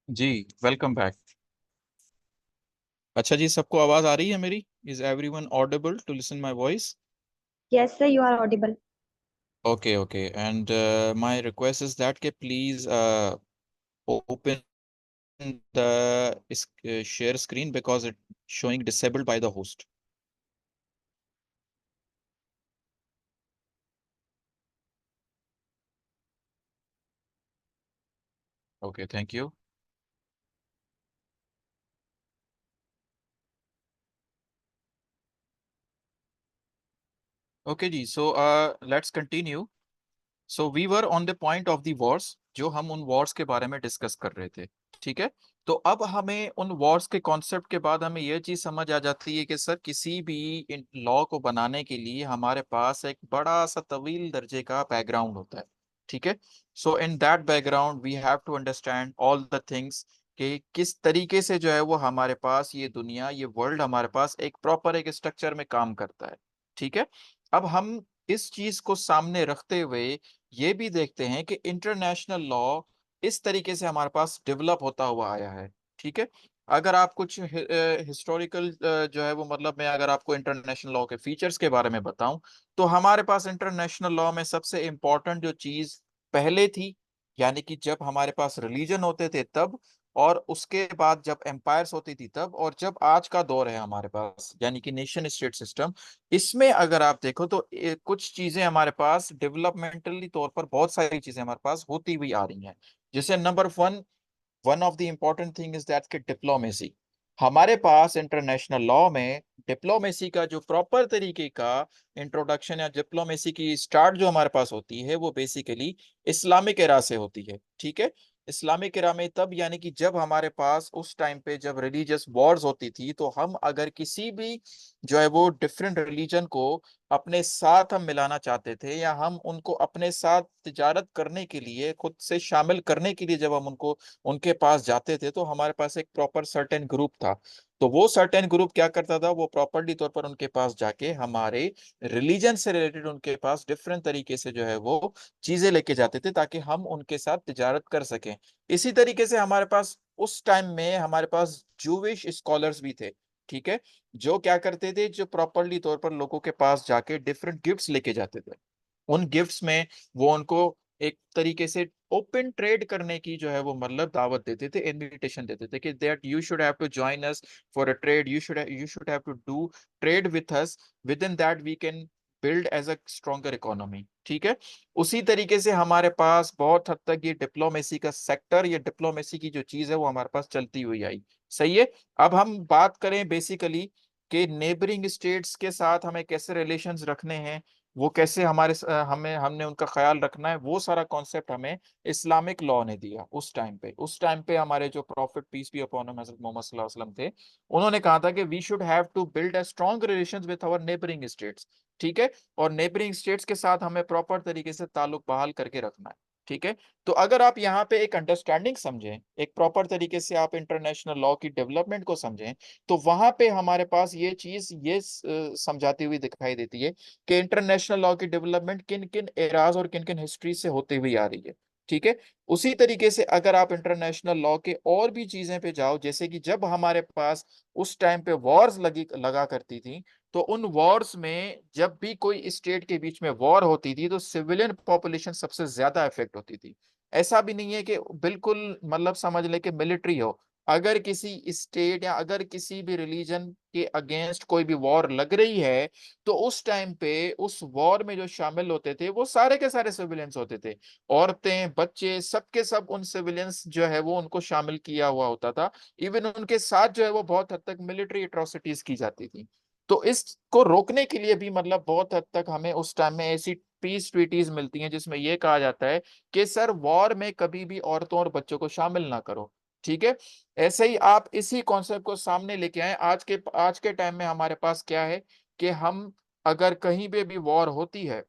जी, welcome back. अच्छा जी, सबको आवाज आ रही है मेरी? Is everyone audible to listen my voice? Yes, sir, you are audible. Okay okay, and my request is that के please open the share screen because it showing disabled by the host. Okay, thank you. Okay जी, so let's continue. So we were on the point of the wars, जो हम उन Wars के बारे में discuss कर रहे थे। ठीक है। तो अब हमें उन वॉर्स के कॉन्सेप्ट के बाद हमें यह चीज समझ आ जाती है कि सर किसी भी लॉ को बनाने के लिए हमारे पास एक बड़ा सा तवील दर्जे का बैकग्राउंड होता है। ठीक है। So in that background we have to understand all the things कि किस तरीके से जो है वो हमारे पास ये दुनिया, ये वर्ल्ड हमारे पास एक प्रॉपर एक स्ट्रक्चर में काम करता है। ठीक है। अब हम इस चीज को सामने रखते हुए ये भी देखते हैं कि इंटरनेशनल लॉ इस तरीके से हमारे पास डेवलप होता हुआ आया है। ठीक है। अगर आप कुछ हिस्टोरिकल जो है वो मतलब मैं अगर आपको इंटरनेशनल लॉ के फीचर्स के बारे में बताऊं, तो हमारे पास इंटरनेशनल लॉ में सबसे इम्पोर्टेंट जो चीज पहले थी, यानी कि जब हमारे पास रिलीजन होते थे तब, और उसके बाद जब एम्पायर्स होती थी तब, और जब आज का दौर है हमारे पास यानी कि नेशन स्टेट सिस्टम, इसमें अगर आप देखो तो कुछ चीजें हमारे पास डेवलपमेंटली तौर पर बहुत सारी चीजें हमारे पास होती हुई आ रही हैं। जैसे number one, one of the important thing is that कि डिप्लोमेसी। हमारे पास इंटरनेशनल लॉ में डिप्लोमेसी का जो प्रॉपर तरीके का इंट्रोडक्शन या डिप्लोमेसी की स्टार्ट जो हमारे पास होती है वो बेसिकली इस्लामिक एरा से होती है। ठीक है। इस्लामिक एरा में तब, यानी कि जब हमारे पास उस टाइम पे जब रिलीजियस वॉर्स होती थी, तो हम अगर किसी भी जो है वो डिफरेंट रिलीजन को अपने साथ हम मिलाना चाहते थे, या हम उनको अपने साथ तिजारत करने के लिए, खुद से शामिल करने के लिए जब हम उनको उनके पास जाते थे, तो हमारे पास एक प्रॉपर सर्टेन ग्रुप था। तो वो सर्टेन ग्रुप क्या करता था, वो प्रॉपर्ली तौर पर उनके पास जाके हमारे रिलीजन से रिलेटेड उनके पास डिफरेंट तरीके से जो है वो चीजें लेके जाते थे ताकि हम उनके साथ तिजारत कर सकें। इसी तरीके से हमारे पास उस टाइम में हमारे पास जूविश स्कॉलर्स भी थे। ठीक है। जो क्या करते थे, जो प्रॉपरली तौर पर लोगों के पास जाके डिफरेंट गिफ्ट्स लेके जाते थे। उन गिफ्ट्स में वो उनको एक तरीके से ओपन ट्रेड करने की जो है वो मतलब दावत देते थे, इनविटेशन देते थे कि that you should have to join us for a trade, you should have to do trade with us, within that we can build as a stronger economy. ठीक है। उसी तरीके से हमारे पास बहुत हद तक ये डिप्लोमेसी का सेक्टर, ये डिप्लोमेसी की जो चीज है वो हमारे पास चलती हुई आई। सही है। अब हम बात करें बेसिकली कि नेबरिंग स्टेट्स के साथ हमें कैसे रिलेशंस रखने हैं, वो कैसे हमें हमने उनका ख्याल रखना है, वो सारा कॉन्सेप्ट हमें इस्लामिक लॉ ने दिया उस टाइम पे। उस टाइम पे हमारे जो prophet peace be upon him हज़रत मोहम्मद सल्लल्लाहु अलैहि वसल्लम थे, उन्होंने कहा था कि we should have to build a strong relations with our neighbouring states. ठीक है। और नेबरिंग स्टेट्स के साथ हमें प्रॉपर तरीके से ताल्लुक बहाल करके रखना है। ठीक है। तो अगर आप यहाँ पे एक अंडरस्टैंडिंग समझें, एक प्रॉपर तरीके से आप इंटरनेशनल लॉ की डेवलपमेंट को समझें, तो वहां पे हमारे पास ये चीज ये समझाती हुई दिखाई देती है कि इंटरनेशनल लॉ की डेवलपमेंट किन किन एराज और किन किन हिस्ट्री से होते हुए आ रही है। ठीक है। उसी तरीके से अगर आप इंटरनेशनल लॉ के और भी चीजें पे जाओ, जैसे कि जब हमारे पास उस टाइम पे वॉर्स लगी लगा करती थी, तो उन वॉर्स में जब भी कोई स्टेट के बीच में वॉर होती थी तो सिविलियन पॉपुलेशन सबसे ज्यादा इफेक्ट होती थी। ऐसा भी नहीं है कि बिल्कुल मतलब समझ ले कि मिलिट्री हो, अगर किसी स्टेट या अगर किसी भी रिलीजन के अगेंस्ट कोई भी वॉर लग रही है, तो उस टाइम पे उस वॉर में जो शामिल होते थे वो सारे के सारे सिविलियंस होते थे। औरतें, बच्चे, सबके सब उन सिविलियंस जो है वो उनको शामिल किया हुआ होता था। इवन उनके साथ जो है वो बहुत हद तक मिलिट्री एट्रोसिटीज की जाती थी। तो इसको रोकने के लिए भी मतलब बहुत हद तक हमें उस टाइम में ऐसी पीस ट्रीटीज मिलती हैं जिसमें यह कहा जाता है कि सर वॉर में कभी भी औरतों और बच्चों को शामिल ना करो। ठीक है। ऐसे ही आप इसी कॉन्सेप्ट को सामने लेके आए आज के टाइम में हमारे पास क्या है कि हम अगर कहीं पे भी वॉर होती है,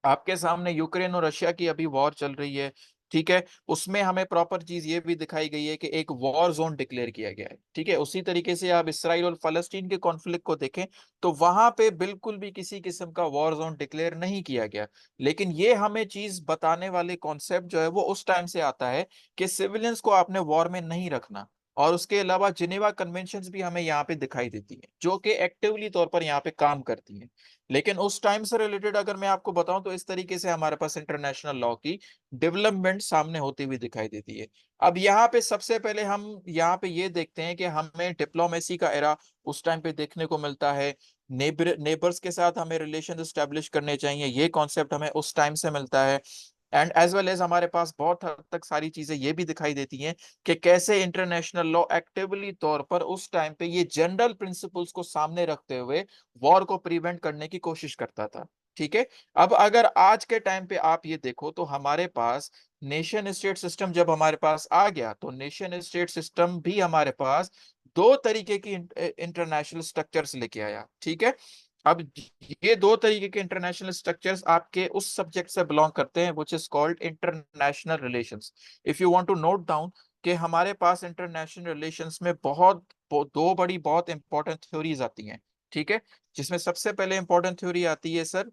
आपके सामने यूक्रेन और रशिया की अभी वॉर चल रही है, ठीक है, उसमें हमें प्रॉपर चीज ये भी दिखाई गई है कि एक वॉर जोन डिक्लेयर किया गया है। ठीक है, उसी तरीके से आप इसराइल और फलस्तीन के कॉन्फ्लिक्ट को देखें तो वहां पे बिल्कुल भी किसी किस्म का वॉर जोन डिक्लेयर नहीं किया गया। लेकिन ये हमें चीज बताने वाले कॉन्सेप्ट जो है वो उस टाइम से आता है कि सिविलियंस को आपने वॉर में नहीं रखना। और उसके अलावा जिनेवा कन्वेंशंस भी हमें यहाँ पे दिखाई देती है जो कि एक्टिवली तौर पर यहाँ पे काम करती हैं। लेकिन उस टाइम से रिलेटेड अगर मैं आपको बताऊं तो इस तरीके से हमारे पास इंटरनेशनल लॉ की डेवलपमेंट सामने होती हुई दिखाई देती है। अब यहाँ पे सबसे पहले हम यहाँ पे ये देखते हैं कि हमें डिप्लोमेसी का एरा उस टाइम पे देखने को मिलता है। नेबर्स के साथ हमें रिलेशन एस्टेब्लिश करने चाहिए, ये कॉन्सेप्ट हमें उस टाइम से मिलता है। एंड एज वेल एज हमारे पास बहुत हद तक सारी चीजें ये भी दिखाई देती हैं कि कैसे इंटरनेशनल लॉ एक्टिवली तौर पर उस टाइम पे ये जनरल प्रिंसिपल्स को सामने रखते हुए वॉर को प्रिवेंट करने की कोशिश करता था। ठीक है, अब अगर आज के टाइम पे आप ये देखो तो हमारे पास नेशन स्टेट सिस्टम जब हमारे पास आ गया तो नेशन स्टेट सिस्टम भी हमारे पास दो तरीके की इंटरनेशनल स्ट्रक्चर्स लेके आया। ठीक है, अब ये दो तरीके के इंटरनेशनल स्ट्रक्चर्स आपके उस सब्जेक्ट से बिलोंग करते हैं which is called international relations. If you want to note down कि हमारे पास इंटरनेशनल रिलेशंस में दो बड़ी बहुत इंपॉर्टेंट थ्योरीज आती हैं। ठीक है, जिसमें सबसे पहले इंपॉर्टेंट थ्योरी आती है सर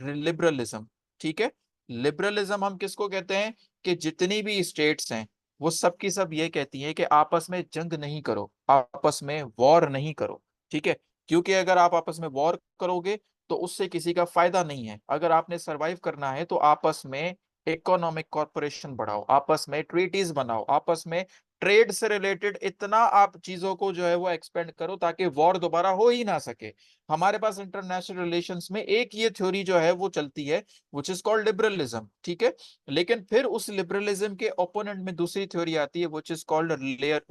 लिबरलिज्म। ठीक है, लिबरलिज्म हम किसको कहते हैं कि जितनी भी स्टेट्स हैं वो सब की सब ये कहती हैं कि आपस में जंग नहीं करो, आपस में वॉर नहीं करो। ठीक है, क्योंकि अगर आप आपस में वॉर करोगे तो उससे किसी का फायदा नहीं है। अगर आपने सरवाइव करना है तो आपस में इकोनॉमिक कॉर्पोरेशन बढ़ाओ, आपस में ट्रीटीज बनाओ, आपस में ट्रेड से रिलेटेड इतना आप चीजों को जो है वो एक्सपेंड करो ताकि वॉर दोबारा हो ही ना सके। हमारे पास इंटरनेशनल रिलेशंस में एक ये थ्योरी जो है वो चलती है विच इज कॉल्ड लिबरलिज्म। ठीक है, लेकिन फिर उस लिबरलिज्म के ओपोनेंट में दूसरी थ्योरी आती है विच इज कॉल्ड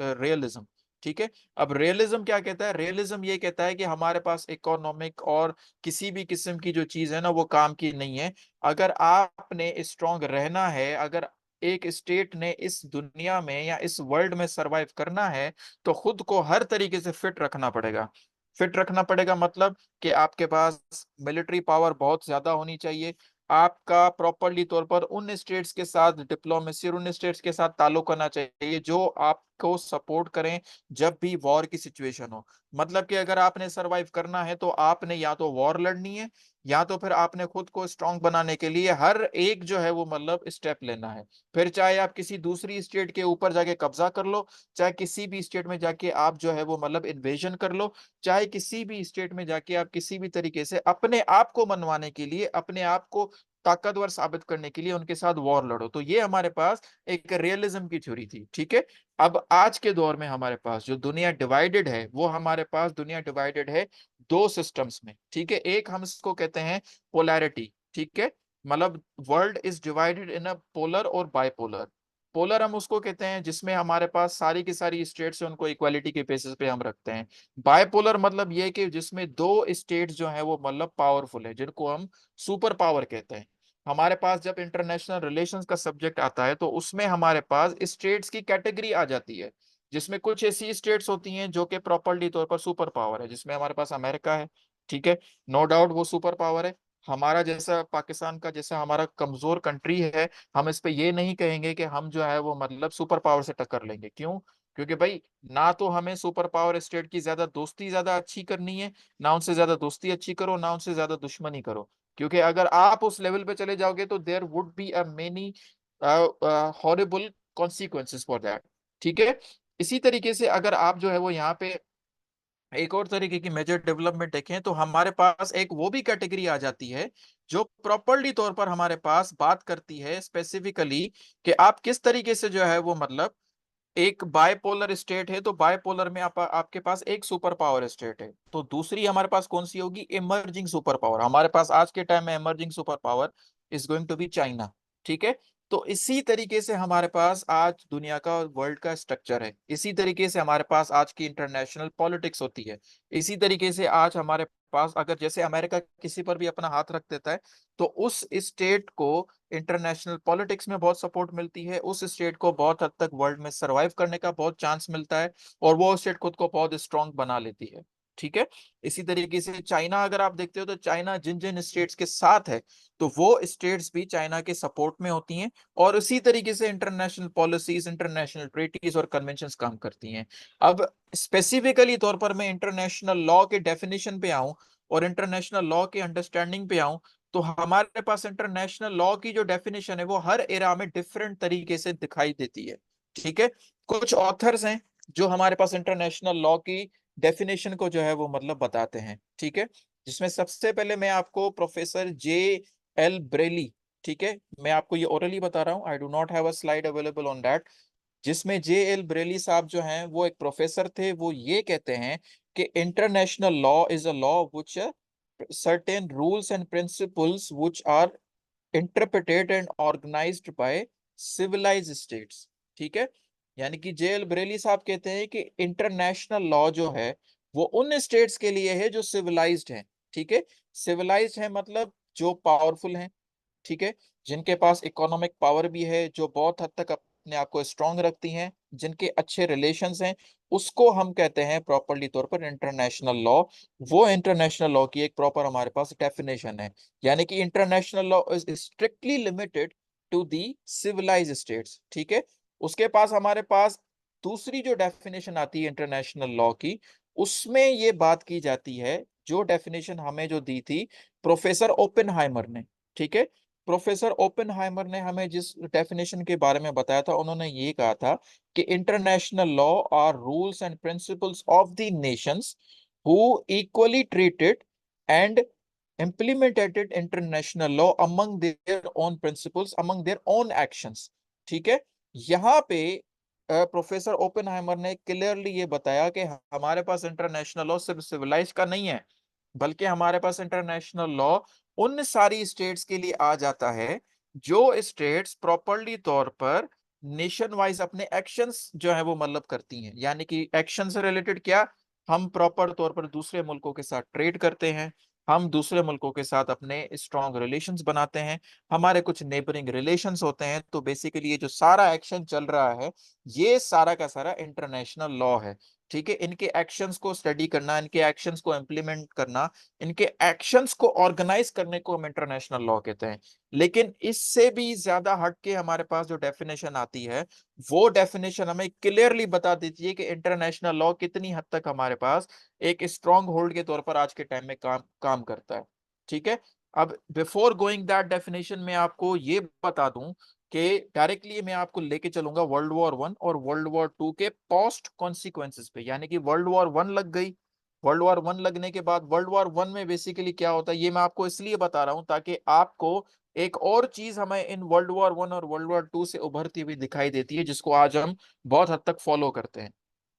रियलिज्म। ठीक है, अब रियलिज्म क्या कहता है? रियलिज्म ये कहता है कि हमारे पास इकोनॉमिक और किसी भी किस्म की जो चीज है ना वो काम की नहीं है। अगर आपने स्ट्रांग रहना है, अगर एक स्टेट ने इस दुनिया में या इस वर्ल्ड में सरवाइव करना है तो खुद को हर तरीके से फिट रखना पड़ेगा। फिट रखना पड़ेगा मतलब कि आपके पास मिलिट्री पावर बहुत ज्यादा होनी चाहिए। आपका प्रॉपरली तौर पर उन स्टेट्स के साथ डिप्लोमेसी और उन स्टेट्स के साथ ताल्लुक करना चाहिए जो आपको सपोर्ट करें जब भी वॉर की सिचुएशन हो। मतलब कि अगर आपने सरवाइव करना है तो आपने या तो वॉर लड़नी है या तो फिर आपने खुद को स्ट्रांग बनाने के लिए हर एक जो है वो मतलब स्टेप लेना है। फिर चाहे आप किसी दूसरी स्टेट के ऊपर जाके कब्जा कर लो, चाहे किसी भी स्टेट में जाके आप जो है वो मतलब इन्वेजन कर लो, चाहे किसी भी स्टेट में जाके आप किसी भी तरीके से अपने आप को मनवाने के लिए, अपने आप को ताकतवर साबित करने के लिए उनके साथ वॉर लड़ो। तो ये हमारे पास एक रियलिज्म की थ्योरी थी। ठीक है, अब आज के दौर में हमारे पास जो दुनिया डिवाइडेड है वो हमारे पास दुनिया डिवाइडेड है दो सिस्टम्स में। ठीक है, एक हम इसको कहते हैं पोलैरिटी। ठीक है, मतलब world is divided in a polar और बाइपोलर। पोलर हम उसको कहते हैं जिसमें हमारे पास सारी की सारी स्टेट्स हैं उनको इक्वालिटी के बेसिस पे हम रखते हैं। बायपोलर मतलब ये कि जिसमें दो स्टेट्स जो हैं वो मतलब पावरफुल है, जिनको हम सुपर पावर कहते हैं। हमारे पास जब इंटरनेशनल रिलेशंस का सब्जेक्ट आता है तो उसमें हमारे पास स्टेट्स की कैटेगरी आ जाती है, जिसमें कुछ ऐसी स्टेट्स होती हैं जो कि प्रॉपरली तौर पर सुपर पावर है, जिसमें हमारे पास अमेरिका है। ठीक है, नो डाउट वो सुपर पावर है। हमारा जैसा पाकिस्तान का जैसा हमारा कमजोर कंट्री है, हम इस पे ये नहीं कहेंगे कि हम जो है वो मतलब सुपर पावर से टक्कर लेंगे। क्यों? क्योंकि भाई ना तो हमें सुपर पावर स्टेट की ज्यादा दोस्ती ज्यादा अच्छी करनी है, ना उनसे ज्यादा दोस्ती अच्छी करो, ना उनसे ज्यादा दुश्मनी करो। क्योंकि अगर आप उस लेवल पे चले जाओगे तो there would be a many horrible consequences for that. ठीक है, इसी तरीके से अगर आप जो है वो यहाँ पे एक और तरीके की मेजर डेवलपमेंट देखें तो हमारे पास एक वो भी कैटेगरी आ जाती है जो प्रॉपरली तौर पर हमारे पास बात करती है स्पेसिफिकली कि आप किस तरीके से जो है वो मतलब एक बायपोलर स्टेट है तो बायपोलर में आपके पास एक सुपर पावर स्टेट है, तो दूसरी हमारे पास कौन सी होगी? Emerging super power. हमारे पास आज के टाइम में emerging super power is going to be China. ठीक है, तो इसी तरीके से हमारे पास आज दुनिया का वर्ल्ड का स्ट्रक्चर है, इसी तरीके से हमारे पास आज की इंटरनेशनल पॉलिटिक्स होती है। इसी तरीके से आज हमारे पास अगर जैसे अमेरिका किसी पर भी अपना हाथ रख देता है तो उस स्टेट को इंटरनेशनल पॉलिटिक्स में बहुत सपोर्ट मिलती है, उस स्टेट को बहुत हद तक वर्ल्ड में सरवाइव करने का बहुत चांस मिलता है और वो स्टेट खुद को बहुत स्ट्रांग बना लेती है। ठीक है। इसी तरीके से चाइना अगर आप देखते हो तो चाइना जिन जिन स्टेट्स के साथ है तो वो स्टेट्स भी चाइना के सपोर्ट में होती हैं, और इसी तरीके से इंटरनेशनल पॉलिसीज, इंटरनेशनल ट्रीटीज और कन्वेंशंस काम करती हैं। अब स्पेसिफिकली तौर पर मैं इंटरनेशनल लॉ के डेफिनेशन पे आऊं और इंटरनेशनल लॉ के अंडरस्टैंडिंग पे आऊं, तो हमारे पास इंटरनेशनल लॉ की जो डेफिनेशन है वो हर एरा में डिफरेंट तरीके से दिखाई देती है। ठीक है। कुछ ऑथर्स हैं जो हमारे पास इंटरनेशनल लॉ की डेफिनेशन को जो है वो मतलब बताते हैं। ठीक है। जिसमें सबसे पहले मैं आपको प्रोफेसर J.L. ब्रेली, ठीक है, मैं आपको ये ओरली बता रहा हूँ, I do not have a slide available on that. जिसमें J.L. ब्रेली साहब जो हैं वो एक प्रोफेसर थे, वो ये कहते हैं कि international law is a law which certain rules and principles which are interpreted and organized by civilized states। ठीक है। यानी कि J.L. ब्रेली साहब कहते हैं कि इंटरनेशनल लॉ जो है वो उन स्टेट्स के लिए है जो सिविलाइज्ड हैं। ठीक है। सिविलाइज्ड है मतलब जो पावरफुल हैं, ठीक है, जिनके पास इकोनॉमिक पावर भी है, जो बहुत हद तक अपने आप को स्ट्रांग रखती हैं, जिनके अच्छे रिलेशंस हैं, उसको हम कहते हैं प्रॉपरली तौर पर इंटरनेशनल लॉ। वो इंटरनेशनल लॉ की एक प्रॉपर हमारे पास डेफिनेशन है। यानी कि international law is strictly limited to the civilised states. ठीक है। उसके पास हमारे पास दूसरी जो डेफिनेशन आती है इंटरनेशनल लॉ की, उसमें ये बात की जाती है, जो डेफिनेशन हमें जो दी थी प्रोफेसर ओपेनहाइमर ने। ठीक है। प्रोफेसर ओपेनहाइमर ने हमें जिस डेफिनेशन के बारे में बताया था, उन्होंने ये कहा था कि international law are rules and principles of the nations who equally treated and implemented international law among their own principles, among their own actions। ठीक है। यहाँ पे प्रोफेसर ओपेनहाइमर ने क्लियरली ये बताया कि हमारे पास इंटरनेशनल लॉ सिर्फ सिविलाइज का नहीं है, बल्कि हमारे पास इंटरनेशनल लॉ उन सारी स्टेट्स के लिए आ जाता है जो स्टेट्स प्रॉपरली तौर पर नेशन वाइज अपने एक्शंस जो है वो मतलब करती हैं। यानी कि एक्शन से रिलेटेड क्या, हम प्रॉपर तौर पर दूसरे मुल्कों के साथ ट्रेड करते हैं, हम दूसरे मुल्कों के साथ अपने स्ट्रॉन्ग रिलेशंस बनाते हैं, हमारे कुछ नेबरिंग रिलेशंस होते हैं। तो बेसिकली ये जो सारा एक्शन चल रहा है, ये सारा का सारा इंटरनेशनल लॉ है। ठीक है। इनके एक्शंस को स्टडी करना, इनके एक्शंस को इम्प्लीमेंट करना, इनके एक्शंस को ऑर्गेनाइज करने को हम इंटरनेशनल लॉ कहते हैं। लेकिन इससे भी ज्यादा हट के हमारे पास जो डेफिनेशन आती है, वो डेफिनेशन हमें क्लियरली बता देती है कि इंटरनेशनल लॉ कितनी हद तक हमारे पास एक स्ट्रॉन्ग होल्ड के तौर पर आज के टाइम में काम काम करता है। ठीक है। अब बिफोर गोइंग दैट डेफिनेशन में आपको ये बता दूं कि डायरेक्टली मैं आपको लेके चलूंगा वर्ल्ड वॉर 1 और वर्ल्ड वॉर 2 के पोस्ट कॉन्सिक्वेंसेस पे। यानी कि वर्ल्ड वॉर 1 लग गई, वर्ल्ड वॉर 1 लगने के बाद वर्ल्ड वॉर 1 में बेसिकली क्या होता है ये मैं आपको इसलिए बता रहा हूं ताकि आपको एक और चीज हमें इन वर्ल्ड वॉर 1 और वर्ल्ड वॉर 2 से उभरती हुई दिखाई देती है, जिसको आज हम बहुत हद तक फॉलो करते हैं।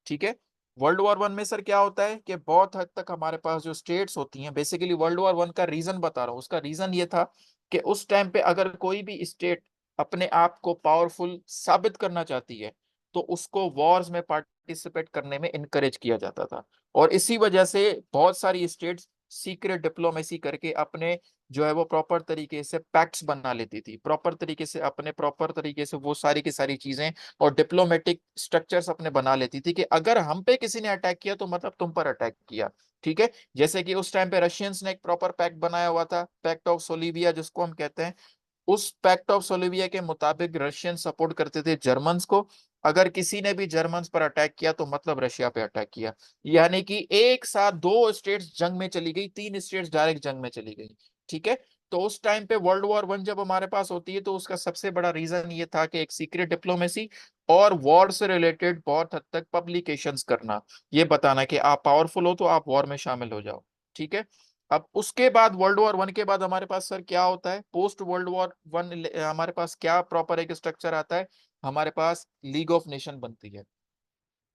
ठीक है। वर्ल्ड वॉर 1 में सर क्या होता है कि बहुत हद तक हमारे पास जो स्टेट्स होती हैं, बेसिकली वर्ल्ड वॉर 1 का रीजन बता रहा हूँ, उसका रीजन ये था कि उस टाइम पे अगर कोई भी स्टेट अपने आप को पावरफुल साबित करना चाहती है तो उसको वॉर्स में पार्टिसिपेट करने में इनकरेज किया जाता था। और इसी वजह से बहुत सारी स्टेट्स सीक्रेट डिप्लोमेसी करके अपने जो है वो प्रॉपर तरीके से पैक्ट्स बना लेती थी, प्रॉपर तरीके से अपने प्रॉपर तरीके से वो सारी की सारी चीजें और डिप्लोमेटिक स्ट्रक्चर्स अपने बना लेती थी कि अगर हम पे किसी ने अटैक किया तो मतलब तुम पर अटैक किया। ठीक है। जैसे कि उस टाइम पे रशियंस ने एक प्रॉपर पैक्ट बनाया हुआ था, पैक्ट ऑफ सोलिविया जिसको हम कहते हैं। उस पैक्ट ऑफ सोलिविया के मुताबिक रशियन सपोर्ट करते थे जर्मन्स को, अगर किसी ने भी जर्मन्स पर अटैक किया तो मतलब रशिया पे अटैक किया। यानी कि एक साथ दो स्टेट्स जंग में चली गई, तीन स्टेट्स डायरेक्ट जंग में चली गई। ठीक है। तो उस टाइम पे वर्ल्ड वॉर 1 जब हमारे पास होती है तो उसका सबसे बड़ा रीजन ये था कि एक सीक्रेट डिप्लोमेसी और वॉर से रिलेटेड बहुत हद तक पब्लिकेशंस करना, ये बताना कि आप पावरफुल हो तो आप वॉर में शामिल हो जाओ। ठीक है। अब उसके बाद वर्ल्ड वॉर 1 के बाद हमारे पास सर क्या होता है, पोस्ट वर्ल्ड वॉर 1 हमारे पास क्या प्रॉपर एक स्ट्रक्चर आता है, हमारे पास लीग ऑफ नेशन बनती है।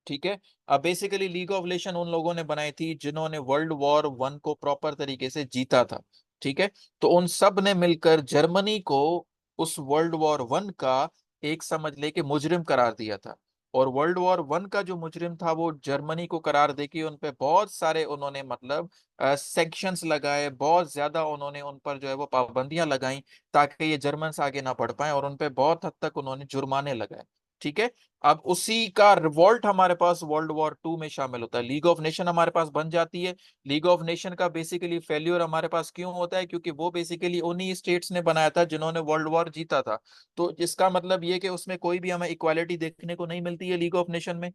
ठीक है। अब बेसिकली लीग ऑफ नेशन उन लोगों ने बनाई थी जिन्होंने वर्ल्ड वॉर 1 को प्रॉपर तरीके से जीता था। ठीक है। तो उन सब ने मिलकर जर्मनी को उस वर्ल्ड वॉर 1 का एक समझ लेके मुजरिम करार दिया था। और वर्ल्ड वॉर 1 का जो मुजरिम था वो जर्मनी को करार दे के उन पे बहुत सारे उन्होंने मतलब सैंक्शंस लगाए, बहुत ज्यादा उन्होंने उन पर जो है वो पाबंदियां लगाई ताकि ये जर्मन आगे ना बढ़ पाए, और उन पे बहुत हद तक उन्होंने जुर्माने लगाए। ठीक है। अब उसी का रिवॉल्ट हमारे पास वर्ल्ड वॉर टू में शामिल होता है, लीग ऑफ नेशन हमारे पास बन जाती है। लीग ऑफ नेशन का बेसिकली फेल्यूर हमारे पास क्यों होता है, क्योंकि वो बेसिकली उन्हीं स्टेट्स ने बनाया था जिन्होंने वर्ल्ड वॉर जीता था। तो इसका मतलब ये कि उसमें कोई भी हमें इक्वालिटी देखने को नहीं मिलती है लीग ऑफ नेशन में।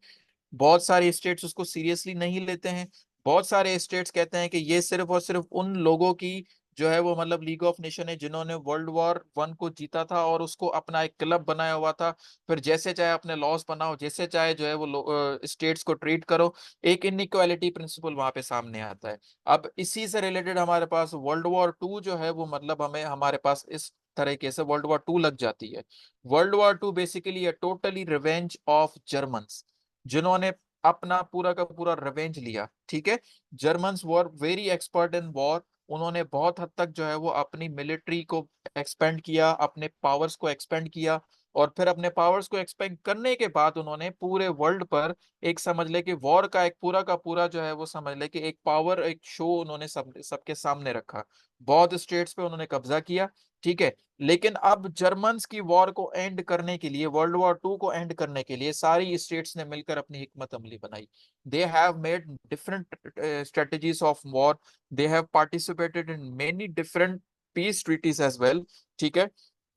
बहुत सारे स्टेट्स उसको सीरियसली नहीं लेते हैं। बहुत सारे स्टेट्स कहते हैं कि ये सिर्फ और सिर्फ उन लोगों की जो है वो मतलब लीग ऑफ नेशन है जिन्होंने वर्ल्ड वॉर वन को जीता था और उसको अपना एक क्लब बनाया हुआ था। फिर जैसे चाहे अपने लॉस बनाओ, जैसे चाहे जो है वो स्टेट्स को ट्रीट करो। एक इनइक्वालिटी प्रिंसिपल वहां पे सामने आता है। अब इसी से रिलेटेड हमारे पास वर्ल्ड वॉर टू जो है वो मतलब हमें हमारे पास इस तरीके से वर्ल्ड वॉर टू लग जाती है। वर्ल्ड वॉर टू बेसिकली है टोटली रिवेंज ऑफ जर्मन्स, जिन्होंने अपना पूरा का पूरा रिवेंज लिया। ठीक है। Germans were very expert in war. उन्होंने बहुत हद तक जो है वो अपनी मिलिट्री को एक्सपेंड किया, अपने पावर्स को एक्सपेंड किया। और फिर अपने पावर्स को एक्सपेंड करने के बाद उन्होंने पूरे वर्ल्ड पर एक समझ ले कि वॉर का एक पूरा का पूरा जो है वो समझ ले कि एक पावर, एक शो उन्होंने सबके सामने रखा। बहुत स्टेट्स पे उन्होंने कब्जा किया। ठीक है। लेकिन अब जर्मन्स की वॉर को एंड करने के लिए, वर्ल्ड वॉर टू को एंड करने के लिए सारी स्टेट्स ने मिलकर अपनी हिकमत अमली बनाई। They have made different strategies of war. They have participated in many different peace treaties as well. ठीक है।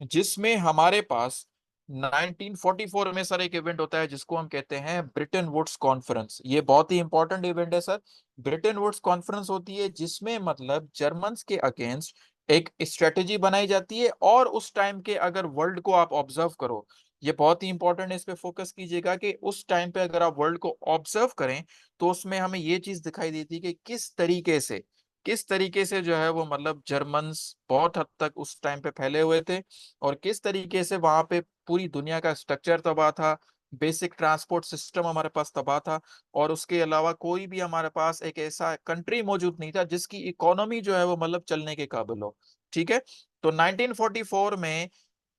जिसमें हमारे पास 1944 में सर एक इवेंट होता है जिसको हम कहते हैं ब्रिटेन वुड्स कॉन्फ्रेंस। ये बहुत ही इंपॉर्टेंट इवेंट है सर। ब्रिटेन वुड्स कॉन्फ्रेंस होती है जिसमें मतलब जर्मन्स के अगेंस्ट एक स्ट्रेटेजी बनाई जाती है। और उस टाइम के अगर वर्ल्ड को आप ऑब्जर्व करो, ये बहुत ही इंपॉर्टेंट है, इस पे फोकस कीजिएगा कि उस टाइम पे अगर आप वर्ल्ड को ऑब्जर्व करें तो उसमें हमें ये चीज दिखाई देती है कि किस तरीके से जो है वो मतलब जर्मन्स बहुत हद तक उस टाइम पे फैले हुए थे। और किस तरीके से वहां पे पूरी दुनिया का स्ट्रक्चर तबाह था, बेसिक ट्रांसपोर्ट सिस्टम हमारे पास तबाह था। और उसके अलावा कोई भी हमारे पास एक ऐसा कंट्री मौजूद नहीं था जिसकी इकोनॉमी जो है वो मतलब चलने के काबिल हो। ठीक है। तो 1944 में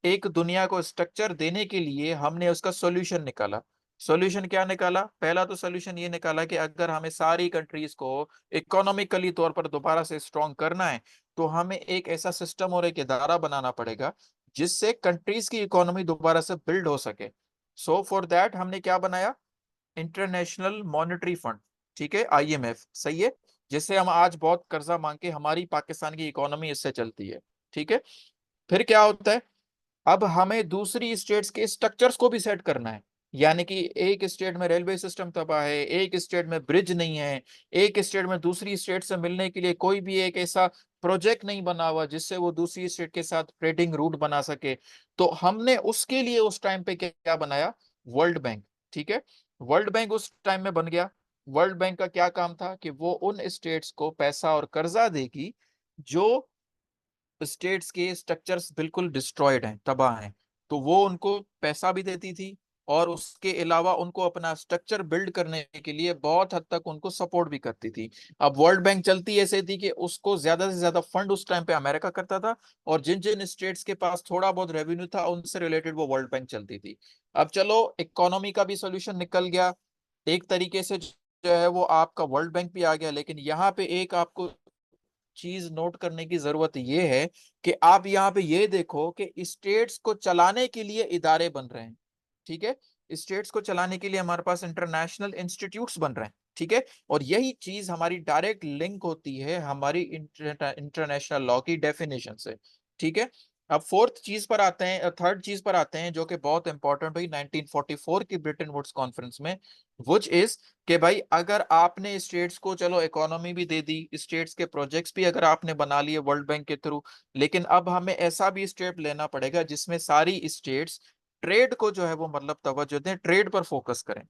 एक दुनिया को स्ट्रक्चर देने के लिए हमने उसका सॉल्यूशन निकाला। सॉल्यूशन क्या निकाला? पहला तो सॉल्यूशन ये निकाला कि अगर हमें सारी कंट्रीज को इकोनॉमिकली तौर पर दोबारा से स्ट्रॉन्ग करना है तो हमें एक ऐसा सिस्टम और एक इदारा बनाना पड़ेगा जिससे कंट्रीज की इकोनॉमी दोबारा से बिल्ड हो सके। सो फॉर दैट हमने क्या बनाया? International monetary fund. ठीक है, आईएमएफ, सही है। जिससे हम आज बहुत कर्जा मांग के हमारी पाकिस्तान की इकोनॉमी इससे चलती है। ठीक है। फिर क्या होता है? अब हमें दूसरी स्टेट्स के स्ट्रक्चर्स को भी सेट करना है। यानी कि एक स्टेट में रेलवे सिस्टम तबाह है, एक स्टेट में ब्रिज नहीं है, एक स्टेट में दूसरी स्टेट से मिलने के लिए कोई भी एक ऐसा प्रोजेक्ट नहीं बना हुआ जिससे वो दूसरी स्टेट के साथ ट्रेडिंग रूट बना सके। तो हमने उसके लिए उस टाइम पे क्या बनाया? World bank. ठीक है। वर्ल्ड बैंक उस टाइम में बन गया। वर्ल्ड बैंक का क्या काम था कि वो उन स्टेट्स को पैसा और कर्जा देगी जो स्टेट्स के स्ट्रक्चर्स बिल्कुल डिस्ट्रॉयड हैं, तबाह हैं। तो वो उनको पैसा भी देती थी और उसके अलावा उनको अपना स्ट्रक्चर बिल्ड करने के लिए बहुत हद तक उनको सपोर्ट भी करती थी। अब वर्ल्ड बैंक चलती ऐसे थी कि उसको ज्यादा से ज्यादा फंड उस टाइम पे अमेरिका करता था। और जिन जिन स्टेट्स के पास थोड़ा बहुत रेवेन्यू था उनसे रिलेटेड वो वर्ल्ड बैंक चलती थी। अब चलो, इकोनॉमी का भी सोल्यूशन निकल गया एक तरीके से, जो है वो आपका वर्ल्ड बैंक भी आ गया। लेकिन यहाँ पे एक आपको चीज नोट करने की जरूरत ये है कि आप यहाँ पे ये देखो कि स्टेट्स को चलाने के लिए इदारे बन रहे हैं। ठीक है। स्टेट्स को चलाने के लिए हमारे पास इंटरनेशनल इंस्टीट्यूट्स बन रहे हैं। ठीक है। और यही चीज हमारी डायरेक्ट लिंक होती है हमारी इंटरनेशनल लॉ की डेफिनेशन से। ठीक है। अब फोर्थ चीज पर आते हैं, थर्ड चीज पर आते हैं जो कि बहुत इंपॉर्टेंट हुई 1944 की ब्रिटेन वुड्स कॉन्फ्रेंस में। विच इज कि भाई अगर आपने स्टेट्स को चलो इकोनॉमी भी दे दी, स्टेट्स के प्रोजेक्ट्स भी अगर आपने बना लिए वर्ल्ड बैंक के थ्रू, लेकिन अब हमें ऐसा भी स्टेप लेना पड़ेगा जिसमें सारी स्टेट्स ट्रेड को जो है वो मतलब तवज्जो दें, ट्रेड पर फोकस करें।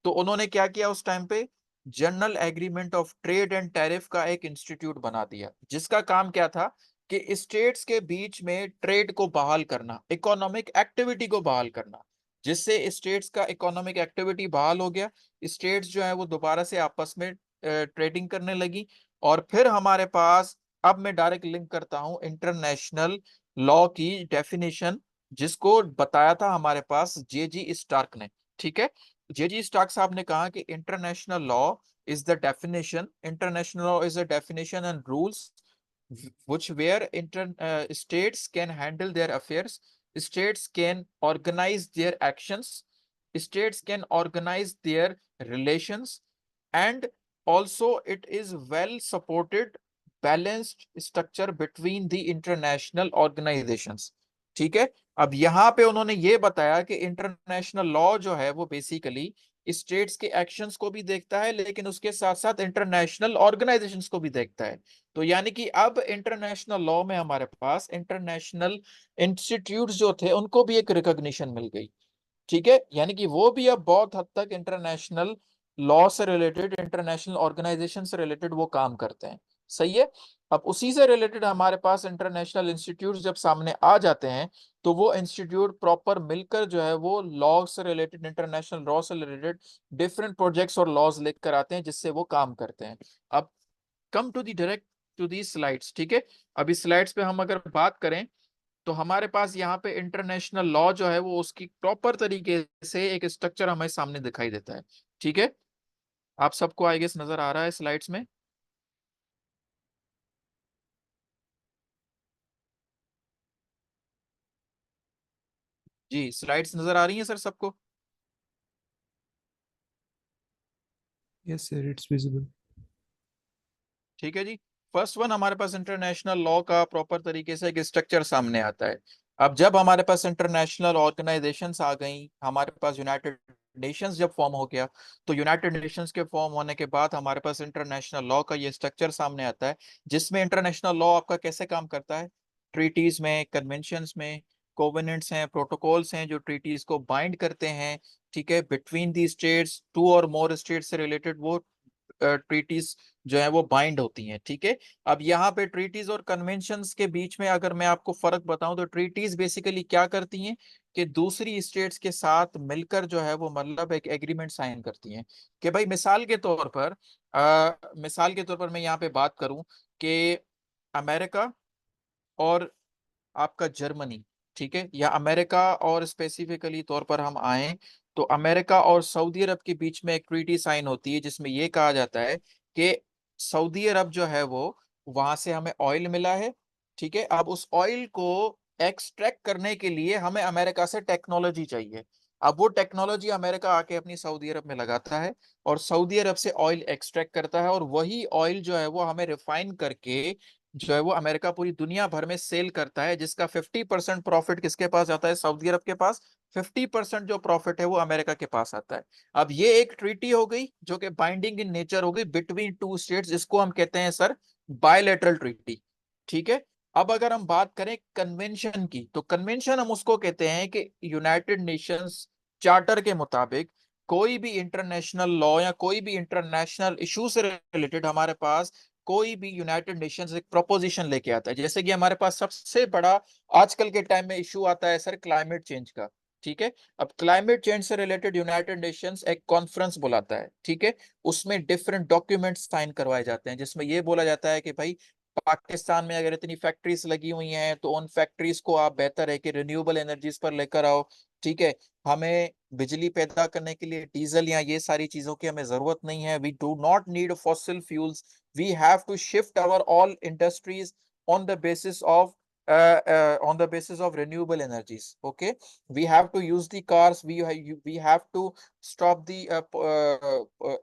तो उन्होंने क्या किया उस टाइम पे? General agreement of trade and tariff का एक इंस्टीट्यूट बना दिया जिसका काम क्या था कि स्टेट्स के बीच में ट्रेड को बहाल करना, इकोनॉमिक एक्टिविटी को बहाल करना। जिससे स्टेट्स का इकोनॉमिक एक्टिविटी बहाल हो गया, स्टेट्स जो है वो दोबारा से आपस में ट्रेडिंग करने लगी। और फिर हमारे पास, अब मैं डायरेक्ट लिंक करता हूं इंटरनेशनल लॉ की डेफिनेशन, जिसको बताया था हमारे पास जेजी स्टार्क ने। ठीक है। जेजी स्टार्क साहब ने कहा कि international law is the definition and rules which where states can handle their affairs, states can organize their actions, states can organize their relations, and also it is well supported balanced structure between the international organizations। ठीक है। अब यहाँ पे उन्होंने ये बताया कि international law जो है वो बेसिकली स्टेट्स के एक्शंस को भी देखता है, लेकिन उसके साथ साथ इंटरनेशनल ऑर्गेनाइजेशंस को भी देखता है। तो यानी कि अब इंटरनेशनल लॉ में हमारे पास इंटरनेशनल इंस्टीट्यूट्स जो थे उनको भी एक रिकॉग्निशन मिल गई। ठीक है, यानी कि वो भी अब बहुत हद तक इंटरनेशनल लॉ से रिलेटेड, इंटरनेशनल ऑर्गेनाइजेशन से रिलेटेड वो काम करते हैं। सही है। अब उसी से रिलेटेड हमारे पास इंटरनेशनल इंस्टीट्यूट जब सामने आ जाते हैं, तो वो इंस्टीट्यूट प्रॉपर मिलकर जो है वो लॉ से रिलेटेड, इंटरनेशनल लॉ से रिलेटेड डिफरेंट प्रोजेक्ट्स और लॉज लेकर आते हैं जिससे वो काम करते हैं। अब come to the direct to the slides. ठीक है। अब इस स्लाइड्स पे हम अगर बात करें, तो हमारे पास यहाँ पे इंटरनेशनल लॉ जो है वो उसकी प्रॉपर तरीके से एक स्ट्रक्चर हमें सामने दिखाई देता है। ठीक है। आप सबको आई गेस नजर आ रहा है स्लाइड्स में? जी, स्लाइड्स नजर आ रही हैं सर सबको? Yes, sir, it's visible. ठीक है जी। फर्स्ट वन, हमारे पास इंटरनेशनल लॉ का प्रॉपर तरीके से एक स्ट्रक्चर सामने आता है। अब जब हमारे पास इंटरनेशनल ऑर्गेनाइजेशंस आ गई, हमारे पास यूनाइटेड नेशंस जब फॉर्म हो गया, तो यूनाइटेड नेशंस के फॉर्म होने के बाद हमारे पास इंटरनेशनल लॉ का ये स्ट्रक्चर सामने आता है, जिसमें इंटरनेशनल लॉ आपका कैसे काम करता है? ट्रीटीज में, कन्वेंशंस में, कोवेनेंट्स हैं, प्रोटोकॉल्स हैं जो ट्रीटीज को बाइंड करते हैं। ठीक है। बिटवीन दी स्टेट्स, टू और मोर स्टेट्स से रिलेटेड वो ट्रीटीज जो है वो बाइंड होती हैं। ठीक है। अब यहाँ पे ट्रीटीज और कन्वेंशंस के बीच में अगर मैं आपको फर्क बताऊं, तो ट्रीटीज बेसिकली क्या करती हैं कि दूसरी स्टेट्स के साथ मिलकर जो है वो मतलब एक एग्रीमेंट साइन करती हैं। कि भाई मिसाल के तौर पर मैं यहाँ पे बात करूं कि अमेरिका और आपका जर्मनी, ठीक है, या अमेरिका और स्पेसिफिकली तौर पर हम आए, तो अमेरिका और सऊदी अरब के बीच में एक ट्रीटी साइन होती है जिसमें यह कहा जाता है कि सऊदी अरब जो है वो, वहां से हमें ऑयल मिला है। ठीक है। अब उस ऑयल को एक्सट्रैक्ट करने के लिए हमें अमेरिका से टेक्नोलॉजी चाहिए। अब वो टेक्नोलॉजी अमेरिका आके अपनी सऊदी अरब में लगाता है और सऊदी अरब से ऑयल एक्सट्रैक्ट करता है, और वही ऑयल जो है वो हमें रिफाइन करके जो है वो अमेरिका पूरी दुनिया भर में सेल करता है, जिसका 50% प्रॉफिट किसके पास जाता है? सऊदी अरब के पास। 50% जो प्रॉफिट है वो अमेरिका के पास आता है। अब ये एक ट्रीटी हो गई जो कि बाइंडिंग इन नेचर हो गई बिटवीन टू स्टेट्स, जिसको हम कहते हैं सर बायलैटरल ट्रीटी। ठीक है। अब अगर हम बात करें कन्वेंशन की, तो कन्वेंशन हम उसको कहते हैं कि यूनाइटेड नेशंस चार्टर के मुताबिक कोई भी इंटरनेशनल लॉ या कोई भी इंटरनेशनल इशू से रिलेटेड हमारे पास कोई भी यूनाइटेड नेशंस एक प्रोपोजिशन लेके आता है। जैसे कि हमारे पास सबसे बड़ा आजकल के टाइम में इशू आता है सर क्लाइमेट चेंज का। ठीक है। अब क्लाइमेट चेंज से रिलेटेड यूनाइटेड नेशंस एक कॉन्फ्रेंस बुलाता है। ठीक है। उसमें डिफरेंट डॉक्यूमेंट्स साइन करवाए जाते हैं, जिसमें यह बोला जाता है कि भाई पाकिस्तान में अगर इतनी फैक्ट्रीज लगी हुई हैं तो उन फैक्ट्रीज को आप बेहतर है कि रिन्यूएबल एनर्जीज पर लेकर आओ। ठीक है। हमें बिजली पैदा करने के लिए डीजल या ये सारी चीजों की हमें जरूरत नहीं है। We do not need fossil fuels. We have to shift our all industries on the basis of renewable energies. Okay, we have to use the cars. We have to stop the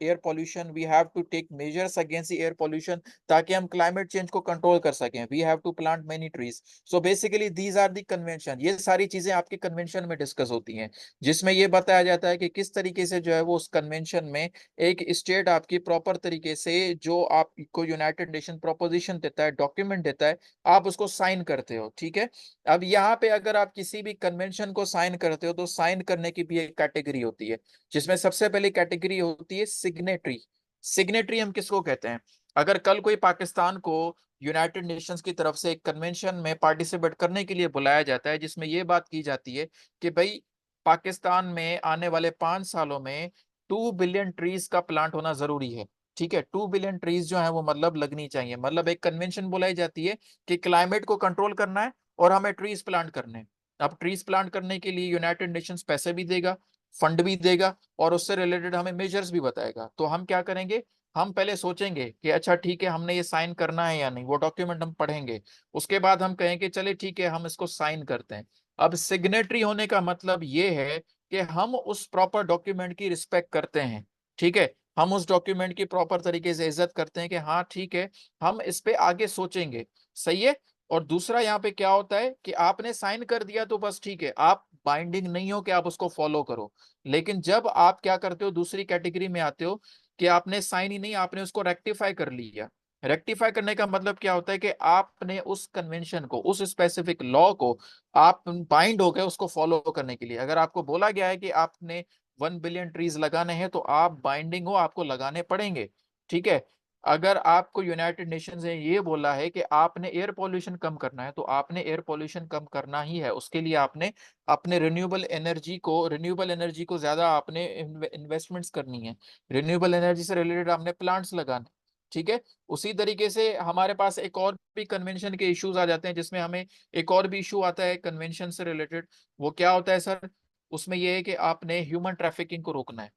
air pollution. We have to take measures against the air pollution ताकि हम climate change को control कर सकें. We have to plant many trees. So basically these are the convention. ये सारी चीजें आपके convention में discuss होती हैं, जिसमें ये बताया जाता है कि किस तरीके से जो है वो उस convention में एक स्टेट आपकी प्रॉपर तरीके से जो आपको यूनाइटेड नेशन प्रोपोजिशन देता है, डॉक्यूमेंट देता है, आप उसको साइन करते हो। ठीक है। अब यहाँ पे अगर आप किसी भी कन्वेंशन को साइन करते हो, तो साइन करने की भी एक कैटेगरी होती है, जिसमें सबसे पहली कैटेगरी होती है सिग्नेटरी। सिग्नेटरी हम किसको कहते हैं? अगर कल कोई पाकिस्तान को यूनाइटेड नेशंस की तरफ से एक कन्वेंशन में पार्टिसिपेट करने के लिए बुलाया जाता है, जिसमें यह बात की जाती है कि भाई पाकिस्तान में आने वाले 5 सालों में 2 बिलियन ट्रीज का प्लांट होना जरूरी है। ठीक है। 2 बिलियन ट्रीज जो है वो मतलब लगनी चाहिए, मतलब एक कन्वेंशन बुलाई जाती है कि क्लाइमेट को कंट्रोल करना है और हमें ट्रीज प्लांट करने हैं। अब ट्रीज प्लांट करने के लिए यूनाइटेड नेशंस पैसे भी देगा, फंड भी देगा, और उससे रिलेटेड हमें मेजर्स भी बताएगा। तो हम क्या करेंगे? हम पहले सोचेंगे कि अच्छा ठीक है, हमने ये साइन करना है या नहीं, वो डॉक्यूमेंट हम पढ़ेंगे। उसके बाद हम कहेंगे चले ठीक है हम इसको साइन करते हैं। अब सिग्नेटरी होने का मतलब ये है कि हम उस प्रॉपर डॉक्यूमेंट की रिस्पेक्ट करते हैं, ठीक है, हम उस डॉक्यूमेंट की प्रॉपर तरीके से इज्जत करते हैं कि हाँ ठीक है, हम इस पे आगे सोचेंगे, सही है। और दूसरा यहाँ पे क्या होता है कि आपने साइन कर दिया तो बस ठीक है, आप बाइंडिंग नहीं हो कि आप उसको फॉलो करो। लेकिन जब आप क्या करते हो, दूसरी कैटेगरी में आते हो कि आपने साइन ही नहीं, आपने उसको रेक्टिफाई कर लिया। रेक्टिफाई करने का मतलब क्या होता है कि आपने उस कन्वेंशन को, उस स्पेसिफिक लॉ को आप बाइंड हो गए उसको फॉलो करने के लिए। अगर आपको बोला गया है कि आपने 1 बिलियन ट्रीज लगाने हैं तो आप बाइंडिंग हो, आपको लगाने पड़ेंगे, ठीक है। अगर आपको यूनाइटेड नेशंस ने ये बोला है कि आपने एयर पोल्यूशन कम करना है तो आपने एयर पोल्यूशन कम करना ही है। उसके लिए आपने अपने रिन्यूएबल एनर्जी को ज्यादा आपने इन्वेस्टमेंट्स करनी है, रिन्यूएबल एनर्जी से रिलेटेड आपने प्लांट्स लगाने, ठीक है। उसी तरीके से हमारे पास एक और भी कन्वेंशन के इश्यूज आ जाते हैं, जिसमें हमें एक और भी इशू आता है कन्वेंशन से रिलेटेड। वो क्या होता है सर, उसमें यह है कि आपने ह्यूमन ट्रैफिकिंग को रोकना है,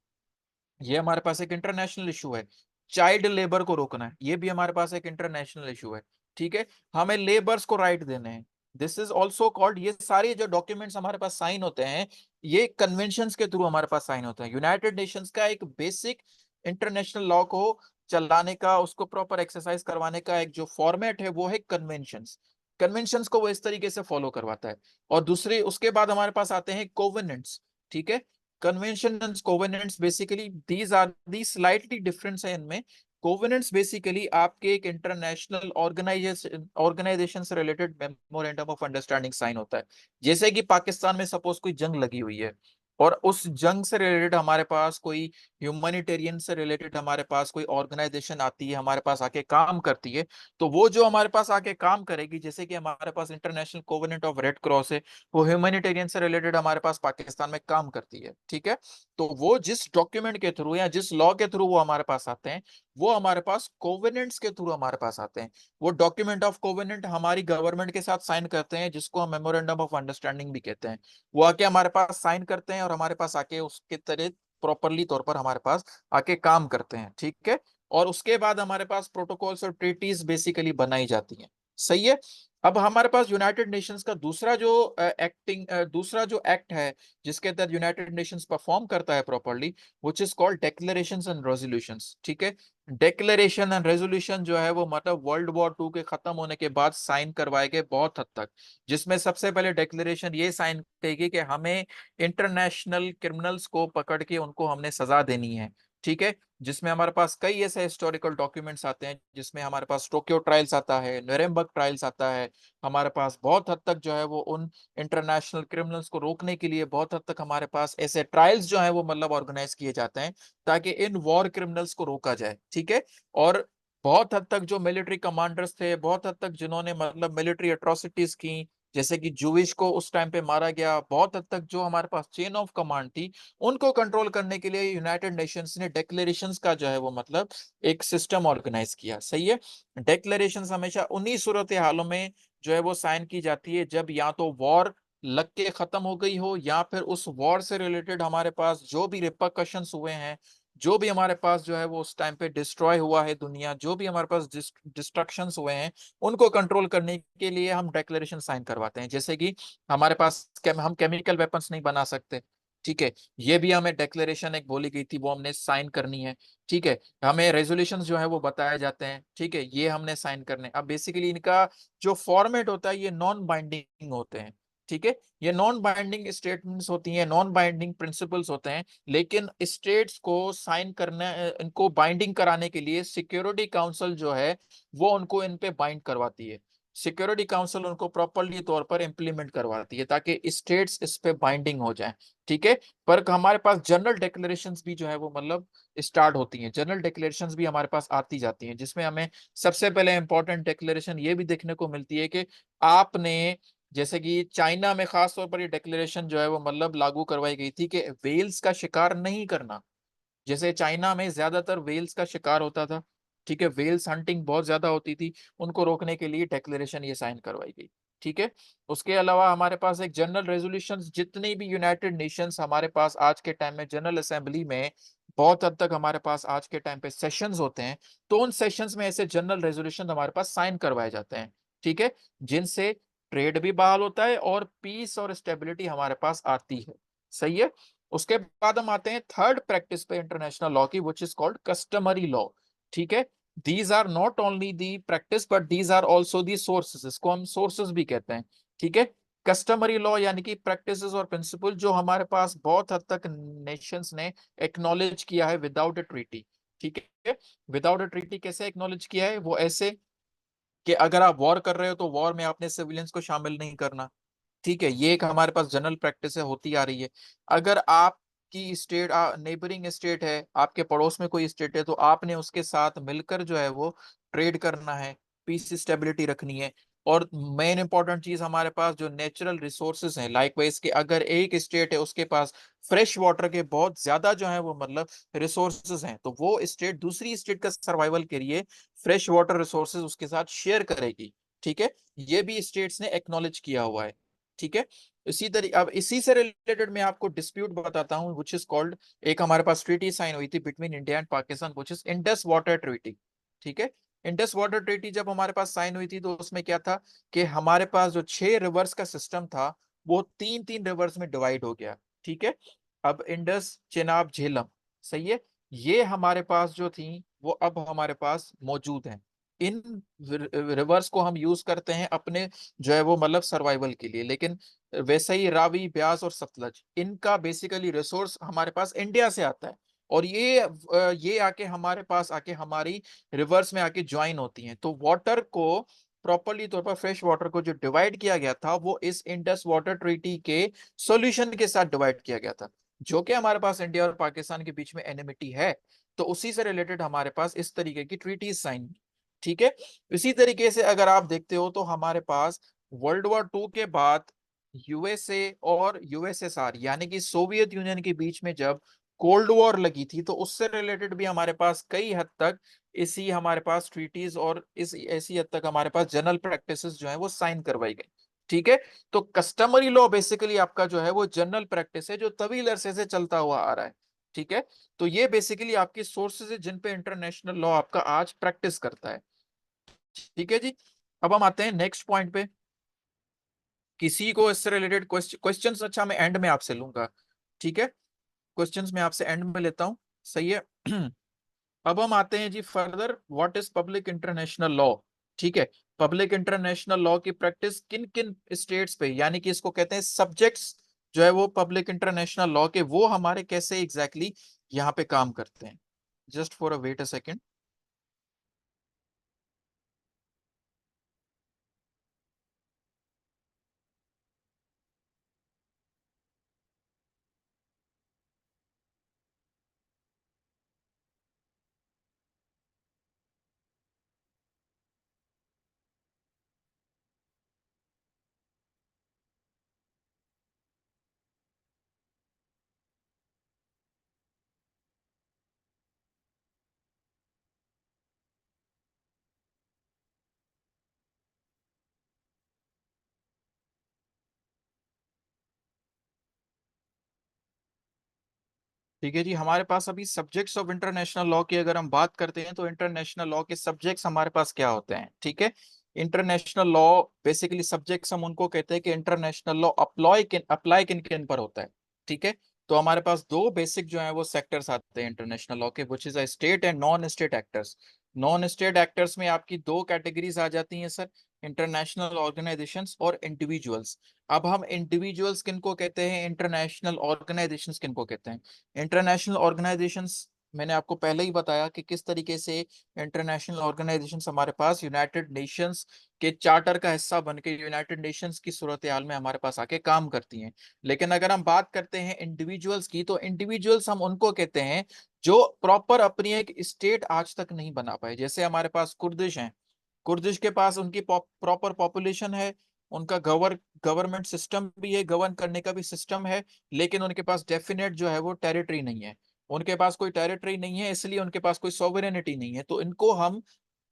ये हमारे पास एक इंटरनेशनल इशू है। चाइल्ड लेबर को रोकना है, ये भी हमारे पास एक इंटरनेशनल इशू है, ठीक है। हमें लेबर्स को राइट देने हैं, दिस इज ऑल्सो कॉल्ड, ये सारे जो डॉक्यूमेंट्स हमारे पास साइन होते हैं ये कन्वेंशंस के थ्रू हमारे पास साइन होते हैं। यूनाइटेड नेशंस का एक बेसिक इंटरनेशनल लॉ को चलाने का, उसको प्रॉपर एक्सरसाइज करवाने का एक जो फॉर्मेट है वो है कन्वेंशंस। कन्वेंशंस को वो इस तरीके से फॉलो करवाता है। और दूसरे उसके बाद हमारे पास आते हैं कोवेनेंट्स, ठीक है। Convention and covenants basically these are the slightly difference है इनमें। कोवेनेंट्स बेसिकली आपके एक इंटरनेशनल ऑर्गेनाइजेशन से related memorandum of understanding sign होता है। जैसे कि पाकिस्तान में सपोज कोई जंग लगी हुई है और उस जंग से रिलेटेड हमारे पास कोई ह्यूमैनिटेरियन से रिलेटेड हमारे पास कोई ऑर्गेनाइजेशन आती है, हमारे पास आके काम करती है, तो वो जो हमारे पास आके काम करेगी, जैसे कि हमारे पास International Covenant of Red Cross है, वो ह्यूमैनिटेरियन से रिलेटेड हमारे पास पाकिस्तान में काम करती है, ठीक है। तो वो जिस डॉक्यूमेंट के थ्रू या जिस लॉ के थ्रू वो हमारे पास आते हैं, वो हमारे पास कोवेनेंट्स के थ्रू हमारे पास आते हैं। वो डॉक्यूमेंट ऑफ कोवेनेंट हमारी गवर्नमेंट के साथ साइन करते हैं, जिसको हम मेमोरेंडम ऑफ अंडरस्टैंडिंग भी कहते हैं। वो आके हमारे पास साइन करते हैं और हमारे पास आके उसके तरह प्रॉपरली तौर पर हमारे पास आके काम करते हैं, ठीक है। और उसके बाद हमारे पास प्रोटोकॉल्स और ट्रीटीज बेसिकली बनाई जाती हैं, सही है। अब हमारे पास यूनाइटेड नेशंस का दूसरा जो एक्ट है जिसके तहत यूनाइटेड नेशंस परफॉर्म करता है properly, which is called declarations and resolutions, ठीक है। डेक्लेरेशन एंड रेजोल्यूशन जो है वो मतलब वर्ल्ड वॉर 2 के खत्म होने के बाद साइन करवाए गए बहुत हद तक। जिसमें सबसे पहले डेक्लेरेशन ये साइन करेगी कि हमें इंटरनेशनल क्रिमिनल्स को पकड़ के उनको हमने सजा देनी है, ठीक है। जिसमें हमारे पास कई ऐसे हिस्टोरिकल डॉक्यूमेंट्स आते हैं, जिसमें हमारे पास टोक्यो ट्रायल्स आता है, न्यूरेमबर्ग ट्रायल्स आता है। हमारे पास बहुत हद तक जो है वो उन इंटरनेशनल क्रिमिनल्स को रोकने के लिए बहुत हद तक हमारे पास ऐसे ट्रायल्स जो है वो मतलब ऑर्गेनाइज किए जाते हैं, ताकि इन वॉर क्रिमिनल्स को रोका जाए, ठीक है। और बहुत हद तक जो मिलिट्री कमांडर्स थे, बहुत हद तक जिन्होंने मतलब मिलिट्री एट्रोसिटीज की, जैसे कि जूविश को उस टाइम पे मारा गया, बहुत हद तक जो हमारे पास चेन ऑफ कमांड थी, उनको कंट्रोल करने के लिए यूनाइटेड नेशंस ने डेक्लेरेशंस का जो है वो मतलब एक सिस्टम ऑर्गेनाइज किया, सही है। डेक्लेरेशंस हमेशा उन्हीं सूरत हालों में जो है वो साइन की जाती है जब या तो वॉर लग के खत्म हो गई हो, या फिर उस वॉर से रिलेटेड हमारे पास जो भी रिपरकशंस हुए हैं, जो भी हमारे पास जो है वो उस टाइम पे डिस्ट्रॉय हुआ है दुनिया, जो भी हमारे पास डिस्ट्रक्शंस हुए हैं, उनको कंट्रोल करने के लिए हम डेक्लेरेशन साइन करवाते हैं। जैसे कि हमारे पास हम केमिकल वेपन्स नहीं बना सकते, ठीक है, ये भी हमें डेक्लेरेशन एक बोली गई थी, वो हमने साइन करनी है, ठीक है। हमें रेजोल्यूशंस जो है वो बताए जाते हैं, ठीक है, ये हमने साइन करने। अब बेसिकली इनका जो फॉर्मेट होता है ये नॉन बाइंडिंग होते हैं, ठीक है। ये नॉन बाइंडिंग स्टेटमेंट्स होती हैं, नॉन बाइंडिंग प्रिंसिपल्स होते हैं, लेकिन स्टेट्स को साइन करना, इनको बाइंडिंग कराने के लिए सिक्योरिटी काउंसिल जो है वो उनको इन पे बाइंड करवाती है। सिक्योरिटी काउंसिल उनको प्रॉपरली तौर पर इंप्लीमेंट करवाती है ताकि स्टेट्स इस पे बाइंडिंग हो जाए, ठीक है। पर हमारे पास जनरल डिक्लेरेशंस भी जो है वो मतलब स्टार्ट होती हैं, जनरल डिक्लेरेशंस भी हमारे पास आती जाती हैं, जिसमें हमें सबसे पहले इंपॉर्टेंट डिक्लेरेशन ये भी देखने को मिलती है कि आपने, जैसे कि चाइना में खास तौर पर ये डिक्लेरेशन जो है वो मतलब लागू करवाई गई थी कि वेल्स का शिकार नहीं करना। जैसे चाइना में ज्यादातर वेल्स का शिकार होता था, ठीक है, वेल्स हंटिंग बहुत ज्यादा होती थी, उनको रोकने के लिए डेक्लेरेशन ये साइन करवाई गई, ठीक है। उसके अलावा हमारे पास एक जनरल रेजोल्यूशन, जितनी भी यूनाइटेड नेशंस हमारे पास आज के टाइम में जनरल असेंबली में बहुत हद तक हमारे पास आज के टाइम पे सेशंस होते हैं, तो उन सेशंस में ऐसे जनरल रेजोल्यूशन हमारे पास साइन करवाए जाते हैं, ठीक है, जिनसे ट्रेड भी बहाल होता है और पीस और स्टेबिलिटी हमारे पास आती है। सही है। उसके बाद हम आते हैं थर्ड प्रैक्टिस पे इंटरनेशनल लॉ की, which is called customary law. ठीक है। These are not only the practice but these are also the sources, इसको हम सोर्सेस भी कहते हैं। ठीक है। कस्टमरी लॉ यानी कि प्रैक्टिसेस और प्रिंसिपल जो हमारे पास बहुत हद तक नेशंस ने एक्नॉलेज किया है विदाउट अ ट्रीटी। ठीक है। विदाउट अ ट्रीटी कैसे एक्नॉलेज किया है? वो ऐसे कि अगर आप वॉर कर रहे हो तो वॉर में आपने सिविलियंस को शामिल नहीं करना। ठीक है। ये एक हमारे पास जनरल प्रैक्टिस है, होती आ रही है। अगर आपकी स्टेट नेबरिंग स्टेट है, आपके पड़ोस में कोई स्टेट है, तो आपने उसके साथ मिलकर जो है वो ट्रेड करना है, पीस स्टेबिलिटी रखनी है। और मेन इंपॉर्टेंट चीज हमारे पास जो नेचुरल रिसोर्सेज हैं, लाइकवाइज कि अगर एक स्टेट है उसके पास फ्रेश वाटर के बहुत ज्यादा जो है वो मतलब रिसोर्सेज हैं, तो वो स्टेट दूसरी स्टेट का सर्वाइवल के लिए फ्रेश वाटर रिसोर्सेज उसके साथ शेयर करेगी। ठीक है। ये भी स्टेट्स ने एक्नॉलेज किया हुआ है। ठीक है। इसी तरीके अब इसी से रिलेटेड मैं आपको डिस्प्यूट बताता हूं, विच इज कॉल्ड, एक हमारे पास ट्रीटी साइन हुई थी between India and Pakistan, which is Indus water treaty. ठीक है। इंडस वाटर ट्रीटी जब हमारे पास साइन हुई थी तो उसमें क्या था कि हमारे पास जो 6 रिवर्स का सिस्टम था वो 3-3 रिवर्स में डिवाइड हो गया। ठीक है। अब इंडस, चेनाब, झेलम, सही है, ये हमारे पास जो थी वो अब हमारे पास मौजूद हैं। इन रिवर्स को हम यूज करते हैं अपने जो है वो मतलब सर्वाइवल के लिए। लेकिन वैसे ही रावी, ब्यास और सतलज, इनका बेसिकली रिसोर्स हमारे पास इंडिया से आता है। और ये आके हमारे पास आके हमारी रिवर्स में आके ज्वाइन होती हैं। तो वाटर को प्रॉपरली तौर पर, फ्रेश वाटर को जो डिवाइड किया गया था वो इस इंडस वाटर ट्रीटी के सॉल्यूशन के साथ डिवाइड किया गया था, जो कि हमारे पास इंडिया और पाकिस्तान के बीच में एनिमिटी है। तो उसी से रिलेटेड हमारे पास इस तरीके की ट्रीटीज साइन। ठीक है। इसी तरीके से अगर आप देखते हो तो हमारे पास वर्ल्ड वॉर 2 के बाद यूएसए और यूएसएसआर यानी कि सोवियत यूनियन के बीच में जब कोल्ड वॉर लगी थी, तो उससे रिलेटेड भी हमारे पास कई हद तक इसी हमारे पास ट्रीटीज और इस ऐसी हद तक हमारे पास जनरल प्रैक्टिसेस जो है वो साइन करवाई गई। ठीक है। तो कस्टमरी लॉ बेसिकली आपका जो है वो जनरल प्रैक्टिस है जो तभी अरसे से चलता हुआ आ रहा है। ठीक है। तो ये बेसिकली आपकी सोर्सेज है जिन पे इंटरनेशनल लॉ आपका आज प्रैक्टिस करता है। ठीक है जी। अब हम आते हैं नेक्स्ट पॉइंट पे। किसी को इससे रिलेटेड क्वेश्चंस, अच्छा मैं एंड में आपसे लूंगा। ठीक है। क्वेश्चंस मैं आपसे एंड में लेता हूं। सही है। अब हम आते हैं जी further, what is public international law. ठीक है। पब्लिक इंटरनेशनल लॉ की प्रैक्टिस किन किन स्टेट्स पे, यानी कि इसको कहते हैं सब्जेक्ट्स जो है वो पब्लिक इंटरनेशनल लॉ के, वो हमारे कैसे एग्जैक्टली यहाँ पे काम करते हैं। Just for a wait a second. ठीक है जी। हमारे पास अभी सब्जेक्ट्स ऑफ इंटरनेशनल लॉ की अगर हम बात करते हैं तो इंटरनेशनल लॉ के सब्जेक्ट्स हमारे पास क्या होते हैं। ठीक है। इंटरनेशनल लॉ बेसिकली सब्जेक्ट्स हम उनको कहते हैं कि इंटरनेशनल लॉ अप्लाई किन किन पर होता है। ठीक है। तो हमारे पास दो बेसिक जो है वो सेक्टर्स आते हैं इंटरनेशनल लॉ के, which is a state and non state actors. Non state actors में आपकी दो कैटेगरीज आ जाती हैं सर, इंटरनेशनल ऑर्गेनाइजेशंस और इंडिविजुअल्स। अब हम इंडिविजुअल्स किनको कहते हैं, इंटरनेशनल ऑर्गेनाइजेशंस किनको कहते हैं। इंटरनेशनल ऑर्गेनाइजेशंस मैंने आपको पहले ही बताया कि किस तरीके से इंटरनेशनल ऑर्गेनाइजेशंस हमारे पास यूनाइटेड नेशंस के चार्टर का हिस्सा बन के यूनाइटेड नेशंस की सूरत हाल में हमारे पास आके काम करती हैं। लेकिन अगर हम बात करते हैं इंडिविजुअल्स की, तो इंडिविजुअल्स हम उनको कहते हैं जो प्रॉपर अपनी एक स्टेट आज तक नहीं बना पाए। जैसे हमारे पास कुर्दिश हैं, कुर्दिश के पास उनकी प्रॉपर पॉपुलेशन है, उनका गवर्नमेंट सिस्टम भी है, गवर्न करने का भी सिस्टम है, लेकिन उनके पास डेफिनेट जो है वो टेरिटरी नहीं है। उनके पास कोई टेरिटरी नहीं है, इसलिए उनके पास कोई सॉवरेनिटी नहीं है। तो इनको हम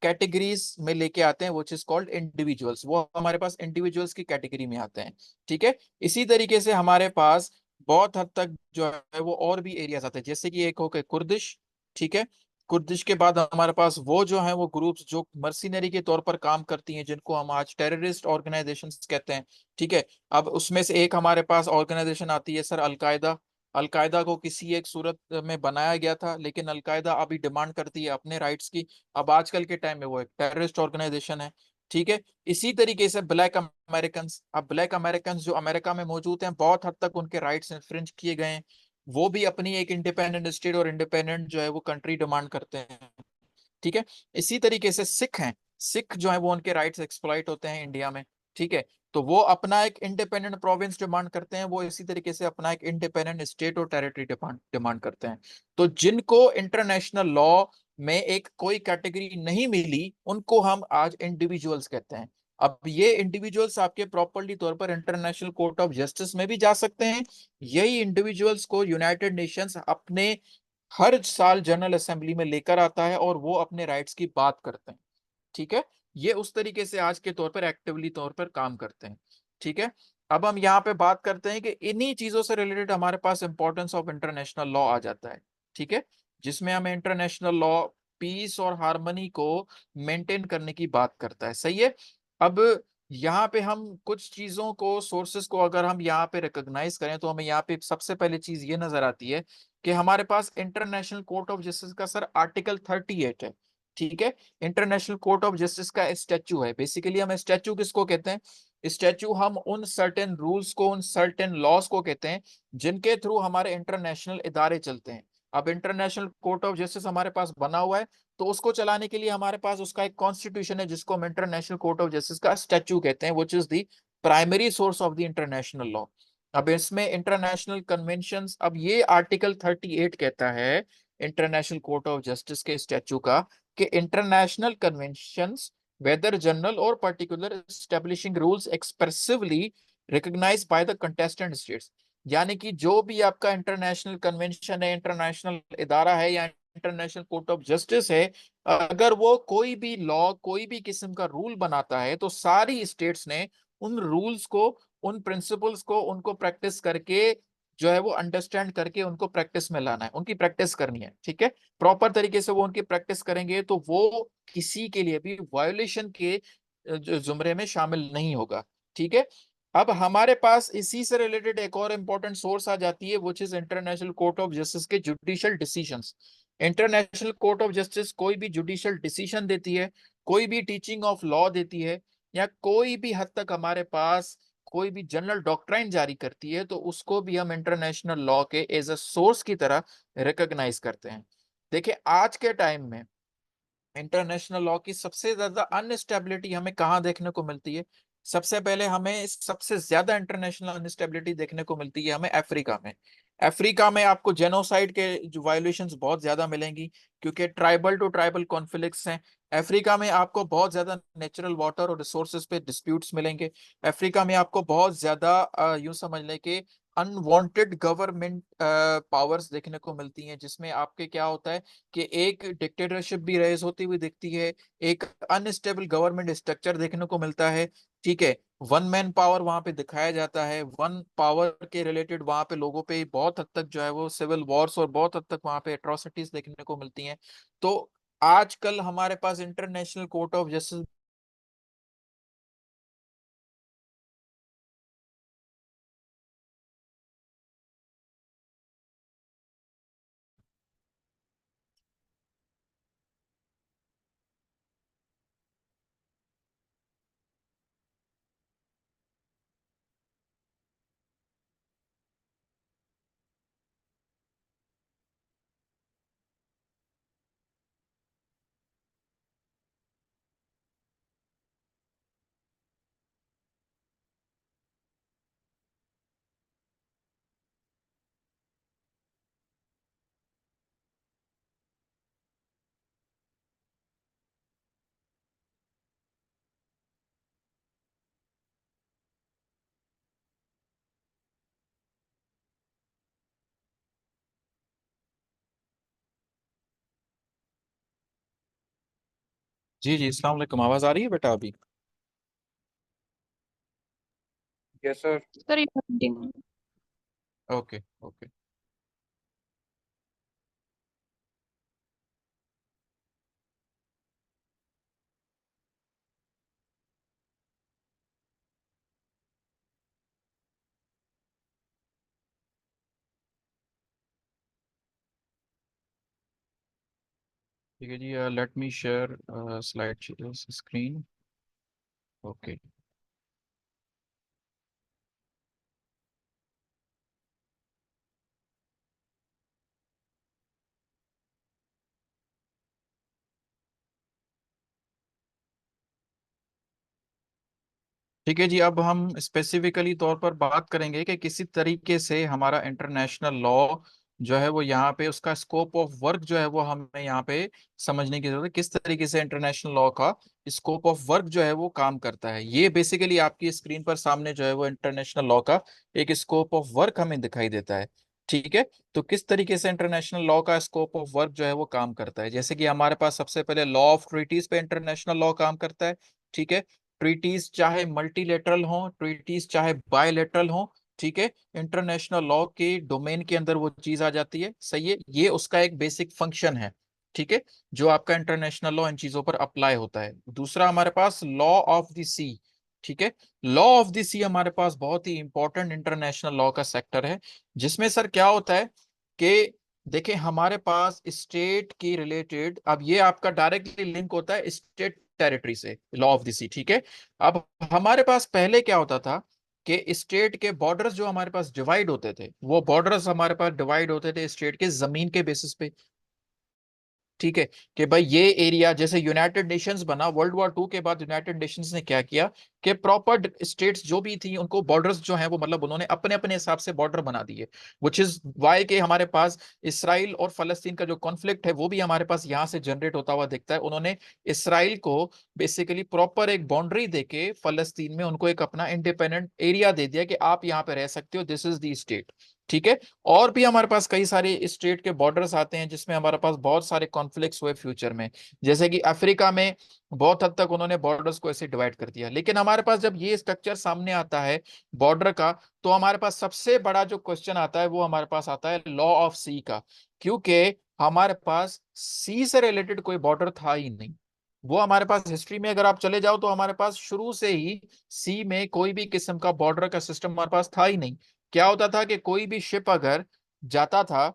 कैटेगरीज में लेके आते हैं, व्हिच इज कॉल्ड इंडिविजुअल्स। वो हमारे पास इंडिविजुअल्स की कैटेगरी में आते हैं। ठीक है। इसी तरीके से हमारे पास बहुत हद तक जो है वो और भी एरियाज आते हैं, जैसे कि एक हो गए कुर्दिश। ठीक है। कुर्दिश के बाद हमारे पास वो जो है वो ग्रुप्स जो मर्सिनरी के तौर पर काम करती हैं, जिनको हम आज टेररिस्ट ऑर्गेनाइजेशंस कहते हैं। ठीक है। अब उसमें से एक हमारे पास ऑर्गेनाइजेशन आती है सर, अलकायदा। अलकायदा को किसी एक सूरत में बनाया गया था, लेकिन अलकायदा अभी डिमांड करती है अपने राइट्स की। अब आजकल के टाइम में वो एक टेररिस्ट ऑर्गेनाइजेशन है। ठीक है। इसी तरीके से ब्लैक अमेरिकन, अब ब्लैक अमेरिकन जो अमेरिका में मौजूद हैं, बहुत हद तक उनके राइट्स इन्फ्रिंज किए गए हैं। वो भी अपनी एक इंडिपेंडेंट स्टेट और इंडिपेंडेंट जो है वो कंट्री डिमांड करते हैं। ठीक है। इसी तरीके से सिख हैं, सिख जो है वो उनके राइट्स एक्सप्लॉइट होते हैं इंडिया में। ठीक है। तो वो अपना एक इंडिपेंडेंट प्रोविंस डिमांड करते हैं, वो इसी तरीके से अपना एक इंडिपेंडेंट स्टेट और टेरिटरी डिमांड करते हैं। तो जिनको इंटरनेशनल लॉ में एक कोई कैटेगरी नहीं मिली, उनको हम आज इंडिविजुअल्स कहते हैं। अब ये इंडिविजुअल्स आपके प्रॉपर्ली तौर पर इंटरनेशनल कोर्ट ऑफ जस्टिस में भी जा सकते हैं। यही इंडिविजुअल्स को यूनाइटेड नेशंस अपने हर साल जनरल असेंबली में लेकर आता है और वो अपने राइट्स की बात करते हैं। ठीक है। ये उस तरीके से आज के तौर पर एक्टिवली तौर पर काम करते हैं। ठीक है। अब हम यहाँ पे बात करते हैं कि इन्हीं चीजों से रिलेटेड हमारे पास इंपॉर्टेंस ऑफ इंटरनेशनल लॉ आ जाता है। ठीक है। जिसमें हमें इंटरनेशनल लॉ पीस और हार्मनी को मेंटेन करने की बात करता है। सही है। अब यहाँ पे हम कुछ चीजों को, सोर्सेस को अगर हम यहाँ पे रिकॉग्नाइज करें, तो हमें यहाँ पे सबसे पहले चीज ये नजर आती है कि हमारे पास इंटरनेशनल कोर्ट ऑफ जस्टिस का सर आर्टिकल 38 है। ठीक है। इंटरनेशनल कोर्ट ऑफ जस्टिस का स्टैचू है। बेसिकली हम स्टैचू किसको कहते हैं? स्टैचू हम उन सर्टेन रूल्स को, उन सर्टेन लॉस को कहते हैं जिनके थ्रू हमारे इंटरनेशनल इदारे चलते हैं। अब इंटरनेशनल कोर्ट ऑफ जस्टिस हमारे पास बना हुआ है, तो उसको चलाने के लिए हमारे पास उसका एक कॉन्स्टिट्यूशन है, जिसको हम इंटरनेशनल कोर्ट ऑफ जस्टिस का स्टैचू कहते हैं, which is the primary source of the international law. अब इसमें इंटरनेशनल कन्वेंशंस, अब ये आर्टिकल 38 कहता है इंटरनेशनल कोर्ट ऑफ जस्टिस के स्टैचू का, कि इंटरनेशनल कन्वेंशंस वेदर जनरल और particular establishing rules expressively recognised by the contestant states. यानी कि जो भी आपका इंटरनेशनल कन्वेंशन है, इंटरनेशनल इदारा है या इंटरनेशनल कोर्ट ऑफ जस्टिस है, अगर वो कोई भी लॉ, कोई भी किस्म का रूल बनाता है, तो सारी स्टेट्स ने उन रूल्स को, उन प्रिंसिपल्स को, उनको प्रैक्टिस करके जो है वो अंडरस्टैंड करके उनको प्रैक्टिस में लाना है, उनकी प्रैक्टिस करनी है। ठीक है। प्रॉपर तरीके से वो उनकी प्रैक्टिस करेंगे तो वो किसी के लिए भी वायोलेशन के जुमरे में शामिल नहीं होगा। ठीक है। अब हमारे पास इसी से रिलेटेड एक और इंपॉर्टेंट सोर्स आ जाती है, which is International court of justice के judicial decisions. International court of Justice कोई भी जुडिशियल डिसीजन देती है, कोई भी टीचिंग ऑफ लॉ देती है, या कोई भी हद तक हमारे पास कोई भी जनरल डॉक्ट्राइन जारी करती है, तो उसको भी हम इंटरनेशनल लॉ के एज अ सोर्स की तरह रिकॉग्नाइज करते हैं। देखिए आज के टाइम में इंटरनेशनल लॉ की सबसे ज्यादा अनस्टेबिलिटी हमें कहाँ देखने को मिलती है? सबसे पहले हमें सबसे ज्यादा इंटरनेशनल अनस्टेबिलिटी देखने को मिलती है हमें अफ्रीका में। अफ्रीका में आपको जेनोसाइड के जो वायलेशंस बहुत ज्यादा मिलेंगी, क्योंकि ट्राइबल टू ट्राइबल कॉन्फ्लिक्ट्स हैं। अफ्रीका में आपको बहुत ज्यादा नेचुरल वाटर और रिसोर्सेज पे डिस्प्यूट्स मिलेंगे। अफ्रीका में आपको बहुत ज्यादा यूं समझ लें कि अनवांटेड गवर्नमेंट पावर्स देखने को मिलती हैं, जिसमें आपके क्या होता है कि एक डिक्टेटरशिप भी रेज होती हुई दिखती है, एक अनस्टेबल गवर्नमेंट स्ट्रक्चर देखने को मिलता है। ठीक है। वन मैन पावर वहां पे दिखाया जाता है, वन पावर के रिलेटेड वहां पे लोगों पे बहुत हद तक जो है वो सिविल वॉर्स और बहुत हद तक वहां पे एट्रोसिटीज देखने को मिलती हैं। तो आजकल हमारे पास इंटरनेशनल कोर्ट ऑफ जस्टिस। जी जी, अस्सलाम वालेकुम। आवाज आ रही है बेटा अभी? Yes, sir. Sir, you can continue. Okay okay. ठीक है जी, let me share slide screen. Okay. ठीक है जी, अब हम स्पेसिफिकली तौर पर बात करेंगे कि किसी तरीके से हमारा इंटरनेशनल लॉ जो है वो यहाँ पे उसका स्कोप ऑफ वर्क जो है वो हमें यहाँ पे समझने की जरूरत है। किस तरीके से इंटरनेशनल लॉ का स्कोप ऑफ वर्क जो है वो काम करता है, ये बेसिकली आपकी स्क्रीन पर सामने जो है वो इंटरनेशनल लॉ का एक स्कोप ऑफ वर्क हमें दिखाई देता है। ठीक है। तो किस तरीके से इंटरनेशनल लॉ का स्कोप ऑफ वर्क जो है वो काम करता है, जैसे कि हमारे पास सबसे पहले लॉ ऑफ ट्रीटीज पे इंटरनेशनल लॉ काम करता है। ठीक है। ट्रीटीज चाहे मल्टीलेटरल हो, ट्रीटीज चाहे बायलेटरल हो, ठीक है, इंटरनेशनल लॉ के डोमेन के अंदर वो चीज आ जाती है। सही है, ये उसका एक बेसिक फंक्शन है। ठीक है, जो आपका इंटरनेशनल लॉ इन चीजों पर अप्लाई होता है। दूसरा हमारे पास लॉ ऑफ द सी। ठीक है। लॉ ऑफ द सी हमारे पास बहुत ही इंपॉर्टेंट इंटरनेशनल लॉ का सेक्टर है, जिसमें सर क्या होता है कि देखिए हमारे पास स्टेट की रिलेटेड, अब ये आपका डायरेक्टली लिंक होता है स्टेट टेरिटरी से, लॉ ऑफ द सी। ठीक है। अब हमारे पास पहले क्या होता था कि स्टेट के बॉर्डर्स जो हमारे पास डिवाइड होते थे, वो बॉर्डर्स हमारे पास डिवाइड होते थे स्टेट के जमीन के बेसिस पे। ठीक है, कि भाई ये एरिया, जैसे यूनाइटेड नेशंस बना वर्ल्ड वॉर 2 के बाद, यूनाइटेड नेशंस ने क्या किया कि प्रॉपर स्टेट्स जो भी थी उनको बॉर्डर्स जो हैं वो मतलब उन्होंने अपने अपने हिसाब से बॉर्डर बना दिए। विच इज वाई के हमारे पास इसराइल और फलस्तीन का जो कॉन्फ्लिक्ट है वो भी हमारे पास यहाँ से जनरेट होता हुआ दिखता है। उन्होंने इसराइल को बेसिकली प्रॉपर एक बाउंड्री देके फलस्तीन में उनको एक अपना इंडिपेंडेंट एरिया दे दिया कि आप यहाँ पे रह सकते हो, दिस इज द स्टेट। ठीक है। और भी हमारे पास कई सारे स्टेट के बॉर्डर्स आते हैं जिसमें हमारे पास बहुत सारे कॉन्फ्लिक्ट्स हुए फ्यूचर में, जैसे कि अफ्रीका में बहुत हद तक उन्होंने बॉर्डर्स को ऐसे डिवाइड कर दिया। लेकिन हमारे पास जब ये स्ट्रक्चर सामने आता है बॉर्डर का, तो हमारे पास सबसे बड़ा जो क्वेश्चन आता है वो हमारे पास आता है लॉ ऑफ सी का, क्योंकि हमारे पास सी से रिलेटेड कोई बॉर्डर था ही नहीं। वो हमारे पास हिस्ट्री में अगर आप चले जाओ तो हमारे पास शुरू से ही सी में कोई भी किस्म का बॉर्डर का सिस्टम हमारे पास था ही नहीं। क्या होता था कि कोई भी शिप अगर जाता था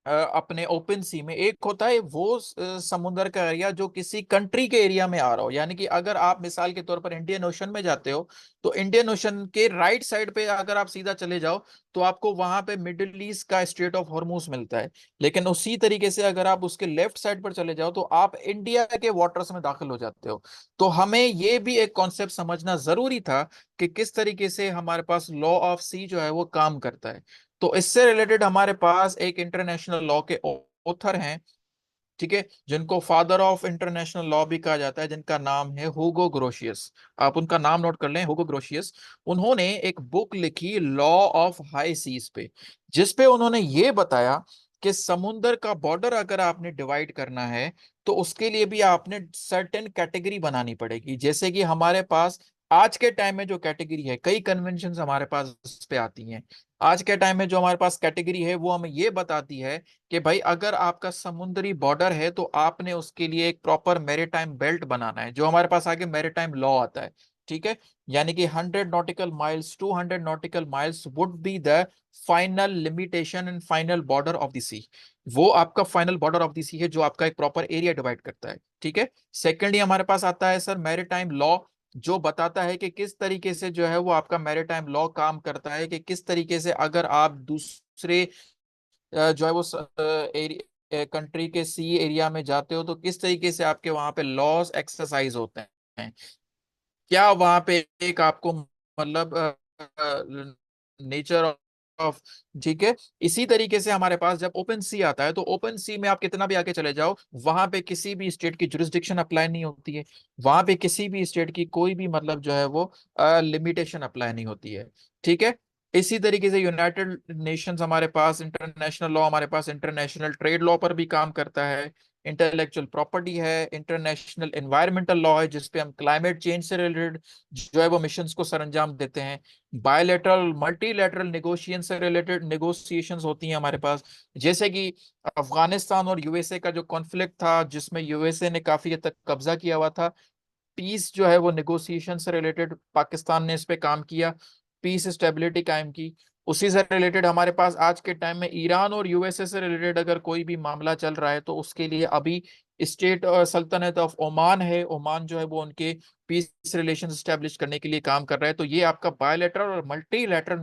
अपने ओपन सी में, एक होता है वो समुद्र का एरिया जो किसी कंट्री के एरिया में आ रहा हो, यानी कि अगर आप मिसाल के तौर पर इंडियन ओशन में जाते हो तो इंडियन ओशन के राइट साइड पे अगर आप सीधा चले जाओ तो आपको वहां पे मिडिल ईस्ट का स्ट्रेट ऑफ हॉर्मूज मिलता है। लेकिन उसी तरीके से अगर आप उसके लेफ्ट साइड पर चले जाओ तो आप इंडिया के वाटर्स में दाखिल हो जाते हो। तो हमें ये भी एक कॉन्सेप्ट समझना जरूरी था कि किस तरीके से हमारे पास लॉ ऑफ सी जो है वो काम करता है। तो इससे रिलेटेड हमारे पास एक इंटरनेशनल लॉ के ऑथर हैं, ठीक है, जिनको फादर ऑफ इंटरनेशनल लॉ भी कहा जाता है, जिनका नाम है हुगो ग्रोशियस। आप उनका नाम नोट कर लें, हुगो ग्रोशियस। उन्होंने एक बुक लिखी लॉ ऑफ हाई सीज पे, जिसपे उन्होंने ये बताया कि समुंदर का बॉर्डर अगर आपने डिवाइड करना है तो उसके लिए भी आपने सर्टेन कैटेगरी बनानी पड़ेगी। जैसे कि हमारे पास आज के टाइम में जो कैटेगरी है, कई कन्वेंशन हमारे पास इस पे आती हैं। आज के टाइम में जो हमारे पास कैटेगरी है वो हमें ये बताती है कि भाई अगर आपका समुद्री बॉर्डर है तो आपने उसके लिए एक प्रॉपर मैरीटाइम बेल्ट बनाना है, जो हमारे पास आगे मैरीटाइम लॉ आता है। ठीक है। यानी कि 100 nautical miles 200 nautical miles would be the final limitation and final border of the sea. वो आपका final border of the sea है जो आपका एक प्रॉपर एरिया डिवाइड करता है। ठीक है। सेकेंडली हमारे पास आता है सर मैरीटाइम लॉ, जो बताता है कि किस तरीके से जो है वो आपका मैरीटाइम लॉ काम करता है, कि किस तरीके से अगर आप दूसरे जो है वो कंट्री के सी एरिया में जाते हो तो किस तरीके से आपके वहां पे लॉज एक्सरसाइज होते हैं, क्या वहां पे एक आपको मतलब नेचर ऑफ। ठीक है। इसी तरीके से हमारे पास जब ओपन सी आता है तो ओपन सी में आप कितना भी आगे चले जाओ, वहां पे किसी भी स्टेट की जुरिस्डिक्शन अप्लाई नहीं होती है। वहां पे किसी भी स्टेट की कोई भी मतलब जो है वो लिमिटेशन अप्लाई नहीं होती है। ठीक है। इसी तरीके से यूनाइटेड नेशंस हमारे पास इंटरनेशनल लॉ, हमारे पास इंटरनेशनल ट्रेड लॉ पर भी काम करता है। इंटेलेक्चुअल प्रॉपर्टी है, इंटरनेशनल एनवायरमेंटल लॉ है जिसपे हम क्लाइमेट चेंज से रिलेटेड जो है वो मिशंस को सरंजाम देते हैं। बायलैटरल मल्टीलैटरल नेगोशिएशन से रिलेटेड नेगोशिएशंस होती हैं हमारे पास, जैसे कि अफगानिस्तान और यूएसए का जो कॉन्फ्लिक्ट था जिसमें यूएसए ने काफी हद तक कब्जा किया हुआ था। पीस जो है वो नेगोशिएशन से रिलेटेड पाकिस्तान ने इस पे काम किया, पीस स्टेबिलिटी कायम की। उसी से रिलेटेड हमारे पास आज के टाइम में ईरान और यूएसए से रिलेटेड अगर कोई भी मामला चल रहा है तो उसके लिए अभी स्टेट सल्तनत ऑफ ओमान है, ओमान जो है वो उनके पीस रिलेशन स्टैब्लिश करने के लिए काम कर रहा है। तो ये आपका बायोलेटरल और मल्टीलैटरल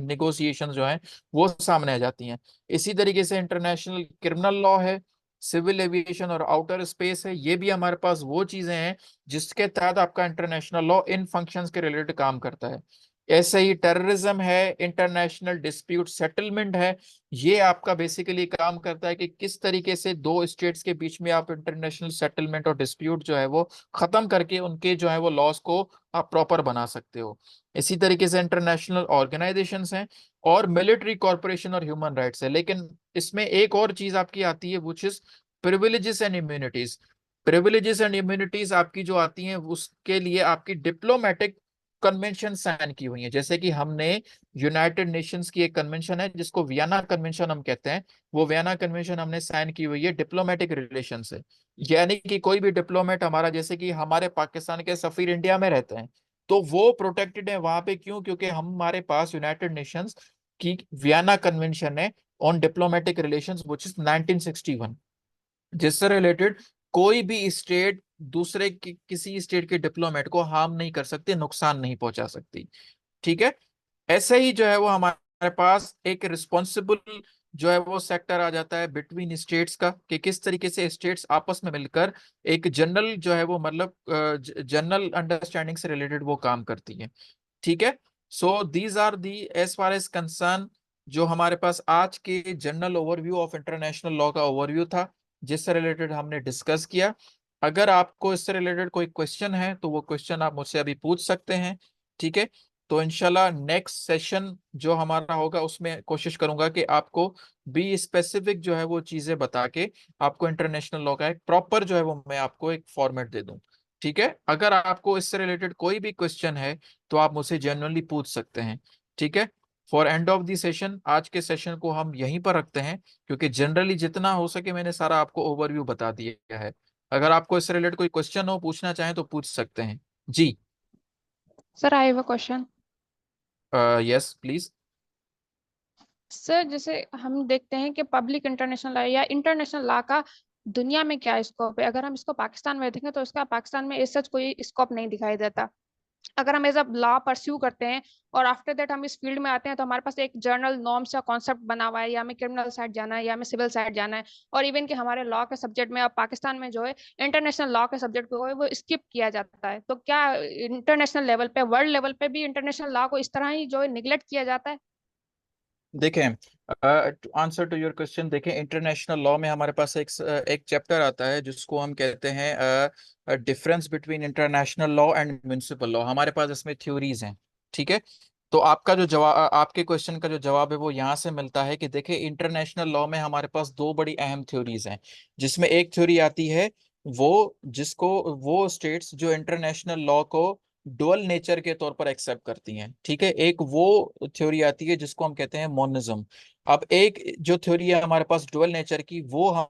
नेगोशिएशन जो है वो सामने आ जाती हैं। इसी तरीके से इंटरनेशनल क्रिमिनल लॉ है, सिविल एविएशन और आउटर स्पेस है, ये भी हमारे पास वो चीजें हैं जिसके तहत आपका इंटरनेशनल लॉ इन फंक्शंस के रिलेटेड काम करता है। ऐसे ही टेररिज्म है, इंटरनेशनल डिस्प्यूट सेटलमेंट है, ये आपका बेसिकली काम करता है कि किस तरीके से दो स्टेट्स के बीच में आप इंटरनेशनल सेटलमेंट और डिस्प्यूट जो है वो खत्म करके उनके जो है वो लॉस को आप प्रॉपर बना सकते हो। इसी तरीके से इंटरनेशनल ऑर्गेनाइजेशंस हैं और मिलिट्री कॉर्पोरेशन और ह्यूमन राइट्स है। लेकिन इसमें एक और चीज आपकी आती है which is privileges and immunities. Privileges and immunities आपकी जो आती हैं उसके लिए आपकी डिप्लोमेटिक कन्वेंशन साइन की हुई है। जैसे कि हमने यूनाइटेड नेशंस की एक कन्वेंशन है जिसको वियना कन्वेंशन हम कहते हैं, वो वियना कन्वेंशन हमने साइन की हुई है डिप्लोमेटिक रिलेशन से। यानी कि कोई भी डिप्लोमेट हमारा, जैसे कि हमारे पाकिस्तान के सफीर इंडिया में रहते हैं, तो वो प्रोटेक्टेड है वहां पे। क्यों? क्योंकि हमारे पास यूनाइटेड नेशंस की वियना कन्वेंशन है on diplomatic relations which is 1961, जिससे रिलेटेड कोई भी स्टेट दूसरे किसी स्टेट के डिप्लोमेट को हार्म नहीं कर सकती, नुकसान नहीं पहुंचा सकती। ठीक है। ऐसे ही जो है वो हमारे पास एक रिस्पॉन्सिबल जो है वो सेक्टर आ जाता है बिटवीन स्टेट्स का, कि किस तरीके से स्टेट्स आपस में मिलकर एक जनरल जो है वो मतलब जनरल अंडरस्टैंडिंग से रिलेटेड वो काम करती है। ठीक है। So these are the as far as concern जो हमारे पास आज के general overview of international law का ओवरव्यू था, जिससे रिलेटेड हमने डिस्कस किया। अगर आपको इससे रिलेटेड कोई क्वेश्चन है तो वो क्वेश्चन आप मुझसे अभी पूछ सकते हैं। ठीक है। तो इंशाल्लाह नेक्स्ट सेशन जो हमारा होगा उसमें कोशिश करूंगा कि आपको बी स्पेसिफिक जो है वो चीजें बता के आपको इंटरनेशनल लॉ का एक प्रॉपर जो है वो मैं आपको एक फॉर्मेट दे दूं। ठीक है। अगर आपको इससे रिलेटेड कोई भी क्वेश्चन है तो आप मुझसे जेन्युइनली पूछ सकते हैं। ठीक है। For end of the session, आज के सेशन को हम यहीं पर रखते हैं, क्योंकि जनरली जितना हो सके मैंने सारा आपको ओवरव्यू बता दिया है। अगर आपको इससे रिलेटेड कोई क्वेश्चन हो, पूछना चाहें तो पूछ सकते हैं। जी। Sir I have a question. Yes please. Sir जैसे हम देखते हैं कि पब्लिक इंटरनेशनल लॉ या इंटरनेशनल लॉ का दुनिया में क्या स्कोप है। अगर हम इसको पाकिस्तान में देखें तो इसका पाकिस्तान में इस सच कोई स्कोप नहीं दिखाई देता। अगर हम एज अ लॉ परस्यू करते हैं और आफ्टर दैट हम इस फील्ड में आते हैं तो हमारे पास एक जर्नल नॉर्म्स या कॉन्सेप्ट बना हुआ है, या हमें क्रिमिनल साइड जाना है या हमें सिविल साइड जाना है। और इवन कि हमारे लॉ के सब्जेक्ट में अब पाकिस्तान में जो है इंटरनेशनल लॉ के सब्जेक्ट को है वो स्किप किया जाता है। तो क्या इंटरनेशनल लेवल पे, वर्ल्ड लेवल पे भी इंटरनेशनल लॉ को इस तरह ही जो है निगलेक्ट किया जाता है? देखें, to answer to your question, देखें इंटरनेशनल लॉ में हमारे पास एक चैप्टर आता है जिसको हम कहते हैं difference between international law and municipal law. हमारे पास इसमें थ्योरीज हैं। ठीक है। तो आपका जो जवाब, आपके क्वेश्चन का जो जवाब है वो यहाँ से मिलता है कि देखिए इंटरनेशनल लॉ में हमारे पास दो बड़ी अहम थ्योरीज हैं, जिसमें एक थ्योरी आती है वो जिसको वो स्टेट्स जो इंटरनेशनल लॉ को डुअल नेचर के तौर पर एक्सेप्ट करती हैं। ठीक है। एक वो थ्योरी आती है जिसको हम कहते हैं मोनिज्म। अब एक जो थ्योरी है हमारे पास डुअल नेचर की, वो हम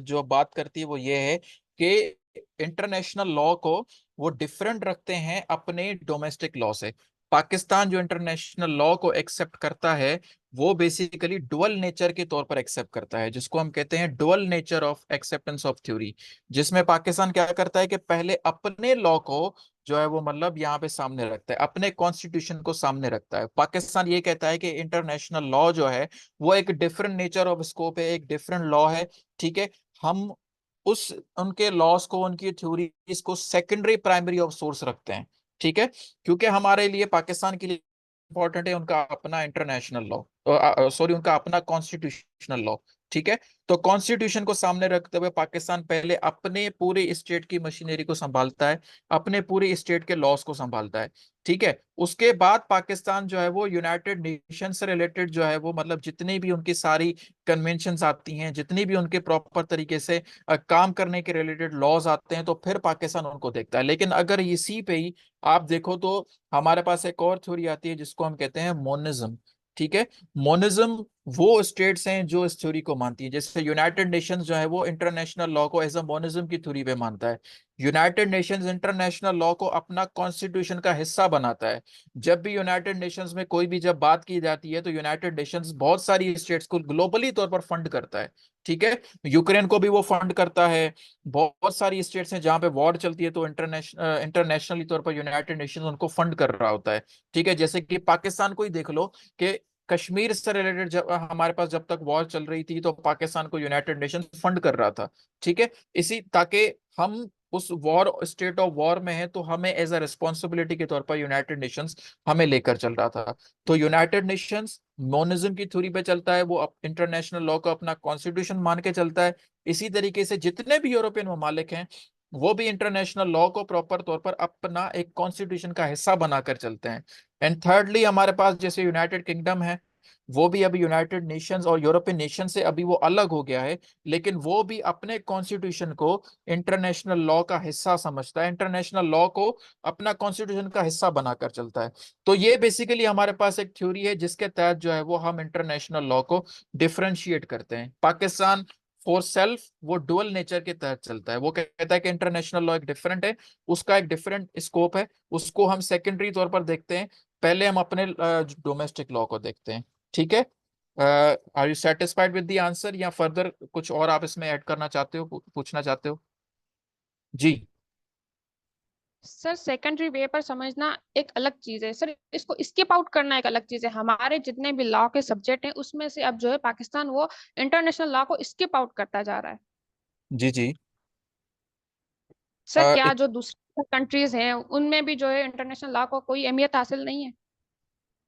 जो बात करती है वो ये है कि इंटरनेशनल लॉ को वो डिफरेंट रखते हैं अपने डोमेस्टिक लॉ से। पाकिस्तान जो इंटरनेशनल लॉ को एक्सेप्ट करता है वो बेसिकली डुअल नेचर के तौर पर एक्सेप्ट करता है, जिसको हम कहते हैं dual nature of acceptance of theory. जिसमें पाकिस्तान क्या करता है कि पहले अपने लॉ को जो है वो मतलब यहाँ पे सामने रखता है, अपने कॉन्स्टिट्यूशन को सामने रखता है। पाकिस्तान ये कहता है कि इंटरनेशनल लॉ जो है वो एक डिफरेंट नेचर ऑफ स्कोप है, एक डिफरेंट लॉ है। ठीक है। हम उस उनके लॉस को, उनकी थ्योरीज को सेकेंडरी प्राइमरी ऑफ सोर्स रखते हैं। ठीक है। क्योंकि हमारे लिए, पाकिस्तान के लिए इंपॉर्टेंट है उनका अपना इंटरनेशनल लॉ, सॉरी उनका अपना कॉन्स्टिट्यूशनल लॉ। ठीक है। तो कॉन्स्टिट्यूशन को सामने रखते हुए पाकिस्तान पहले अपने पूरे स्टेट की मशीनरी को संभालता है, अपने पूरे स्टेट के लॉस को संभालता है। ठीक है। उसके बाद पाकिस्तान जो है वो यूनाइटेड नेशन से रिलेटेड जो है वो मतलब जितनी भी उनकी सारी कन्वेंशंस आती हैं, जितनी भी उनके प्रॉपर तरीके से काम करने के रिलेटेड लॉज आते हैं, तो फिर पाकिस्तान उनको देखता है। लेकिन अगर इसी पे ही आप देखो तो हमारे पास एक और थ्योरी आती है जिसको हम कहते हैं मोनिज्म। ठीक है। मोनिज्म वो स्टेट्स हैं जो इस थ्योरी को मानती है। जैसे यूनाइटेड नेशंस जो है वो इंटरनेशनल लॉ को एज अ मोनिज्म की थ्योरी पे मानता है। यूनाइटेड नेशंस इंटरनेशनल लॉ को अपना कॉन्स्टिट्यूशन का हिस्सा बनाता है। जब भी यूनाइटेड नेशंस में कोई भी जब बात की जाती है तो यूनाइटेड नेशंस बहुत सारी स्टेट्स को ग्लोबली तौर पर फंड करता है। ठीक है, यूक्रेन को भी वो फंड करता है। बहुत सारी स्टेट्स हैं जहां पे वॉर चलती है तो इंटरनेशनली तौर पर यूनाइटेड नेशंस उनको फंड कर रहा होता है। ठीक है, जैसे कि पाकिस्तान को ही देख लो कि कश्मीर से रिलेटेड जब हमारे पास जब तक वॉर चल रही थी तो पाकिस्तान को यूनाइटेड नेशन फंड कर रहा था। ठीक है, इसी ताकि हम उस वॉर स्टेट ऑफ वॉर में है तो हमें एज अ रिस्पॉन्सिबिलिटी के तौर पर यूनाइटेड नेशंस हमें लेकर चल रहा था। तो यूनाइटेड नेशंस मोनिज्म की थ्योरी पे चलता है, वो इंटरनेशनल लॉ को अपना कॉन्स्टिट्यूशन मान के चलता है। इसी तरीके से जितने भी यूरोपियन ममालिक हैं वो भी इंटरनेशनल लॉ को प्रॉपर तौर पर अपना एक कॉन्स्टिट्यूशन का हिस्सा बनाकर चलते हैं। एंड थर्डली हमारे पास जैसे यूनाइटेड किंगडम है, वो भी अभी यूनाइटेड नेशंस और यूरोपियन नेशन से अभी वो अलग हो गया है, लेकिन वो भी अपने कॉन्स्टिट्यूशन को इंटरनेशनल लॉ का हिस्सा समझता है, इंटरनेशनल लॉ को अपना कॉन्स्टिट्यूशन का हिस्सा बनाकर चलता है। तो ये बेसिकली हमारे पास एक थ्योरी है जिसके तहत जो है वो हम इंटरनेशनल लॉ को डिफरेंशिएट करते हैं। पाकिस्तान फॉर सेल्फ वो डुअल नेचर के तहत चलता है, वो कहता है कि इंटरनेशनल लॉ एक डिफरेंट है, उसका एक डिफरेंट स्कोप है, उसको हम सेकेंडरी तौर पर देखते हैं, पहले हम अपने डोमेस्टिक लॉ को देखते हैं। ठीक है, are you satisfied with the answer या फर्दर कुछ और आप इसमें ऐड करना चाहते हो, पूछना चाहते हो? जी। सर सेकेंडरी वे पर समझना एक अलग चीज है सर, इसको स्किप आउट करना एक अलग चीज है। हमारे जितने भी लॉ के सब्जेक्ट हैं उसमें से अब जो है पाकिस्तान वो इंटरनेशनल लॉ को स्किप आउट करता जा रहा है। जी जी। सर क्या जो दूसरी कंट्रीज हैं उनमें भी जो है इंटरनेशनल लॉ को कोई अहमियत हासिल नहीं है?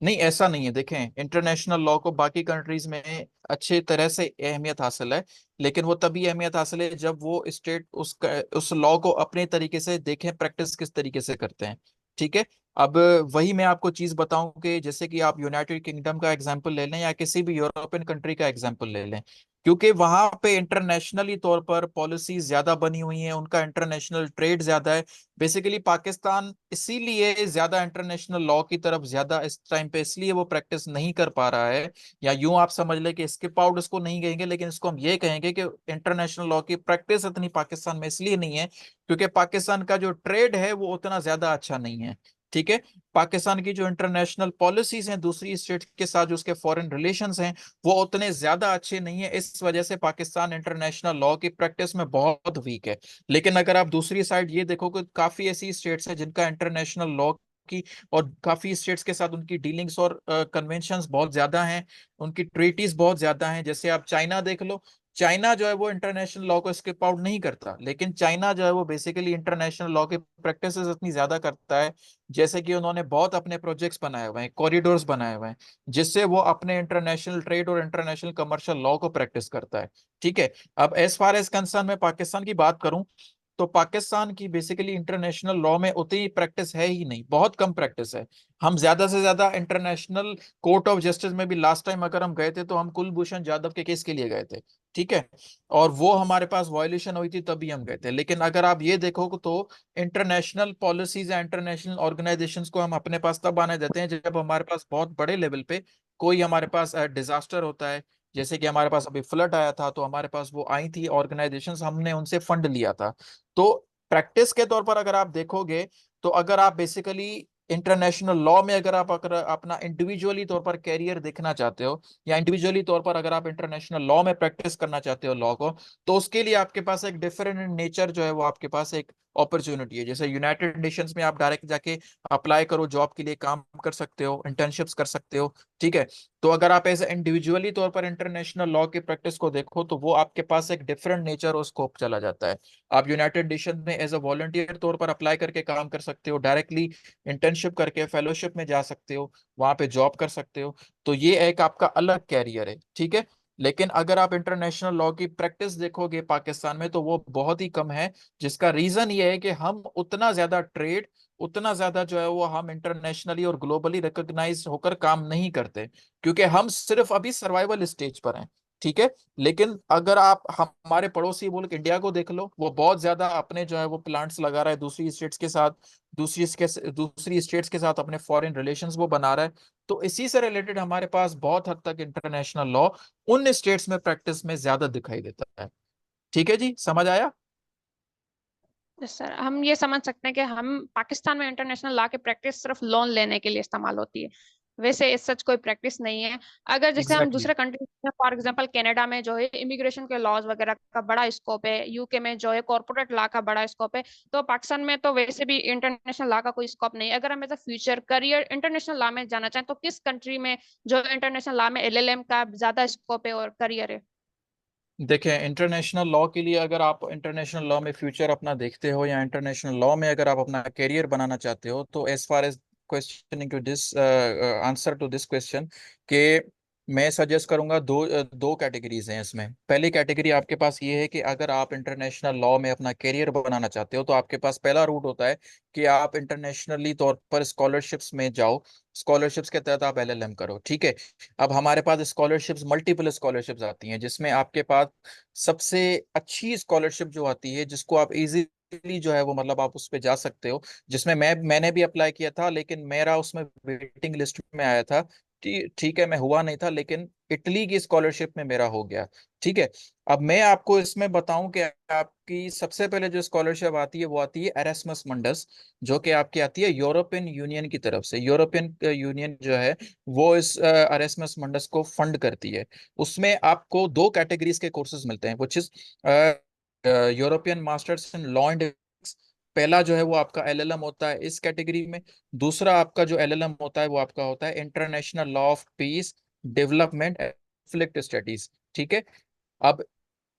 नहीं, ऐसा नहीं है। देखें, इंटरनेशनल लॉ को बाकी कंट्रीज में अच्छे तरह से अहमियत हासिल है, लेकिन वो तभी अहमियत हासिल है जब वो स्टेट उस लॉ को अपने तरीके से देखें, प्रैक्टिस किस तरीके से करते हैं। ठीक है, अब वही मैं आपको चीज बताऊं कि जैसे कि आप यूनाइटेड किंगडम का एग्जांपल ले लें या किसी भी यूरोपियन कंट्री का एग्जांपल ले लें, क्योंकि वहां पे इंटरनेशनली तौर पर पॉलिसीज ज्यादा बनी हुई हैं, उनका इंटरनेशनल ट्रेड ज्यादा है। बेसिकली पाकिस्तान इसीलिए ज्यादा इंटरनेशनल लॉ की तरफ ज्यादा इस टाइम पे इसलिए वो प्रैक्टिस नहीं कर पा रहा है, या यूं आप समझ ले कि स्किप आउट इसको नहीं कहेंगे, लेकिन इसको हम ये कहेंगे कि इंटरनेशनल लॉ की प्रैक्टिस इतनी पाकिस्तान में इसलिए नहीं है क्योंकि पाकिस्तान का जो ट्रेड है वो उतना ज्यादा अच्छा नहीं है। ठीक है, पाकिस्तान की जो इंटरनेशनल पॉलिसीज हैं दूसरी स्टेट के साथ, जो उसके फॉरेन रिलेशंस हैं, वो उतने ज्यादा अच्छे नहीं है। इस वजह से पाकिस्तान इंटरनेशनल लॉ की प्रैक्टिस में बहुत वीक है। लेकिन अगर आप दूसरी साइड ये देखो कि काफी ऐसी स्टेट्स हैं जिनका इंटरनेशनल लॉ की और काफी स्टेट्स के साथ उनकी डीलिंग्स और कन्वेंशंस बहुत ज्यादा हैं, उनकी ट्रीटीज बहुत ज्यादा हैं। जैसे आप चाइना देख लो, चाइना जो है वो इंटरनेशनल लॉ को स्किप आउट नहीं करता, लेकिन चाइना जो है वो बेसिकली इंटरनेशनल लॉ की प्रैक्टिसेस इतनी ज्यादा करता है, जैसे कि उन्होंने बहुत अपने प्रोजेक्ट्स बनाए हुए हैं, कॉरिडोर्स बनाए हुए हैं, जिससे वो अपने इंटरनेशनल ट्रेड और इंटरनेशनल कमर्शियल लॉ को प्रैक्टिस करता है। ठीक है, अब एज फार एज कंसर्न मैं पाकिस्तान की बात करूं तो पाकिस्तान की बेसिकली इंटरनेशनल लॉ में उतनी प्रैक्टिस है ही नहीं, बहुत कम प्रैक्टिस है। हम ज्यादा से ज्यादा इंटरनेशनल कोर्ट ऑफ जस्टिस में भी लास्ट टाइम अगर हम गए थे तो हम कुलभूषण जाधव के केस के लिए गए थे। ठीक है, और वो हमारे पास वायलेशन हुई थी तभी हम गए थे। लेकिन अगर आप ये देखो तो इंटरनेशनल पॉलिसीज या इंटरनेशनल ऑर्गेनाइजेशंस को हम अपने पास तब आने देते हैं जब हमारे पास बहुत बड़े लेवल पे कोई हमारे पास डिजास्टर होता है। जैसे कि हमारे पास अभी फ्लड आया था तो हमारे पास वो आई थी ऑर्गेनाइजेशंस, हमने उनसे फंड लिया था। तो प्रैक्टिस के तौर पर अगर आप देखोगे तो अगर आप बेसिकली इंटरनेशनल लॉ में अगर अपना इंडिविजुअली तौर पर कैरियर देखना चाहते हो, या इंडिविजुअली तौर पर अगर आप इंटरनेशनल लॉ में प्रैक्टिस करना चाहते हो लॉ को, तो उसके लिए आपके पास एक डिफरेंट नेचर जो है वो आपके पास एक अपॉर्चुनिटी है। जैसे यूनाइटेड नेशंस में आप डायरेक्ट जाके अप्लाई करो, जॉब के लिए काम कर सकते हो, इंटर्नशिप्स कर सकते हो। ठीक है, तो अगर आप एज इंडिविजुअली तौर पर इंटरनेशनल लॉ की प्रैक्टिस को देखो तो वो आपके पास एक डिफरेंट नेचर और स्कोप चला जाता है। आप यूनाइटेड नेशन में एज अ वॉलंटियर तौर पर अप्लाई करके काम कर सकते हो, डायरेक्टली इंटर्नशिप करके फेलोशिप में जा सकते हो, वहां पे जॉब कर सकते हो। तो ये एक आपका अलग कैरियर है। ठीक है, लेकिन अगर आप इंटरनेशनल लॉ की प्रैक्टिस देखोगे पाकिस्तान में तो वो बहुत ही कम है, जिसका रीजन ये है कि हम उतना ज्यादा ट्रेड, उतना ज्यादा जो है वो हम इंटरनेशनली और ग्लोबली रिकॉग्नाइज होकर काम नहीं करते, क्योंकि हम सिर्फ अभी सर्वाइवल स्टेज पर हैं। ठीक है, लेकिन अगर आप हमारे पड़ोसी मुल्क इंडिया को देख लो, वो बहुत ज्यादा अपने जो है वो प्लांट्स लगा रहा है दूसरी स्टेट्स के साथ, दूसरी स्टेट्स के साथ अपने फॉरेन रिलेशंस वो बना रहा है। तो इसी से रिलेटेड हमारे पास बहुत हद तक इंटरनेशनल लॉ उन स्टेट्स में प्रैक्टिस में ज्यादा दिखाई देता है। ठीक है जी, समझ आया? सर हम ये समझ सकते हैं कि हम पाकिस्तान में इंटरनेशनल लॉ की प्रैक्टिस सिर्फ लोन लेने के लिए इस्तेमाल होती है, वैसे इस सच कोई प्रैक्टिस नहीं है। अगर जैसे हम एग्जैक्टली दूसरे कंट्री में, फॉर एग्जांपल कनाडा में जो है इमिग्रेशन के लॉज वगैरह का बड़ा स्कोप है, यूके में जो है कॉर्पोरेट लॉ का बड़ा स्कोप है, तो पाकिस्तान में तो वैसे भी इंटरनेशनल लॉ का कोई स्कोप नहीं है। अगर हम as a future career international law में जाना चाहें तो किस कंट्री में जो इंटरनेशनल लॉ में एलएलएम का ज्यादा स्कोप है और करियर है? देखें, इंटरनेशनल लॉ के लिए अगर आप इंटरनेशनल लॉ में फ्यूचर अपना देखते हो या इंटरनेशनल लॉ में अगर आप अपना करियर बनाना चाहते हो, तो as far as questioning to this answer to this question के मैं सजेस्ट करूंगा दो कैटेगरीज हैं इसमें। पहली कैटेगरी आपके पास ये है कि अगर आप इंटरनेशनल लॉ में अपना करियर बनाना चाहते हो तो आपके पास पहला रूट होता है कि आप इंटरनेशनली तौर पर स्कॉलरशिप्स में जाओ, स्कॉलरशिप्स के तहत आप एलएलएम करो। ठीक है, अब हमारे पास स्कॉलरशिप्स, मल्टीपल स्कॉलरशिप्स आती हैं जिसमें आपके पास सबसे अच्छी स्कॉलरशिप जो आती है जिसको आप इजीली जो है वो मतलब आप उस पे जा सकते हो, जिसमें मैंने भी अप्लाई किया था लेकिन मेरा उसमें वेटिंग लिस्ट में आया था। ठीक है, मैं हुआ नहीं था, लेकिन इटली की स्कॉलरशिप में मेरा हो गया। ठीक है, अब मैं आपको इसमें बताऊं कि आपकी सबसे पहले जो स्कॉलरशिप आती है वो आती है एरास्मस मंडस, जो कि आपकी आती है यूरोपियन यूनियन की तरफ से। यूरोपियन यूनियन जो है वो इस एरास्मस मंडस को फंड करती है। उसमें आपको दो कैटेगरीज के कोर्सेज मिलते हैं, which is European masters in law and ethics. पहला जो है वो आपका एलएलएम होता है इस कैटेगरी में। दूसरा आपका जो एलएलएम होता है वो आपका होता है international law of peace, development, conflict studies. ठीक है, अब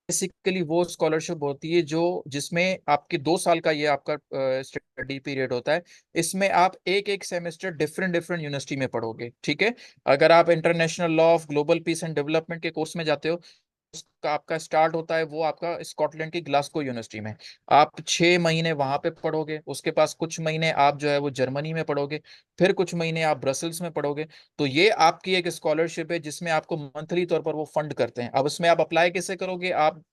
बेसिकली वो स्कॉलरशिप होती है जो जिसमें आपके 2 साल का ये आपका स्टडी पीरियड होता है। इसमें आप एक एक सेमेस्टर डिफरेंट डिफरेंट यूनिवर्सिटी में पढ़ोगे। ठीक है, अगर आप international law of global piece and development के कोर्स में जाते हो, उसका आपका स्टार्ट होता है वो आपका स्कॉटलैंड की ग्लासगो यूनिवर्सिटी में। आप 6 महीने वहां पे पढ़ोगे, उसके पास कुछ महीने आप जो है वो जर्मनी में पढ़ोगे, फिर कुछ महीने आप ब्रसल्स में पढ़ोगे। तो ये आपकी एक स्कॉलरशिप है जिसमें आपको मंथली तौर पर वो फंड करते हैं। अब इसमें आप अप्लाई कैसे करोगे? आप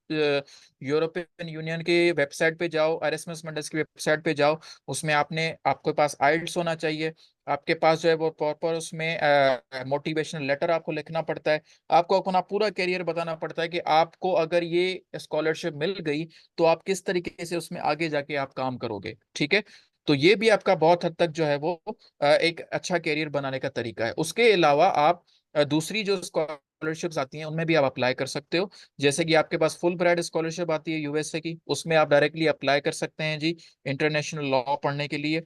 यूरोपियन यूनियन की वेबसाइट पे जाओ, एरास्मस मंडस की वेबसाइट पे जाओ, उसमें आपके पास आइल्ट्स होना चाहिए, आपके पास जो है वो प्रॉपर उसमें मोटिवेशनल लेटर आपको लिखना पड़ता है, आपको अपना पूरा करियर बताना पड़ता है कि आपको अगर ये स्कॉलरशिप मिल गई तो आप किस तरीके से उसमें आगे जाके आप काम करोगे। ठीक है, तो ये भी आपका बहुत हद तक जो है वो एक अच्छा करियर बनाने का तरीका है। उसके अलावा आप दूसरी जो स्कॉलरशिप्स आती हैं उनमें भी आप अप्लाई कर सकते हो। जैसे कि आपके पास फुल ब्राइट स्कॉलरशिप आती है यूएसए की, उसमें आप डायरेक्टली अप्लाई कर सकते हैं जी, इंटरनेशनल लॉ पढ़ने के लिए।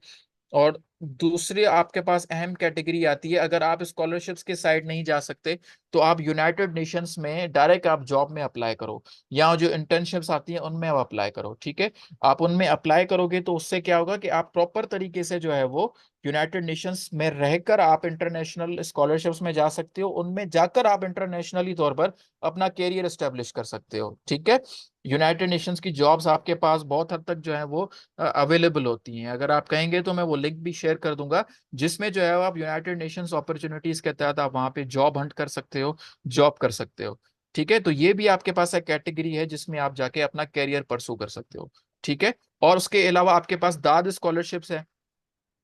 और दूसरी आपके पास अहम कैटेगरी आती है, अगर आप स्कॉलरशिप्स के साइड नहीं जा सकते तो आप यूनाइटेड नेशंस में डायरेक्ट आप जॉब में अप्लाई करो, या जो इंटर्नशिप्स आती हैं उनमें आप अप्लाई करो। ठीक है, आप उनमें अप्लाई करोगे तो उससे क्या होगा कि आप प्रॉपर तरीके से जो है वो यूनाइटेड नेशंस में रहकर आप इंटरनेशनल स्कॉलरशिप्स में जा सकते हो, उनमें जाकर आप इंटरनेशनली तौर पर अपना कैरियर एस्टेब्लिश कर सकते हो। ठीक है, यूनाइटेड नेशंस की जॉब्स आपके पास बहुत हद तक जो है वो अवेलेबल होती हैं। अगर आप कहेंगे तो मैं वो लिंक भी शेयर कर दूंगा जिसमें जो है आप यूनाइटेड नेशंस अपॉर्चुनिटीज के तहत आप वहां पे जॉब हंट कर सकते हो, जॉब कर सकते हो। ठीक है, तो ये भी आपके पास एक कैटेगरी है जिसमें आप जाके अपना कैरियर परसू कर सकते हो। ठीक है, और उसके अलावा आपके पास दाद स्कॉलरशिप्स है,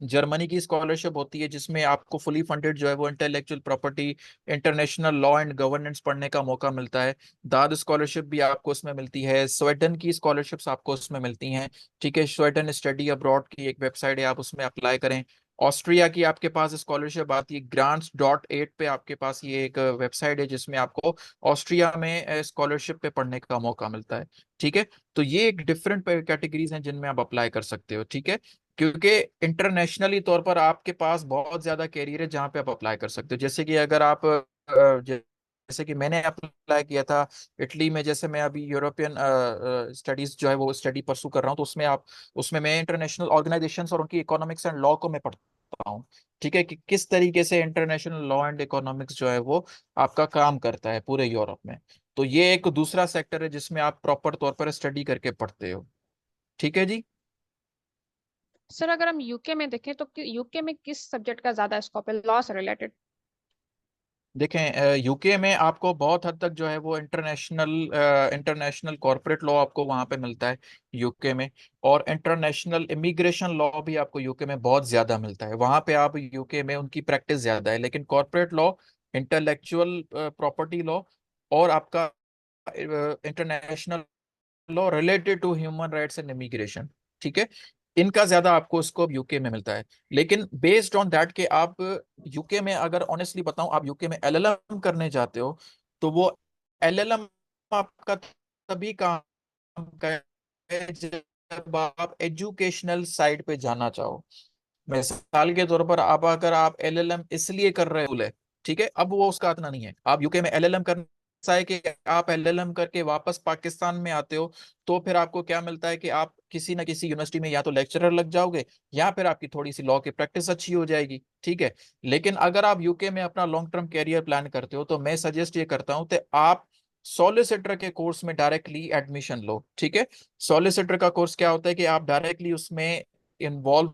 जर्मनी की स्कॉलरशिप होती है जिसमें आपको फुली फंडेड जो है वो intellectual property, international law and governance पढ़ने का मौका मिलता है। दाद स्कॉलरशिप भी आपको उसमें मिलती है। स्वीडन की स्कॉलरशिप्स आपको उसमें मिलती हैं। ठीक है, स्वीडन स्टडी अब्रॉड की एक वेबसाइट है, आप उसमें अप्लाई करें। ऑस्ट्रिया की आपके पास स्कॉलरशिप आती है, grants.aid पे आपके पास ये एक वेबसाइट है जिसमें आपको ऑस्ट्रिया में स्कॉलरशिप पे पढ़ने का मौका मिलता है। ठीक है, तो ये एक डिफरेंट कैटेगरीज हैं जिनमें आप अप्लाई कर सकते हो। ठीक है, क्योंकि इंटरनेशनली तौर पर आपके पास बहुत ज्यादा कैरियर है जहां पे आप अप्लाई कर सकते हो। जैसे कि अगर आप जैसे कि मैंने अप्लाई किया था इटली में, जैसे मैं अभी यूरोपियन स्टडीज जो है वो स्टडी परसू कर रहा हूँ, तो उसमें मैं इंटरनेशनल ऑर्गेनाइजेशंस और उनकी इकोनॉमिक्स एंड लॉ को मैं पढ़ता हूँ। ठीक है, कि किस तरीके से इंटरनेशनल लॉ एंड इकोनॉमिक्स जो है वो आपका काम करता है पूरे यूरोप में। तो ये एक दूसरा सेक्टर है जिसमें आप प्रॉपर तौर पर स्टडी करके पढ़ते हो। ठीक है जी। सर अगर हम यूके में देखें तो यूके में किस सब्जेक्ट का ज्यादा स्कोप है लॉ से रिलेटेड? देखें, यूके में आपको बहुत हद तक जो है वो इंटरनेशनल कॉर्पोरेट लॉ आपको वहाँ पे मिलता है यूके में, और इंटरनेशनल इमिग्रेशन लॉ भी आपको यूके में बहुत ज्यादा मिलता है। वहाँ पे आप यूके में उनकी प्रैक्टिस ज्यादा है, लेकिन corporate law, intellectual property law और आपका international law related to human rights and immigration, ठीक है, इनका ज्यादा आपको स्कोप यूके में मिलता है। लेकिन बेस्ड ऑन दैट कि आप यूके में, अगर ऑनेस्टली बताऊं, आप यूके में एलएलएम करने जाते हो, तो वो एलएलएम आपका तभी काम करे जब आप एजुकेशनल साइड पे जाना चाहो। मिसाल के तौर पर, आप अगर आप एलएलएम इसलिए कर रहे हो, ठीक है, अब वो उसका इतना नहीं है। आप यूके में एलएलएम करना ऐसा है कि आप एलएलएम करके वापस पाकिस्तान में आते हो, तो फिर आपको क्या मिलता है कि आप किसी ना किसी यूनिवर्सिटी में या तो लेक्चरर लग जाओगे, या फिर आपकी थोड़ी सी लॉ की प्रैक्टिस अच्छी हो जाएगी, ठीक है। लेकिन अगर आप यूके में अपना लॉन्ग टर्म कैरियर प्लान करते हो, तो मैं सजेस्ट ये करता हूँ कि आप सॉलिसिटर के कोर्स में डायरेक्टली एडमिशन लो, ठीक है। सॉलिसिटर का कोर्स क्या होता है कि आप डायरेक्टली उसमें इन्वॉल्व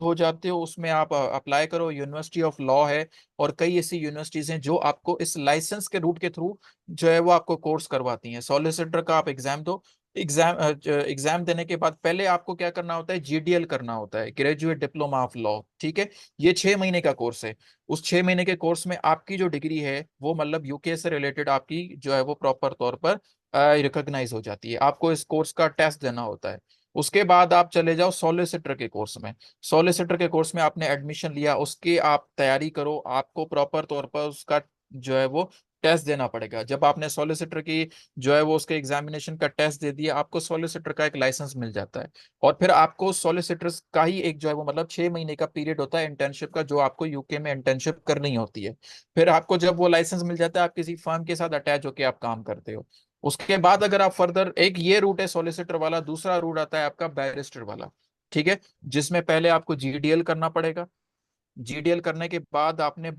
हो जाते हो, उसमें आप अप्लाई करो, यूनिवर्सिटी ऑफ लॉ है, और कई ऐसी यूनिवर्सिटीज हैं जो आपको इस लाइसेंस के रूट के थ्रू जो है वो आपको कोर्स करवाती हैं। सॉलिसिटर का आप एग्जाम दो। एग्जाम देने के बाद पहले आपको क्या करना होता है, जीडीएल करना होता है, ग्रेजुएट डिप्लोमा ऑफ लॉ, ठीक है। ये 6 महीने का कोर्स है। उस 6 महीने के कोर्स में आपकी जो डिग्री है वो मतलब यूके से रिलेटेड आपकी जो है वो प्रॉपर तौर पर रिकॉग्नाइज हो जाती है। आपको इस कोर्स का टेस्ट देना होता है। उसके बाद आप चले जाओ सॉलिसिटर के कोर्स में। सॉलिसिटर के कोर्स में आपने एडमिशन लिया, उसकी आप तैयारी करो, आपको प्रॉपर तौर पर उसका जो है वो टेस्ट देना पड़ेगा। जब आपने सॉलिसिटर की जो है वो उसके एग्जामिनेशन का टेस्ट दे दिया, आपको सॉलिसिटर का एक लाइसेंस मिल जाता है। और फिर आपको सॉलिसिटर का ही एक जो है वो मतलब 6 महीने का पीरियड होता है इंटर्नशिप का, जो आपको यूके में इंटर्नशिप करनी होती है। फिर आपको जब वो लाइसेंस मिल जाता है, आप किसी फर्म के साथ अटैच होकर आप काम करते हो। उसके बाद अगर आप फर्दर, एक ये रूट है सॉलिसिटर वाला, दूसरा रूट आता है आपका बैरिस्टर वाला, ठीक है, जिसमें पहले आपको जीडीएल करना पड़ेगा। जीडीएल करने के बाद आपने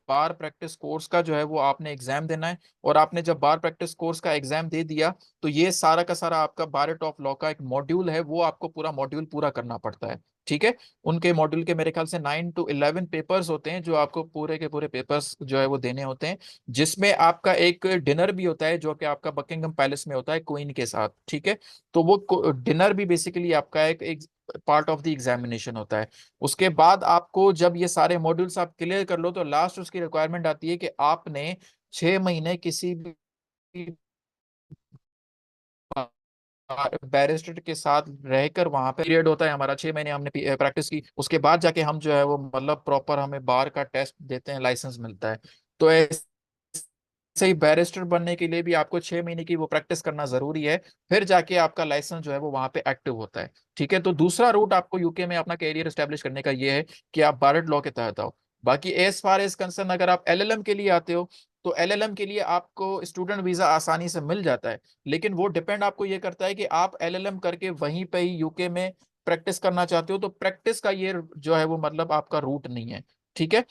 बार प्रैक्टिस कोर्स का जो है वो आपने एग्जाम देना है। और आपने जब बार प्रैक्टिस कोर्स का एग्जाम दे दिया, तो ये सारा का सारा आपका बार ऑफ लॉ का एक मॉड्यूल है, वो आपको पूरा मॉड्यूल पूरा करना पड़ता है, ठीक है। उनके मॉड्यूल के मेरे ख्याल से 9 to 11 पेपर्स होते हैं, जो आपको पूरे के पूरे पेपर्स जो है वो देने होते हैं, जिसमें आपका एक डिनर भी होता है, जो कि आपका बकिंगम पैलेस में होता है क्वीन के साथ, ठीक है। तो वो डिनर भी बेसिकली आपका एक पार्ट ऑफ द एग्जामिनेशन होता है। उसके बाद आपको जब ये सारे मॉड्यूल्स आप क्लियर कर लो, तो लास्ट उसकी रिक्वायरमेंट आती है कि आपने 6 महीने किसी भी बैरिस्टर के साथ रहकर, वहां पे पीरियड होता है हमारा, 6 महीने हमने प्रैक्टिस की, उसके बाद जाके हम जो है वो मतलब प्रॉपर हमें बार का टेस्ट देते हैं, लाइसेंस मिलता है। तो ऐसे ही बैरिस्टर बनने के लिए भी आपको 6 महीने की वो प्रैक्टिस करना जरूरी है, फिर जाके आपका लाइसेंस जो है वो वहां पे एक्टिव होता है, ठीक है। तो दूसरा रूट आपको यूके में अपना कैरियर एस्टेब्लिश करने का ये है कि आप बारड लॉ के तहत आओ। बाकी एज फार एज कंसर्न, अगर आप एलएलएम के लिए आते हो, तो एलएलएम के लिए आपको स्टूडेंट वीजा आसानी से मिल जाता है। लेकिन वो डिपेंड आपको ये करता है कि आप एलएलएम करके वहीं पे ही यूके में प्रैक्टिस करना चाहते हो, तो प्रैक्टिस का ये जो है वो मतलब आपका रूट नहीं है, ठीक है।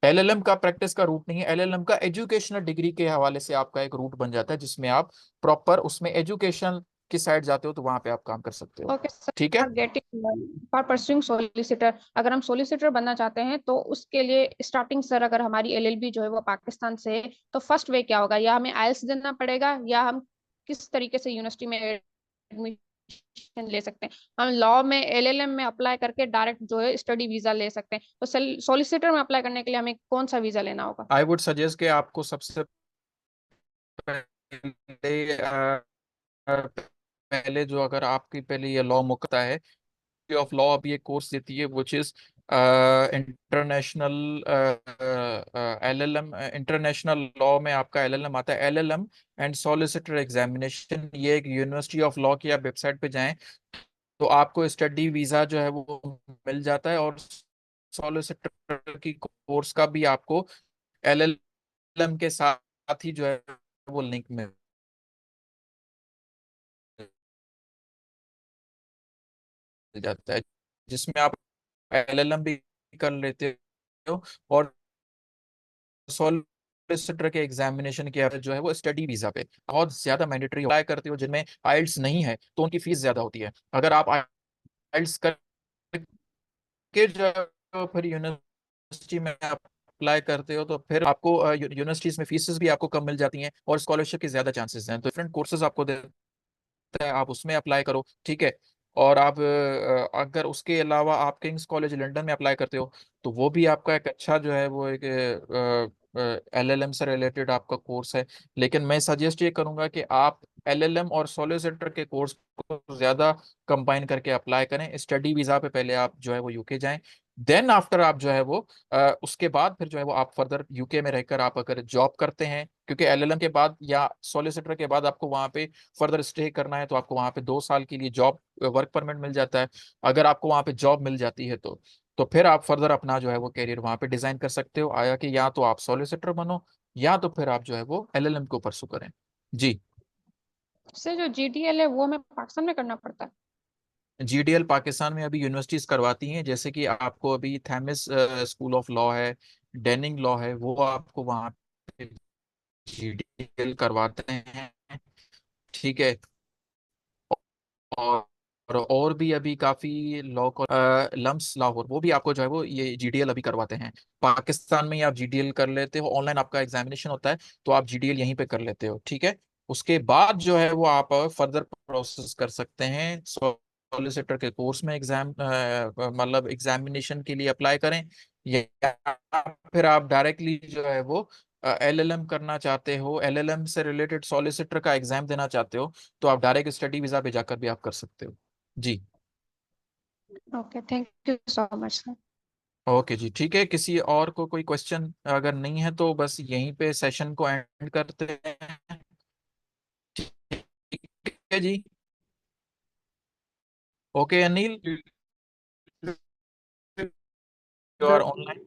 एलएलएम का प्रैक्टिस का रूट नहीं है, एलएलएम का एजुकेशनल डिग्री के हवाले से आपका एक रूट बन जाता है, जिसमें आप प्रॉपर उसमें एजुकेशन की साइड जाते हो, तो वहां पे आप काम कर सकते हो, ओके सर, ठीक है। For getting for pursuing solicitor, अगर हम सॉलिसिटर बनना चाहते हैं तो उसके लिए स्टार्टिंग सर, अगर हमारी एलएलबी जो है वो पाकिस्तान से है, तो फर्स्ट वे क्या होगा? या हमें आइल्स देना पड़ेगा, या हम किस तरीके से यूनिवर्सिटी में एडमिशन ले सकते हैं? हम लॉ में एलएलएम में अप्लाई करके डायरेक्ट जो है स्टडी वीजा ले सकते हैं, तो सॉलिसिटर में अप्लाई करने के लिए हमें कौन सा वीजा लेना होगा? आई वुड सजेस्ट कि आपको सबसे पहले पहले जो, अगर आपकी पहले ये लॉ मुकता है, ऑफ लॉ अभी एक कोर्स देती है, which is international LLM. International law में आपका एलएलएम आता है, एलएलएम एंड सॉलिसिटर एग्जामिनेशन। ये एक यूनिवर्सिटी ऑफ लॉ की आप वेबसाइट पे जाएं, तो आपको स्टडी वीजा जो है वो मिल जाता है। और सॉलिसिटर की कोर्स का भी आपको एलएलएम के साथ ही जो है वो लिंक मिल जाता है, जिसमें आप एलएलएम भी कर लेते हो, और सॉलिसिटर के एग्जामिनेशन के जो है वो स्टडी वीजा पे बहुत ज्यादा मैंडेटरी अप्लाई करते हो, जिनमें आइल्स नहीं है तो उनकी फीस ज्यादा होती है। अगर आप आइल्स करके जो है फिर यूनिवर्सिटी यूनिवर्सिटी में अप्लाई करते हो तो फिर आपको यूनिवर्सिटीज में फीसेस भी आपको कम मिल जाती हैं और स्कॉलरशिप के ज्यादा चांसेस हैं, तो डिफरेंट कोर्सेज आपको है, आप उसमें अप्लाई करो, ठीक है। और आप अगर उसके अलावा आप किंग्स कॉलेज लंदन में अप्लाई करते हो तो वो भी आपका एक अच्छा जो है वो एक एलएलएम से रिलेटेड आपका कोर्स है। लेकिन मैं सजेस्ट ये करूंगा कि आप एलएलएम और सॉलिसिटर के कोर्स को ज्यादा कंबाइन करके अप्लाई करें। स्टडी वीजा पे पहले आप जो है वो यूके जाएं, देन आफ्टर आप जो है वो उसके बाद फिर जो है वो आप फर्दर यूके में रहकर आप अगर जॉब करते हैं, क्योंकि एलएलएम के बाद या सॉलिसिटर के बाद आपको वहाँ पे फर्दर स्टे करना है तो आपको वहाँ पे 2 साल के लिए जॉब वर्क परमिट मिल जाता है। अगर आपको वहाँ पे जॉब मिल जाती है तो फिर आप फर्दर अपना जो है वो करियर वहाँ पे डिजाइन कर सकते हो, आया कि या तो आप सॉलिसिटर बनो या तो फिर आप जो है वो एलएलएम को परसू करें। जी। सर जो जीडीएल है वो हमें पाकिस्तान में करना पड़ता है? जीडीएल पाकिस्तान में अभी यूनिवर्सिटीज करवाती हैं, जैसे कि आपको अभी थैमिस स्कूल ऑफ लॉ है, डेनिंग लॉ है, वो आपको वहाँ पे जीडीएल करवाते हैं, ठीक है। और और भी अभी काफी लॉ लम्स लाहौर, वो भी आपको जो है वो ये जीडीएल अभी करवाते हैं। पाकिस्तान में ही आप जीडीएल कर लेते हो, ऑनलाइन आपका एग्जामिनेशन होता है तो आप जीडीएल यहीं पे कर लेते हो, ठीक है। उसके बाद जो है वो आप फर्दर प्रोसेस कर सकते हैं, सॉलिसिटर के कोर्स में एग्जाम मतलब एग्जामिनेशन के लिए अप्लाई करें, या फिर आप डायरेक्टली जो है वो एलएलएम करना चाहते हो, एलएलएम से रिलेटेड सॉलिसिटर का एग्जाम देना चाहते हो तो आप डायरेक्ट स्टडी वीजा पे जाकर भी आप कर सकते हो। जी। Okay, thank you so much sir. Okay जी, ठीक है। किसी और को कोई क्वेश्चन अगर नहीं है तो बस यहीं पे सेशन को एंड करते हैं, ठीक है जी। Okay Anil, you are online.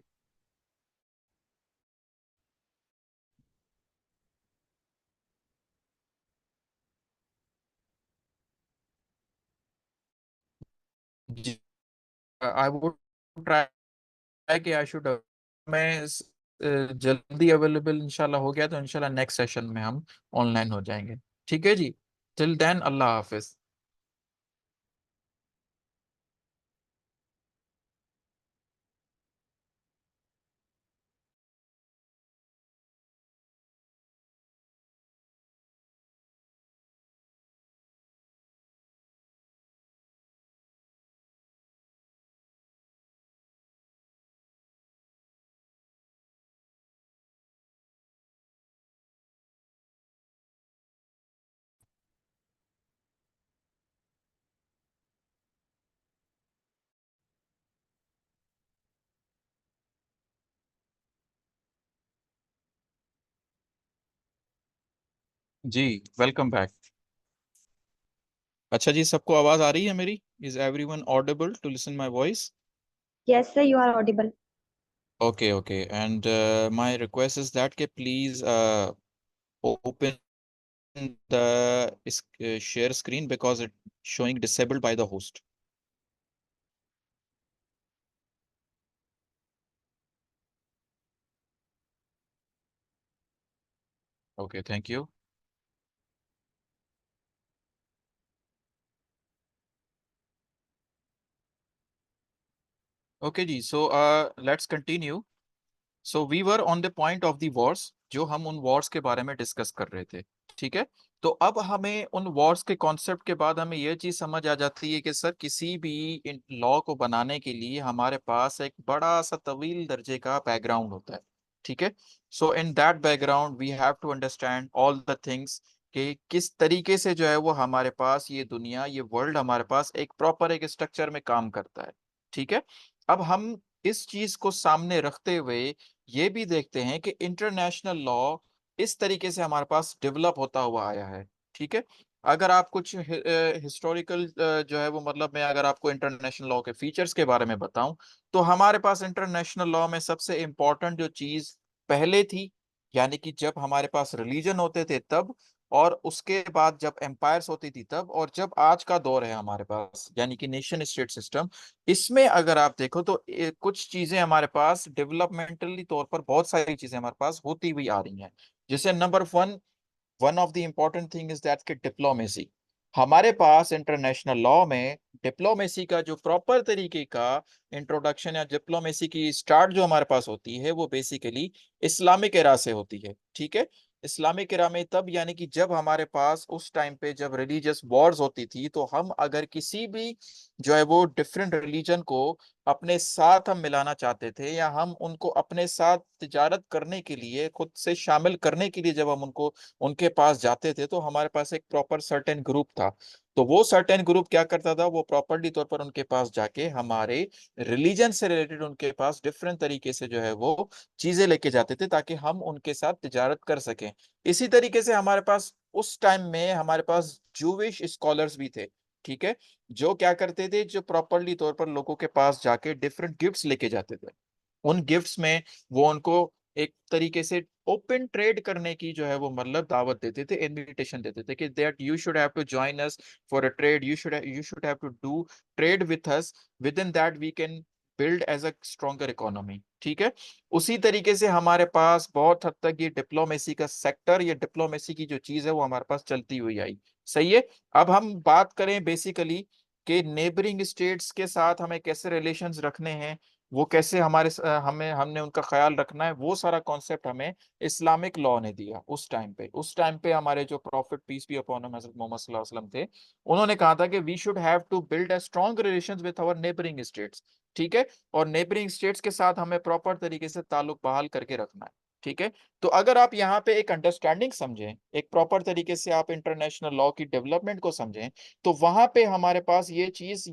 जी, आई वुड ट्राई कि आई शुड, मैं जल्दी अवेलेबल इंशाल्लाह हो गया तो इंशाल्लाह नेक्स्ट सेशन में हम ऑनलाइन हो जाएंगे, ठीक है जी। टिल देन अल्लाह हाफिज। जी, वेलकम बैक। अच्छा जी, सबको आवाज आ रही है मेरी? Is everyone audible to listen my voice? Yes, sir, you are audible. Okay okay, and my request is that के please open the share screen because it showing disabled by the host. Okay, thank you. Okay जी, so let's continue. So we were on the point of the wars, जो हम उन Wars के बारे में discuss कर रहे थे, ठीक है। तो अब हमें उन वॉर्स के कॉन्सेप्ट के बाद हमें यह चीज समझ आ जाती है कि सर किसी भी लॉ को बनाने के लिए हमारे पास एक बड़ा सा तवील दर्जे का बैकग्राउंड होता है, ठीक है। So in that background we have to understand all the things कि किस तरीके से जो है वो हमारे पास ये दुनिया, ये वर्ल्ड हमारे पास एक प्रॉपर एक स्ट्रक्चर में काम करता है, ठीक है। अब हम इस चीज को सामने रखते हुए ये भी देखते हैं कि इंटरनेशनल लॉ इस तरीके से हमारे पास डेवलप होता हुआ आया है, ठीक है। अगर आप कुछ हिस्टोरिकल जो है वो मतलब मैं अगर आपको इंटरनेशनल लॉ के फीचर्स के बारे में बताऊं तो हमारे पास इंटरनेशनल लॉ में सबसे इम्पोर्टेंट जो चीज पहले थी, यानी कि जब हमारे पास रिलीजन होते थे तब, और उसके बाद जब एम्पायर्स होती थी तब, और जब आज का दौर है हमारे पास यानी कि नेशन स्टेट सिस्टम, इसमें अगर आप देखो तो कुछ चीजें हमारे पास डेवलपमेंटली तौर पर बहुत सारी चीजें हमारे पास होती हुई आ रही हैं। जैसे number one, one of the important thing is that कि डिप्लोमेसी, हमारे पास इंटरनेशनल लॉ में डिप्लोमेसी का जो प्रॉपर तरीके का इंट्रोडक्शन या डिप्लोमेसी की स्टार्ट जो हमारे पास होती है वो बेसिकली इस्लामिक एरा से होती है। ठीक है, इस्लामिक एरा में तब यानी कि जब हमारे पास उस टाइम पे जब रिलीजियस वॉर्स होती थी, तो हम अगर किसी भी जो है वो डिफरेंट रिलीजन को अपने साथ हम मिलाना चाहते थे, या हम उनको अपने साथ तिजारत करने के लिए खुद से शामिल करने के लिए जब हम उनको उनके पास जाते थे, तो हमारे पास एक प्रॉपर सर्टेन ग्रुप था। तो वो सर्टेन ग्रुप क्या करता था, वो प्रॉपर्ली तौर पर उनके पास जाके हमारे रिलीजन से रिलेटेड उनके पास डिफरेंट तरीके से जो है वो चीजें लेके जाते थे, ताकि हम उनके साथ तिजारत कर सकें। इसी तरीके से हमारे पास उस टाइम में हमारे पास जूविश स्कॉलर्स भी थे। ठीक है, जो क्या करते थे, जो प्रॉपर्ली तौर पर लोगों के पास जाके डिफरेंट गिफ्ट्स लेके जाते थे। उन गिफ्ट्स में वो उनको एक तरीके से ओपन ट्रेड करने की जो है वो मतलब दावत देते थे, इनविटेशन देते थे कि that you should have to join us for a trade, you should have to do trade with us, within that we can build as a stronger economy. ठीक है, उसी तरीके से हमारे पास बहुत हद तक ये डिप्लोमेसी का सेक्टर, ये डिप्लोमेसी की जो चीज है वो हमारे पास चलती हुई आई। सही है, अब हम बात करें बेसिकली कि नेबरिंग स्टेट्स के साथ हमें कैसे रिलेशंस रखने हैं, वो कैसे हमें हमने उनका ख्याल रखना है, वो सारा कॉन्सेप्ट हमें इस्लामिक लॉ ने दिया उस टाइम पे। उस टाइम पे हमारे जो prophet peace be upon him हज़रत मोहम्मद सल्लल्लाहु अलैहि वसल्लम थे, उन्होंने कहा था कि we should have to build a strong relations with our neighbouring states. ठीक है, और नेबरिंग स्टेट्स के साथ हमें प्रॉपर तरीके से ताल्लुक बहाल करके रखना है। ठीक है, तो अगर आप यहाँ पे एक अंडरस्टैंडिंग समझें, एक प्रॉपर तरीके से आप इंटरनेशनल लॉ की डेवलपमेंट को समझें, तो वहां पे हमारे पास ये चीज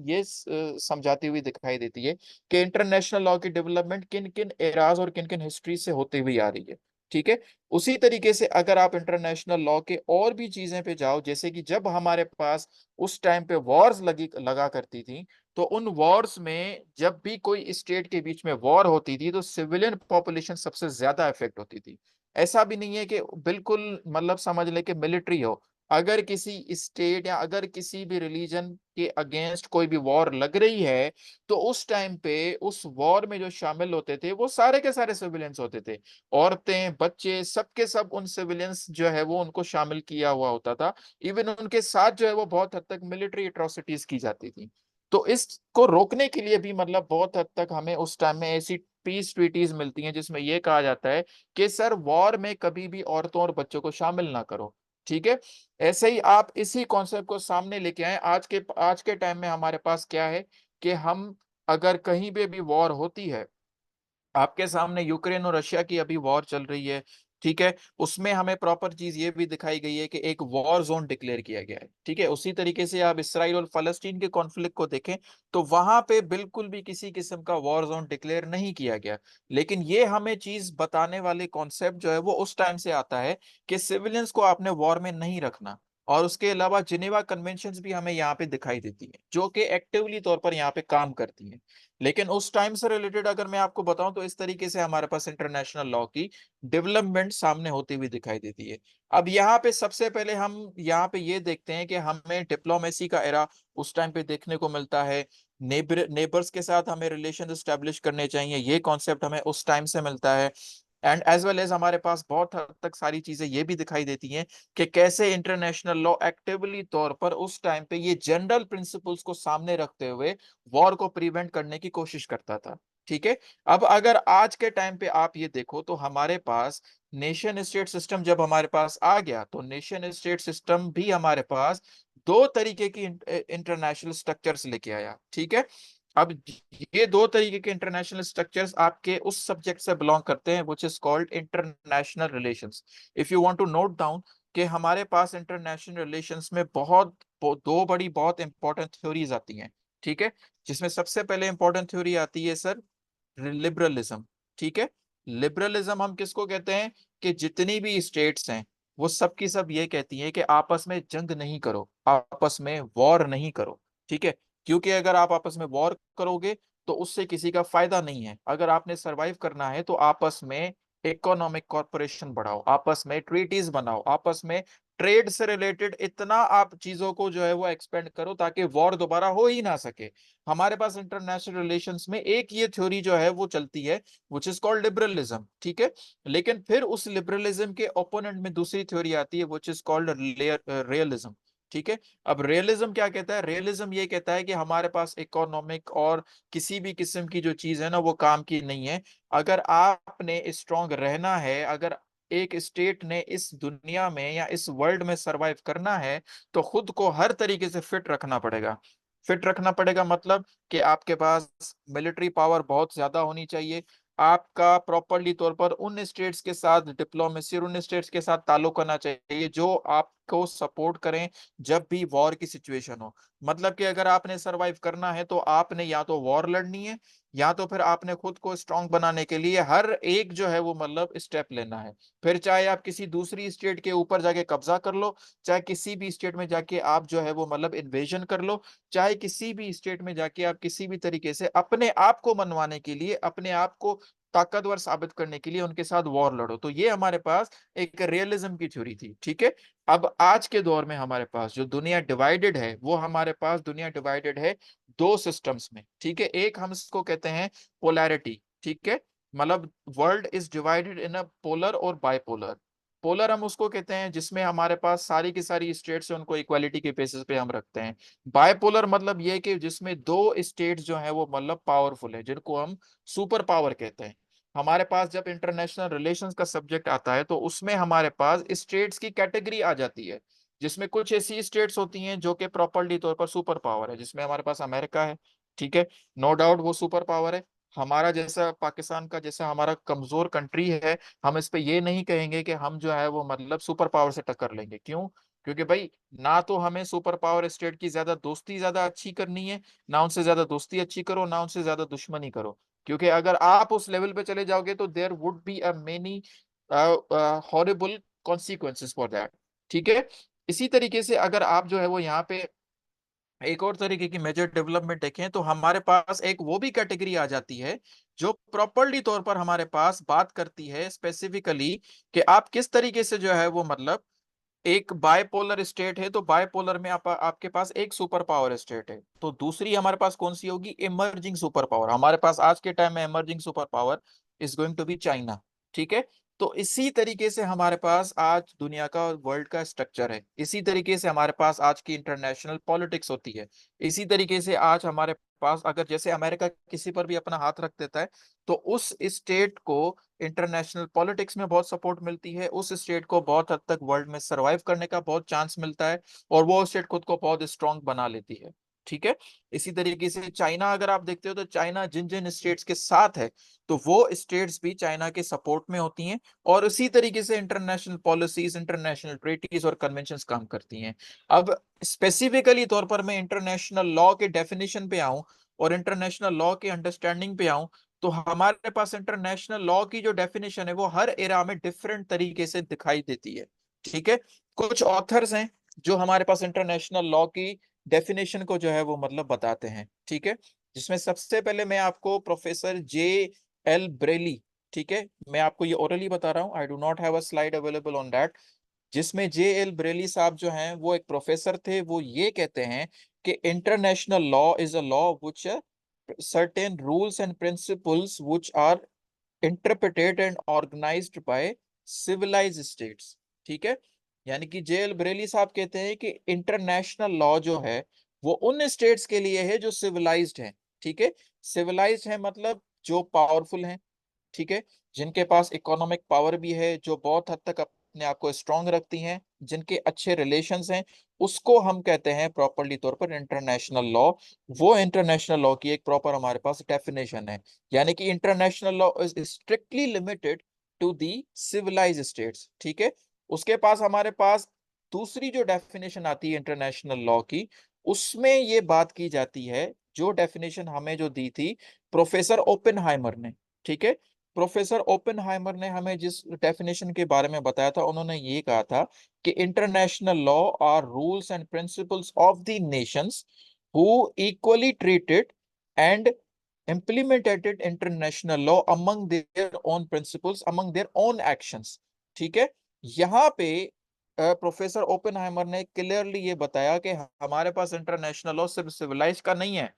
समझाती हुई दिखाई देती है कि इंटरनेशनल लॉ की डेवलपमेंट किन किन एराज और किन किन हिस्ट्री से होती हुई आ रही है। ठीक है, उसी तरीके से अगर आप इंटरनेशनल लॉ के और भी चीजें पे जाओ, जैसे कि जब हमारे पास उस टाइम पे वॉर्स लगा करती थी, तो उन वॉर्स में जब भी कोई स्टेट के बीच में वॉर होती थी, तो सिविलियन पॉपुलेशन सबसे ज्यादा इफेक्ट होती थी। ऐसा भी नहीं है कि बिल्कुल मतलब समझ ले कि मिलिट्री हो, अगर किसी स्टेट या अगर किसी भी रिलीजन के अगेंस्ट कोई भी वॉर लग रही है, तो उस टाइम पे उस वॉर में जो शामिल होते थे वो सारे के सारे सिविलियंस होते थे। औरतें, बच्चे, सबके सब उन सिविलियंस जो है वो उनको शामिल किया हुआ होता था। इवन उनके साथ जो है वो बहुत हद तक मिलिट्री एट्रोसिटीज की जाती थी। तो इसको रोकने के लिए भी मतलब बहुत हद तक हमें उस टाइम में ऐसी पीस ट्रीटीज मिलती हैं जिसमें यह कहा जाता है कि सर वॉर में कभी भी औरतों और बच्चों को शामिल ना करो। ठीक है, ऐसे ही आप इसी कॉन्सेप्ट को सामने लेके आए। आज के टाइम में हमारे पास क्या है कि हम अगर कहीं पे भी वॉर होती है, आपके सामने यूक्रेन और रशिया की अभी वॉर चल रही है। ठीक है, उसमें हमें प्रॉपर चीज ये भी दिखाई गई है कि एक वॉर जोन डिक्लेयर किया गया है। ठीक है, उसी तरीके से आप इसराइल और फलस्तीन के कॉन्फ्लिक्ट को देखें, तो वहां पे बिल्कुल भी किसी किस्म का वॉर जोन डिक्लेयर नहीं किया गया। लेकिन ये हमें चीज बताने वाले कॉन्सेप्ट जो है वो उस टाइम से आता है कि सिविलियंस को आपने वॉर में नहीं रखना। और उसके अलावा जिनेवा कन्वेंशंस भी हमें यहाँ पे दिखाई देती है, जो कि एक्टिवली तौर पर यहाँ पे काम करती है। लेकिन उस टाइम से रिलेटेड अगर मैं आपको बताऊं, तो इस तरीके से हमारे पास इंटरनेशनल लॉ की डेवलपमेंट सामने होती हुई दिखाई देती है। अब यहाँ पे सबसे पहले हम यहाँ पे ये देखते हैं कि हमें डिप्लोमेसी का एरा उस टाइम पे देखने को मिलता है। नेबर्स के साथ हमें रिलेशन एस्टेब्लिश करने चाहिए, ये कॉन्सेप्ट हमें उस टाइम से मिलता है। एंड एज वेल एज हमारे पास बहुत हद तक सारी चीजें ये भी दिखाई देती हैं कि कैसे इंटरनेशनल लॉ एक्टिवली तौर पर उस टाइम पे ये जनरल प्रिंसिपल्स को सामने रखते हुए वॉर को प्रिवेंट करने की कोशिश करता था। ठीक है, अब अगर आज के टाइम पे आप ये देखो, तो हमारे पास नेशन स्टेट सिस्टम जब हमारे पास आ गया, तो नेशन स्टेट सिस्टम भी हमारे पास दो तरीके की इंटरनेशनल स्ट्रक्चर्स लेके आया। ठीक है, अब ये दो तरीके के इंटरनेशनल स्ट्रक्चर्स आपके उस सब्जेक्ट से बिलोंग करते हैं which is called international relations. If you want to note down कि हमारे पास इंटरनेशनल रिलेशंस में दो बड़ी बहुत इंपॉर्टेंट थ्योरीज आती हैं। ठीक है, जिसमें सबसे पहले इंपॉर्टेंट थ्योरी आती है सर लिबरलिज्म। ठीक है, लिबरलिज्म हम किसको कहते हैं कि जितनी भी स्टेट्स हैं वो सब की सब ये कहती हैं कि आपस में जंग नहीं करो, आपस में वॉर नहीं करो। ठीक है, क्योंकि अगर आप आपस में वॉर करोगे तो उससे किसी का फायदा नहीं है। अगर आपने सरवाइव करना है तो आपस में इकोनॉमिक कॉर्पोरेशन बढ़ाओ, आपस में ट्रीटीज बनाओ, आपस में ट्रेड से रिलेटेड इतना आप चीजों को जो है वो एक्सपेंड करो ताकि वॉर दोबारा हो ही ना सके। हमारे पास इंटरनेशनल रिलेशंस में एक ये थ्योरी जो है वो चलती है व्हिच इज कॉल्ड लिबरलिज्म। ठीक है, लेकिन फिर उस लिबरलिज्म के ओपोनेंट में दूसरी थ्योरी आती है व्हिच इज कॉल्ड रियलिज्म। ठीक है। अब रियलिज्म क्या कहता है? रियलिज्म ये कहता है कि हमारे पास इकोनॉमिक और किसी भी किस्म की जो चीज है ना वो काम की नहीं है। अगर आपने स्ट्रांग रहना है, अगर एक स्टेट ने इस दुनिया में या इस वर्ल्ड में सरवाइव करना है, तो खुद को हर तरीके से फिट रखना पड़ेगा। फिट रखना पड़ेगा मतलब कि आपके पास मिलिट्री पावर बहुत ज्यादा होनी चाहिए। आपका प्रॉपरली तौर पर उन स्टेट्स के साथ डिप्लोमेसी और उन स्टेट्स के साथ ताल्लुक करना चाहिए जो आपको सपोर्ट करें जब भी वॉर की सिचुएशन हो। मतलब कि अगर आपने सरवाइव करना है तो आपने या तो वॉर लड़नी है, या तो फिर आपने खुद को स्ट्रांग बनाने के लिए हर एक जो है वो मतलब स्टेप लेना है। फिर चाहे आप किसी दूसरी स्टेट के ऊपर जाके कब्जा कर लो, चाहे किसी भी स्टेट में जाके आप जो है वो मतलब इन्वेजन कर लो, चाहे किसी भी स्टेट में जाके आप किसी भी तरीके से अपने आप को मनवाने के लिए, अपने आप को ताकतवर साबित करने के लिए उनके साथ वॉर लड़ो। तो ये हमारे पास एक रियलिज्म की थ्योरी थी, ठीक है। अब आज के दौर में हमारे पास जो दुनिया डिवाइडेड है, वो हमारे पास दुनिया डिवाइडेड है दो सिस्टम्स में, ठीक है। एक हम इसको कहते हैं पोलैरिटी, ठीक है। मतलब world is divided in a polar और बाइपोलर। पोलर हम उसको कहते हैं जिसमें हमारे पास सारी की सारी स्टेट्स है, उनको इक्वालिटी के बेसिस पे हम रखते हैं। बाइपोलर मतलब ये कि जिसमें दो स्टेट्स जो है वो मतलब पावरफुल है, जिनको हम सुपर पावर कहते हैं। हमारे पास जब इंटरनेशनल रिलेशंस का सब्जेक्ट आता है तो उसमें हमारे पास स्टेट्स की कैटेगरी आ जाती है, जिसमें कुछ ऐसी स्टेट्स होती हैं जो कि प्रॉपरली तौर पर सुपर पावर है, जिसमें हमारे पास अमेरिका है, ठीक है। नो डाउट वो सुपर पावर है। हमारा जैसा पाकिस्तान का जैसा हमारा कमजोर कंट्री है, हम इस पे ये नहीं कहेंगे कि हम जो है वो मतलब सुपर पावर से टक्कर लेंगे। क्यों? क्योंकि भाई ना तो हमें सुपर पावर स्टेट की ज्यादा दोस्ती ज्यादा अच्छी करनी है, ना उनसे ज्यादा दोस्ती अच्छी करो, ना उनसे ज्यादा दुश्मनी करो। क्योंकि अगर आप उस लेवल पे चले जाओगे तो there would be a many horrible consequences for that, ठीक है। इसी तरीके से अगर आप जो है वो यहाँ पे एक और तरीके की मेजर डेवलपमेंट देखें तो हमारे पास एक वो भी कैटेगरी आ जाती है जो प्रॉपरली तौर पर हमारे पास बात करती है स्पेसिफिकली कि आप किस तरीके से जो है वो मतलब एक बायपोलर स्टेट है तो बायपोलर में आपके पास एक सुपर पावर स्टेट है, तो दूसरी हमारे पास कौन सी होगी? Emerging super power. हमारे पास आज के टाइम में emerging super power is going to be China, ठीक है। तो इसी तरीके से हमारे पास आज दुनिया का वर्ल्ड का स्ट्रक्चर है, इसी तरीके से हमारे पास आज की इंटरनेशनल पॉलिटिक्स होती है। इसी तरीके से आज हमारे पास अगर जैसे अमेरिका किसी पर भी अपना हाथ रख देता है तो उस स्टेट को इंटरनेशनल पॉलिटिक्स में बहुत सपोर्ट मिलती है, उस स्टेट को बहुत हद तक वर्ल्ड में सरवाइव करने का बहुत चांस मिलता है, और वो स्टेट खुद को बहुत स्ट्रांग बना लेती है, ठीक है। इसी तरीके से चाइना अगर आप देखते हो तो चाइना जिन जिन स्टेट्स के साथ है तो वो स्टेट्स भी चाइना के सपोर्ट में होती हैं, और इसी तरीके से इंटरनेशनल पॉलिसीज, इंटरनेशनल ट्रीटीज और कन्वेंशंस काम करती हैं। अब स्पेसिफिकली तौर पर मैं इंटरनेशनल लॉ के डेफिनेशन पे आऊं और इंटरनेशनल लॉ के अंडरस्टैंडिंग पे आऊं, तो हमारे पास इंटरनेशनल लॉ की जो डेफिनेशन है वो हर एरा में डिफरेंट तरीके से दिखाई देती है, ठीक है। कुछ ऑथर्स हैं जो हमारे पास इंटरनेशनल लॉ की डेफिनेशन को जो है वो मतलब बताते हैं, ठीक है। जिसमें सबसे पहले मैं आपको प्रोफेसर J.L. ब्रेली, ठीक है, मैं आपको ये ओरली बता रहा हूँ, I do not have a slide available on that. जिसमें J.L. ब्रेली साहब जो हैं वो एक प्रोफेसर थे, वो ये कहते हैं कि international law is a law which certain rules and principles which are interpreted and organized by civilized states, ठीक है। यानी कि J.L. ब्रेली साहब कहते हैं कि इंटरनेशनल लॉ जो है वो उन स्टेट्स के लिए है जो सिविलाइज्ड हैं, ठीक है। सिविलाइज्ड है मतलब जो पावरफुल हैं, ठीक है, जिनके पास इकोनॉमिक पावर भी है, जो बहुत हद तक अपने आप को स्ट्रांग रखती हैं, जिनके अच्छे रिलेशंस हैं, उसको हम कहते हैं प्रॉपरली तौर पर इंटरनेशनल लॉ। वो इंटरनेशनल लॉ की एक प्रॉपर हमारे पास डेफिनेशन है। यानी कि international law is strictly limited to the civilised states, ठीक है। उसके पास हमारे पास दूसरी जो डेफिनेशन आती है इंटरनेशनल लॉ की, उसमें ये बात की जाती है, जो डेफिनेशन हमें जो दी थी प्रोफेसर ओपेनहाइमर ने, ठीक है। प्रोफेसर ओपेनहाइमर ने हमें जिस डेफिनेशन के बारे में बताया था, उन्होंने ये कहा था कि international law are rules and principles of the nations who equally treated and implemented international law among their own principles, among their own actions, ठीक है। यहाँ पे प्रोफेसर ओपेनहाइमर ने क्लियरली ये बताया कि हमारे पास इंटरनेशनल लॉ सिर्फ सिविलाइज का नहीं है,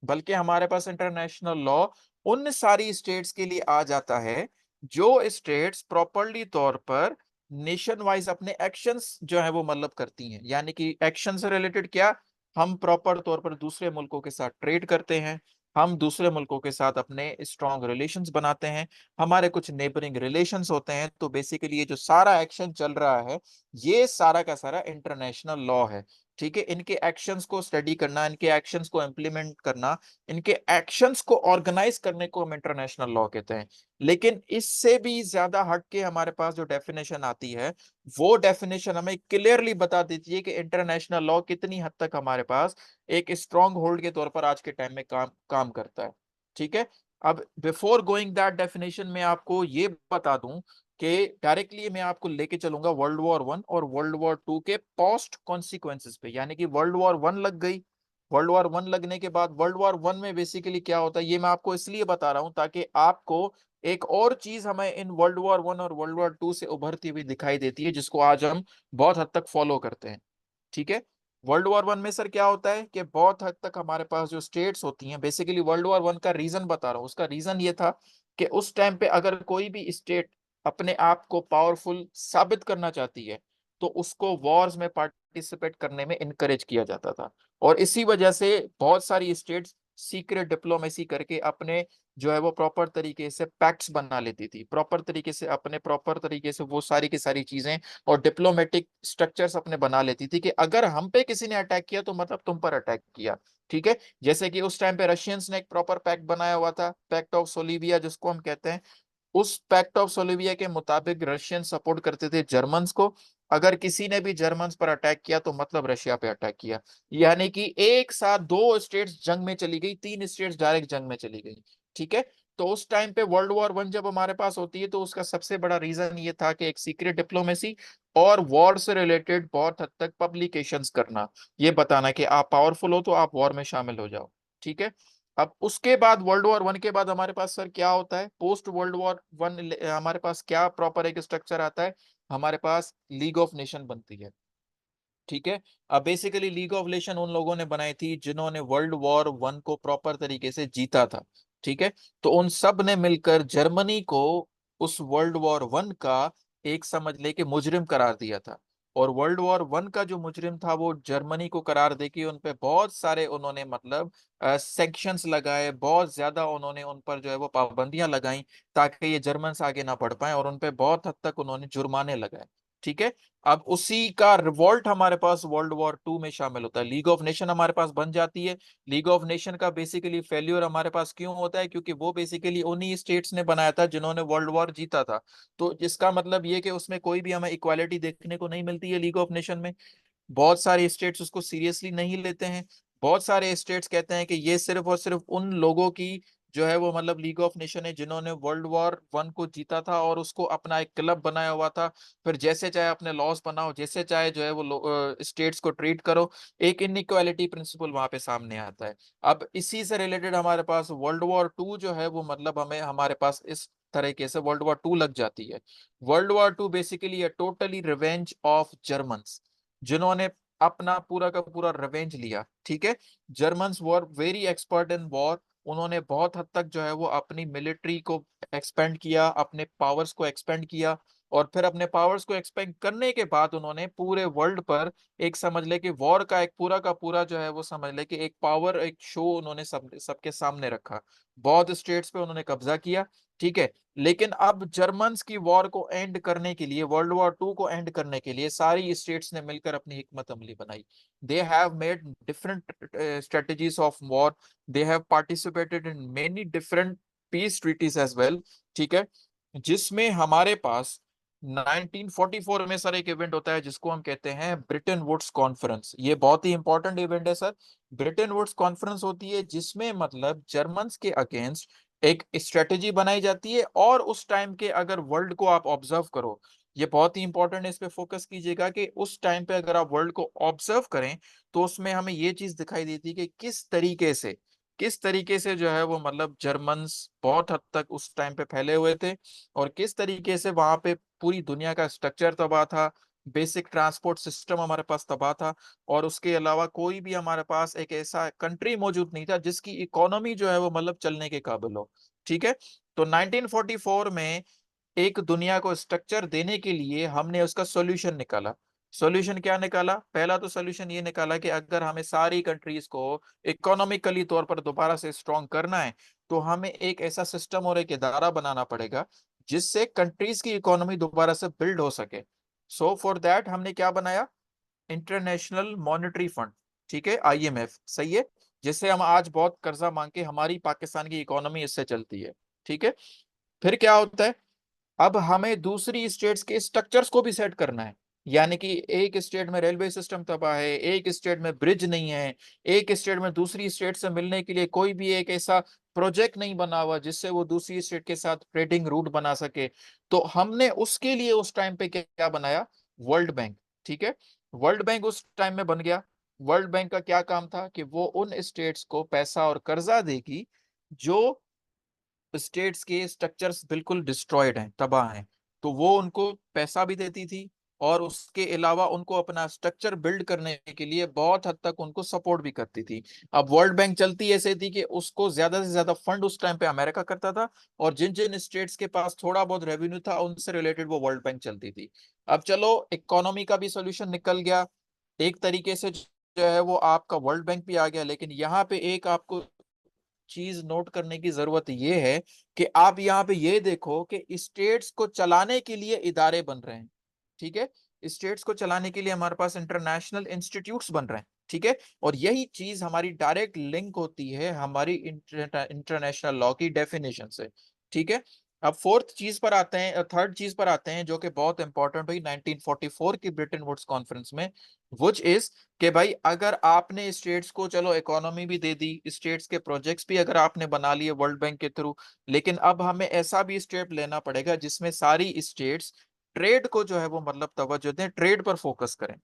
बल्कि हमारे पास इंटरनेशनल लॉ उन सारी स्टेट्स के लिए आ जाता है जो स्टेट्स प्रॉपरली तौर पर नेशन वाइज अपने एक्शंस जो है वो मतलब करती हैं। यानी कि एक्शन से रिलेटेड क्या, हम प्रॉपर तौर पर दूसरे मुल्कों के साथ ट्रेड करते हैं, हम दूसरे मुल्कों के साथ अपने स्ट्रॉन्ग रिलेशंस बनाते हैं, हमारे कुछ नेबरिंग रिलेशंस होते हैं। तो बेसिकली ये जो सारा एक्शन चल रहा है, ये सारा का सारा इंटरनेशनल लॉ है। ठीक है, इनके एक्शंस को स्टडी करना, इनके एक्शंस को इम्प्लीमेंट करना, इनके एक्शंस को ऑर्गेनाइज करने को हम इंटरनेशनल लॉ कहते हैं। लेकिन इससे भी ज्यादा हटके हमारे पास जो डेफिनेशन आती है, वो डेफिनेशन हमें क्लियरली बता देती है कि इंटरनेशनल लॉ कितनी हद तक हमारे पास एक स्ट्रॉन्ग होल्ड के तौर पर आज के टाइम में काम करता है। ठीक है, अब बिफोर गोइंग दैट डेफिनेशन में आपको ये बता दूं कि डायरेक्टली मैं आपको लेके चलूंगा वर्ल्ड वॉर 1 और वर्ल्ड वॉर 2 के पोस्ट कॉन्सिक्वेंसेस पे। यानी कि वर्ल्ड वॉर 1 लग गई, वर्ल्ड वॉर 1 लगने के बाद वर्ल्ड वॉर 1 में बेसिकली क्या होता है, ये मैं आपको इसलिए बता रहा हूं ताकि आपको एक और चीज हमें इन वर्ल्ड वॉर 1 और वर्ल्ड वॉर 2 से उभरती हुई दिखाई देती है, जिसको आज हम बहुत हद तक फॉलो करते हैं। ठीक है, वर्ल्ड वॉर 1 में सर क्या होता है कि बहुत हद तक हमारे पास जो स्टेट्स होती हैं, बेसिकली वर्ल्ड वॉर 1 का रीजन बता रहा हूँ, उसका रीजन ये था कि उस टाइम पे अगर कोई भी स्टेट अपने आप को पावरफुल साबित करना चाहती है, तो उसको वॉर्स में पार्टिसिपेट करने में इनकरेज किया जाता था। और इसी वजह से बहुत सारी स्टेट्स सीक्रेट डिप्लोमेसी करके अपने जो है वो प्रॉपर तरीके से पैक्ट्स बना लेती थी, प्रॉपर तरीके से अपने प्रॉपर तरीके से वो सारी की सारी चीजें और डिप्लोमेटिक स्ट्रक्चर्स अपने बना लेती थी कि अगर हम पे किसी ने अटैक किया तो मतलब तुम पर अटैक किया। ठीक है, जैसे कि उस टाइम पे रशियंस ने एक प्रॉपर पैक्ट बनाया हुआ था, पैक्ट ऑफ सोलिविया जिसको हम कहते हैं। उस पैक्ट ऑफ सोलिविया के मुताबिक रशियन सपोर्ट करते थे जर्मन्स को, अगर किसी ने भी जर्मन्स पर अटैक किया तो मतलब रशिया पे अटैक किया। यानी कि एक साथ दो स्टेट्स जंग में चली गई, तीन स्टेट्स डायरेक्ट जंग में चली गई। ठीक है, तो उस टाइम पे वर्ल्ड वॉर 1 जब हमारे पास होती है, तो उसका सबसे बड़ा रीजन ये था कि एक सीक्रेट डिप्लोमेसी और वॉर से रिलेटेड बहुत हद तक पब्लिकेशंस करना, ये बताना कि आप पावरफुल हो तो आप वॉर में शामिल हो जाओ। ठीक है, अब उसके बाद वर्ल्ड वॉर 1 के बाद हमारे पास सर क्या होता है, पोस्ट वर्ल्ड वॉर 1 हमारे पास क्या प्रॉपर एक स्ट्रक्चर आता है, हमारे पास लीग ऑफ नेशन बनती है। ठीक है, अब बेसिकली लीग ऑफ नेशन उन लोगों ने बनाई थी जिन्होंने वर्ल्ड वॉर 1 को प्रॉपर तरीके से जीता था। ठीक है, तो उन सब ने मिलकर जर्मनी को उस वर्ल्ड वॉर 1 का एक समझ लेके मुजरिम करार दिया था। और वर्ल्ड वॉर 1 का जो मुजरिम था वो जर्मनी को करार देके उन पे बहुत सारे उन्होंने मतलब सैंक्शंस लगाए, बहुत ज्यादा उन्होंने उन पर जो है वो पाबंदियां लगाई, ताकि ये जर्मन्स आगे ना बढ़ पाए, और उन पे बहुत हद तक उन्होंने जुर्माने लगाए। ठीक है, अब उसी का रिवॉल्ट हमारे पास वर्ल्ड वॉर 2 में शामिल होता है, लीग ऑफ नेशन हमारे पास बन जाती है। लीग ऑफ नेशन का बेसिकली फेल्यूर हमारे पास क्यों होता है, क्योंकि वो बेसिकली उन्हीं स्टेट्स ने बनाया था जिन्होंने वर्ल्ड वॉर जीता था। तो जिसका मतलब ये कि उसमें कोई भी हमें इक्वालिटी देखने को नहीं मिलती है लीग ऑफ नेशन में। बहुत सारे स्टेट्स उसको सीरियसली नहीं लेते हैं, बहुत सारे स्टेट्स कहते हैं कि ये सिर्फ और सिर्फ उन लोगों की जो है वो मतलब लीग ऑफ नेशन है जिन्होंने वर्ल्ड वॉर 1 को जीता था और उसको अपना एक क्लब बनाया हुआ था। फिर जैसे चाहे अपने लॉस बनाओ, जैसे चाहे जो है वो स्टेट्स को ट्रीट करो, एक इनइक्वालिटी प्रिंसिपल वहां पे सामने आता है। अब इसी से रिलेटेड हमारे पास वर्ल्ड वॉर 2 जो है वो मतलब हमें हमारे पास इस तरीके से वर्ल्ड वॉर 2 लग जाती है। World war 2 basically a totally revenge of Germans, जिन्होंने अपना पूरा का पूरा रिवेंज लिया। ठीक है, Germans were very expert in war, उन्होंने बहुत हद तक जो है वो अपनी मिलिट्री को एक्सपेंड किया, अपने पावर्स को एक्सपेंड किया, और फिर अपने पावर्स को एक्सपेंड करने के बाद उन्होंने पूरे वर्ल्ड पर एक समझ ले कि वॉर का एक पूरा का पूरा जो है वो समझ ले कि एक पावर, एक शो उन्होंने सबके सामने रखा, बहुत स्टेट्स पे उन्होंने कब्जा किया। ठीक है, लेकिन अब जर्मन्स की वॉर को एंड करने के लिए, वर्ल्ड वॉर 2 को एंड करने के लिए सारी स्टेट्स ने मिलकर अपनी हिकमत अमली बनाई। They have made different strategies of war, they have participated in many different peace treaties as well. ठीक है, जिसमें हमारे पास 1944 में सर एक इवेंट होता है जिसको हम कहते हैं ब्रिटेन वुड्स कॉन्फ्रेंस। ये बहुत ही इंपॉर्टेंट इवेंट है सर। ब्रिटेन वुड्स कॉन्फ्रेंस होती है जिसमें मतलब जर्मन्स के अगेंस्ट एक स्ट्रेटेजी बनाई जाती है। और उस टाइम के अगर वर्ल्ड को आप ऑब्जर्व करो, ये बहुत ही इंपॉर्टेंट है, इस पे फोकस कीजिएगा कि उस टाइम पे अगर आप वर्ल्ड को ऑब्जर्व करें तो उसमें हमें ये चीज दिखाई देती है कि किस तरीके से जो है वो मतलब जर्मन्स बहुत हद तक उस टाइम पे फैले हुए थे, और किस तरीके से वहां पे पूरी दुनिया का स्ट्रक्चर तबाह था, बेसिक ट्रांसपोर्ट सिस्टम हमारे पास तबाह था, और उसके अलावा कोई भी हमारे पास एक ऐसा कंट्री मौजूद नहीं था जिसकी इकोनॉमी जो है वो मतलब चलने के काबिल हो। ठीक है, तो 1944 में एक दुनिया को स्ट्रक्चर देने के लिए हमने उसका सॉल्यूशन निकाला। सॉल्यूशन क्या निकाला? पहला तो सॉल्यूशन ये निकाला कि अगर हमें सारी कंट्रीज को इकोनॉमिकली तौर पर दोबारा से स्ट्रॉन्ग करना है तो हमें एक ऐसा सिस्टम और एक इदारा बनाना पड़ेगा जिससे कंट्रीज की इकोनॉमी दोबारा से बिल्ड हो सके। सो फॉर दैट हमने क्या बनाया? इंटरनेशनल मॉनेटरी फंड, ठीक है, IMF, सही है, जिससे हम आज बहुत कर्जा मांग के हमारी पाकिस्तान की इकोनॉमी इससे चलती है, ठीक है। फिर क्या होता है? अब हमें दूसरी स्टेट्स के स्ट्रक्चर्स को भी सेट करना है, यानी कि एक स्टेट में रेलवे सिस्टम तबाह है, एक स्टेट में ब्रिज नहीं है, एक स्टेट में दूसरी स्टेट से मिलने के लिए कोई भी एक ऐसा प्रोजेक्ट नहीं बना हुआ जिससे वो दूसरी स्टेट के साथ ट्रेडिंग रूट बना सके। तो हमने उसके लिए उस टाइम पे क्या बनाया? वर्ल्ड बैंक, ठीक है। वर्ल्ड बैंक उस टाइम में बन गया। वर्ल्ड बैंक का क्या काम था कि वो उन स्टेट्स को पैसा और कर्जा देगी जो स्टेट्स के स्ट्रक्चर्स बिल्कुल डिस्ट्रॉयड हैं, तबाह हैं, तो वो उनको पैसा भी देती थी और उसके अलावा उनको अपना स्ट्रक्चर बिल्ड करने के लिए बहुत हद तक उनको सपोर्ट भी करती थी। अब वर्ल्ड बैंक चलती ऐसे थी कि उसको ज्यादा से ज्यादा फंड उस टाइम पे अमेरिका करता था और जिन जिन स्टेट्स के पास थोड़ा बहुत रेवेन्यू था उनसे रिलेटेड वो वर्ल्ड बैंक चलती थी। अब चलो, इकोनॉमी का भी सोल्यूशन निकल गया एक तरीके से, जो है वो आपका वर्ल्ड बैंक भी आ गया। लेकिन यहाँ पे एक आपको चीज नोट करने की जरूरत ये है कि आप यहाँ पे ये देखो कि स्टेट्स को चलाने के लिए इदारे बन रहे हैं, ठीक है। स्टेट्स को चलाने के लिए हमारे पास इंटरनेशनल इंस्टीट्यूट्स बन रहे हैं, ठीक है। और यही चीज हमारी डायरेक्ट लिंक होती है हमारी इंटरनेशनल लॉ की डेफिनेशन से, ठीक है। अब फोर्थ चीज पर आते हैं, थर्ड चीज पर आते हैं जो कि बहुत इंपॉर्टेंट हुई 1944 की ब्रिटेन वुड्स कॉन्फ्रेंस में, विच इज कि भाई अगर आपने स्टेट्स को चलो इकोनॉमी भी दे दी, स्टेट्स के प्रोजेक्ट्स भी अगर आपने बना लिए वर्ल्ड बैंक के थ्रू, लेकिन अब हमें ऐसा भी स्टेप लेना पड़ेगा जिसमें सारी स्टेट्स ट्रेड को जो है वो मतलब तवज्जो दें, ट्रेड पर फोकस करें।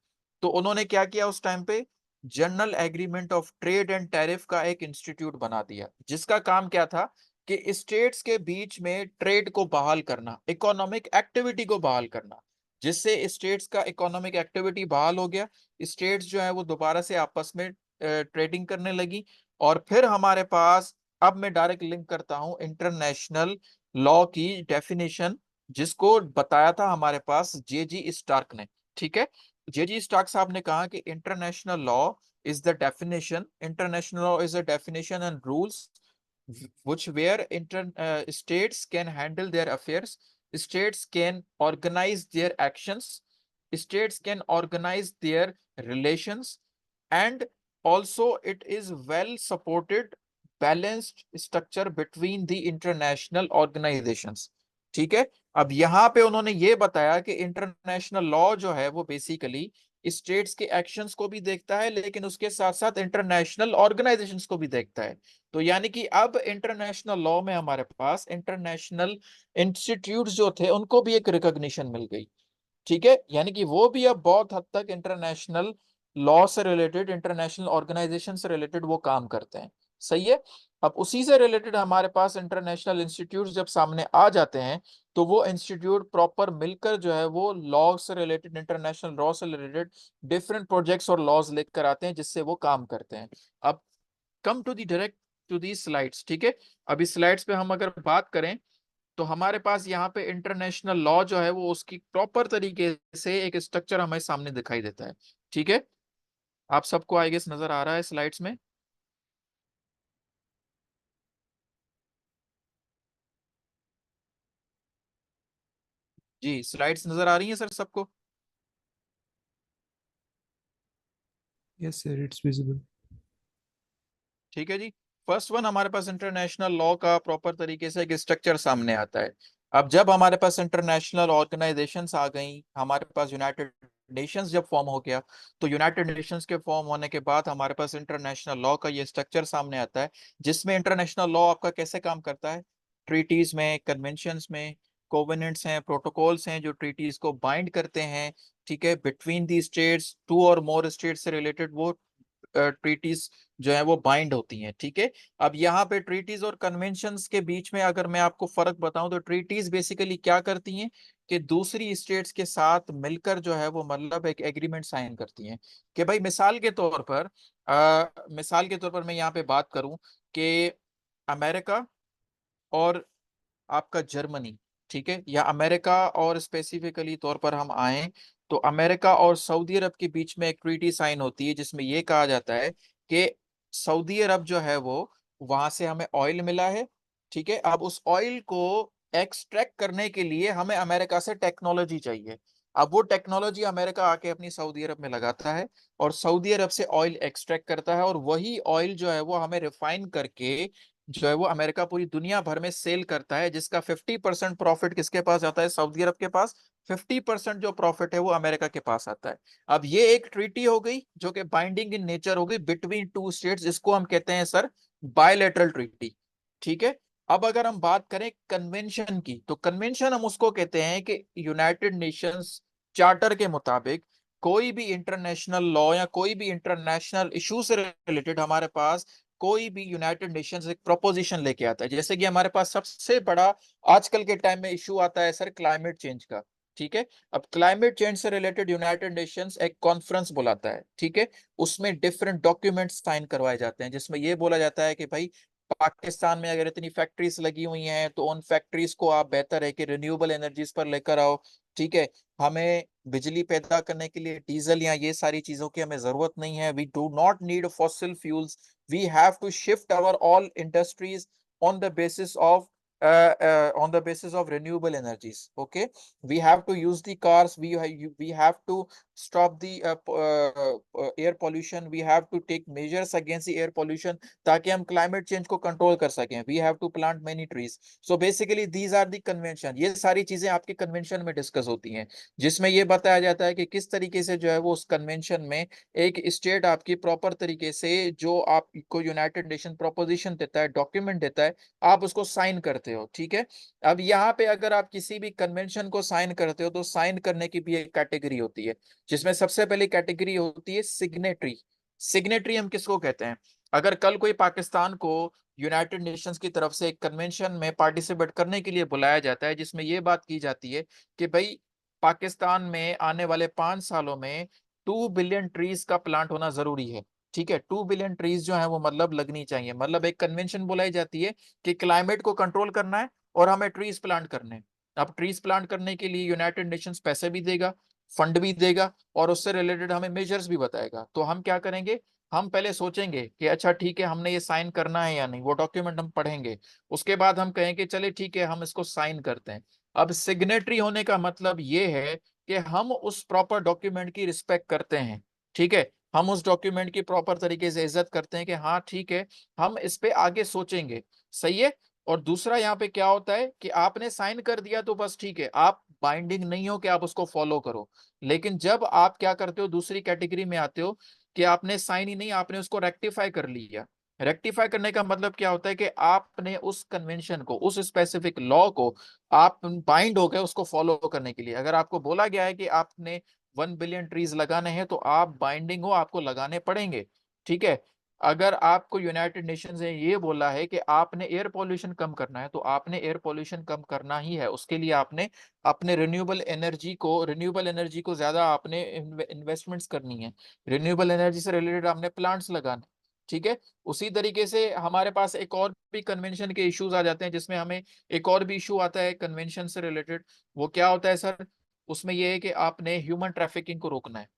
तो उन्होंने क्या किया उस टाइम पे? General agreement of trade and tariff का एक इंस्टीट्यूट बना दिया जिसका काम क्या था कि स्टेट्स के बीच में ट्रेड को बहाल करना, इकोनॉमिक एक्टिविटी को बहाल करना, जिससे स्टेट्स का इकोनॉमिक एक्टिविटी बहाल हो गया, स्टेट्स जो है वो दोबारा से आपस में ट्रेडिंग करने लगी। और फिर हमारे पास, अब मैं डायरेक्ट लिंक करता हूं इंटरनेशनल लॉ की डेफिनेशन जिसको बताया था हमारे पास JG स्टार्क ने, ठीक है। JG स्टार्क साहब ने कहा कि international law is the definition, international law is a definition and rules which where states can handle their affairs, states can organize their actions, states can organize their relations, and also it is well supported balanced structure between the international organizations, ठीक है। अब यहाँ पे उन्होंने ये बताया कि international law जो है वो बेसिकली स्टेट्स के एक्शंस को भी देखता है लेकिन उसके साथ साथ इंटरनेशनल ऑर्गेनाइजेशंस को भी देखता है। तो यानी कि अब इंटरनेशनल लॉ में हमारे पास इंटरनेशनल इंस्टीट्यूट्स जो थे उनको भी एक रिकॉग्निशन मिल गई, ठीक है। यानी कि वो भी अब बहुत हद तक इंटरनेशनल लॉ से रिलेटेड, इंटरनेशनल ऑर्गेनाइजेशन से रिलेटेड वो काम करते हैं, सही है। अब उसी से रिलेटेड हमारे पास इंटरनेशनल इंस्टीट्यूट्स जब सामने आ जाते हैं तो वो इंस्टीट्यूट प्रॉपर मिलकर जो है वो लॉ से रिलेटेड, इंटरनेशनल लॉ से रिलेटेड डिफरेंट प्रोजेक्ट्स और लॉज लेकर आते हैं जिससे वो काम करते हैं। अब come to the direct to the slides, ठीक है। अभी स्लाइड्स पे हम अगर बात करें तो हमारे पास यहाँ पे इंटरनेशनल लॉ जो है वो उसकी प्रॉपर तरीके से एक स्ट्रक्चर हमें सामने दिखाई देता है, ठीक है। आप सबको आई गेस नजर आ रहा है स्लाइड्स में? जी, स्लाइड्स नजर आ रही हैं सर सबको? Yes, sir, it's visible. ठीक है जी। फर्स्ट वन, हमारे पास इंटरनेशनल लॉ का प्रॉपर तरीके से एक स्ट्रक्चर सामने आता है। अब जब हमारे पास इंटरनेशनल ऑर्गेनाइजेशंस आ गई, हमारे पास यूनाइटेड नेशंस जब फॉर्म हो गया, तो यूनाइटेड नेशंस के फॉर्म होने के बाद हमारे पास इंटरनेशनल लॉ का ये स्ट्रक्चर सामने आता है जिसमें इंटरनेशनल लॉ आपका कैसे काम करता है? ट्रीटीज में, कन्वेंशंस में, कोवेनेंट्स हैं, प्रोटोकॉल्स हैं जो ट्रीटीज को बाइंड करते हैं, ठीक है, बिटवीन दी स्टेट्स, टू और मोर स्टेट्स से रिलेटेड वो ट्रीटीज जो है वो बाइंड होती हैं, ठीक है। अब यहाँ पे ट्रीटीज और कन्वेंशंस के बीच में अगर मैं आपको फर्क बताऊं तो ट्रीटीज बेसिकली क्या करती हैं कि दूसरी स्टेट्स के साथ मिलकर जो है वो मतलब एक एग्रीमेंट साइन करती हैं कि भाई मिसाल के तौर पर मैं यहाँ पे बात करूं कि अमेरिका और आपका जर्मनी, ठीक है, या अमेरिका और स्पेसिफिकली तौर पर हम आए तो अमेरिका और सऊदी अरब के बीच में एक ट्रीटी साइन होती है जिसमें यह कहा जाता है कि सऊदी अरब जो है वो, वहां से हमें ऑयल मिला है, ठीक है, अब उस ऑयल को एक्सट्रैक्ट करने के लिए हमें अमेरिका से टेक्नोलॉजी चाहिए। अब वो टेक्नोलॉजी अमेरिका आके अपनी सऊदी अरब में लगाता है और सऊदी अरब से ऑयल एक्सट्रैक्ट करता है, और वही ऑयल जो है वो हमें रिफाइन करके जो है वो अमेरिका पूरी दुनिया भर में सेल करता है, जिसका 50% प्रॉफिट किसके पास जाता है? सऊदी अरब के पास। 50% जो प्रॉफिट है वो अमेरिका के पास आता है। अब ये एक ट्रीटी हो गई जो कि बाइंडिंग इन नेचर हो गई बिटवीन टू स्टेट्स, इसको हम कहते हैं सर बायलैटरल ट्रीटी। ठीक है, अब अगर हम बात करें कन्वेंशन की, तो कन्वेंशन हम उसको कहते हैं कि यूनाइटेड नेशंस चार्टर के मुताबिक कोई भी इंटरनेशनल लॉ या कोई भी इंटरनेशनल इशू से रिलेटेड हमारे पास कोई भी यूनाइटेड नेशंस एक प्रोपोजिशन लेके आता है। जैसे कि हमारे पास सबसे बड़ा आजकल के टाइम में इशू आता है सर क्लाइमेट चेंज का। ठीक है, अब क्लाइमेट चेंज से रिलेटेड यूनाइटेड नेशंस एक कॉन्फ्रेंस बुलाता है, ठीक है, उसमें डिफरेंट डॉक्यूमेंट्स साइन करवाए जाते हैं जिसमें यह बोला जाता है कि भाई पाकिस्तान में अगर इतनी फैक्ट्रीज लगी हुई हैं तो उन फैक्ट्रीज को आप बेहतर है कि रिन्यूएबल एनर्जीज पर लेकर आओ। ठीक है, हमें बिजली पैदा करने के लिए डीजल या ये सारी चीजों की हमें जरूरत नहीं है, we do not need fossil fuels, we have to shift our all industries on the basis of renewable energies. Okay, we have to use the cars, we have to stop the air pollution, we have to take measures against the air pollution ताकि हम climate change को control कर सकें, we have to plant many trees. So basically these are the convention, ये सारी चीजें आपके convention में discuss होती हैं जिसमें ये बताया जाता है कि किस तरीके से जो है वो उस convention में एक स्टेट आपकी प्रॉपर तरीके से जो आपको यूनाइटेड नेशन प्रोपोजिशन देता है, डॉक्यूमेंट देता है, आप उसको साइन करते हो। ठीक है, अब यहाँ पे अगर आप किसी भी कन्वेंशन को साइन करते हो तो साइन करने की भी एक कैटेगरी होती है जिसमें सबसे पहली कैटेगरी होती है सिग्नेटरी। सिग्नेटरी हम किसको कहते हैं? अगर कल कोई पाकिस्तान को यूनाइटेड नेशंस की तरफ से एक कन्वेंशन में पार्टिसिपेट करने के लिए बुलाया जाता है जिसमें यह बात की जाती है कि भाई पाकिस्तान में आने वाले 5 सालों में 2 बिलियन ट्रीज का प्लांट होना जरूरी है। ठीक है, 2 बिलियन ट्रीज जो है वो मतलब लगनी चाहिए, मतलब एक कन्वेंशन बुलाई जाती है कि क्लाइमेट को कंट्रोल करना है और हमें ट्रीज प्लांट करने हैं। अब ट्रीज प्लांट करने के लिए यूनाइटेड नेशंस पैसे भी देगा, फंड भी देगा और उससे रिलेटेड हमें मेजर्स भी बताएगा। तो हम क्या करेंगे, हम पहले सोचेंगे कि अच्छा ठीक है हमने ये साइन करना है या नहीं, वो डॉक्यूमेंट हम पढ़ेंगे, उसके बाद हम कहेंगे चले ठीक है हम इसको साइन करते हैं। अब सिग्नेटरी होने का मतलब ये है कि हम उस प्रॉपर डॉक्यूमेंट की रिस्पेक्ट करते हैं। ठीक है, हम उस डॉक्यूमेंट की प्रॉपर तरीके से इज्जत करते हैं कि हाँ ठीक है हम इस पे आगे सोचेंगे। सही है, और दूसरा यहाँ पे क्या होता है कि आपने साइन कर दिया तो बस ठीक है, आप बाइंडिंग नहीं हो कि आप उसको फॉलो करो। लेकिन जब आप क्या करते हो, दूसरी कैटेगरी में आते हो कि आपने साइन ही नहीं, आपने उसको रेक्टिफाई कर लिया। रेक्टिफाई करने का मतलब क्या होता है कि आपने उस कन्वेंशन को, उस स्पेसिफिक लॉ को आप बाइंड हो गए उसको फॉलो करने के लिए। अगर आपको बोला गया है कि आपने 1 बिलियन ट्रीज लगाने हैं तो आप बाइंडिंग हो, आपको लगाने पड़ेंगे। ठीक है, अगर आपको यूनाइटेड नेशंस ने ये बोला है कि आपने एयर पॉल्यूशन कम करना है तो आपने एयर पॉल्यूशन कम करना ही है, उसके लिए आपने अपने रिन्यूएबल एनर्जी को ज्यादा आपने इन्वेस्टमेंट्स करनी है, रिन्यूएबल एनर्जी से रिलेटेड आपने प्लांट्स लगाने। ठीक है, उसी तरीके से हमारे पास एक और भी कन्वेंशन के इश्यूज आ जाते हैं जिसमें हमें एक और भी इशू आता है कन्वेंशन से रिलेटेड। वो क्या होता है सर? उसमें यह है कि आपने ह्यूमन ट्रैफिकिंग को रोकना है,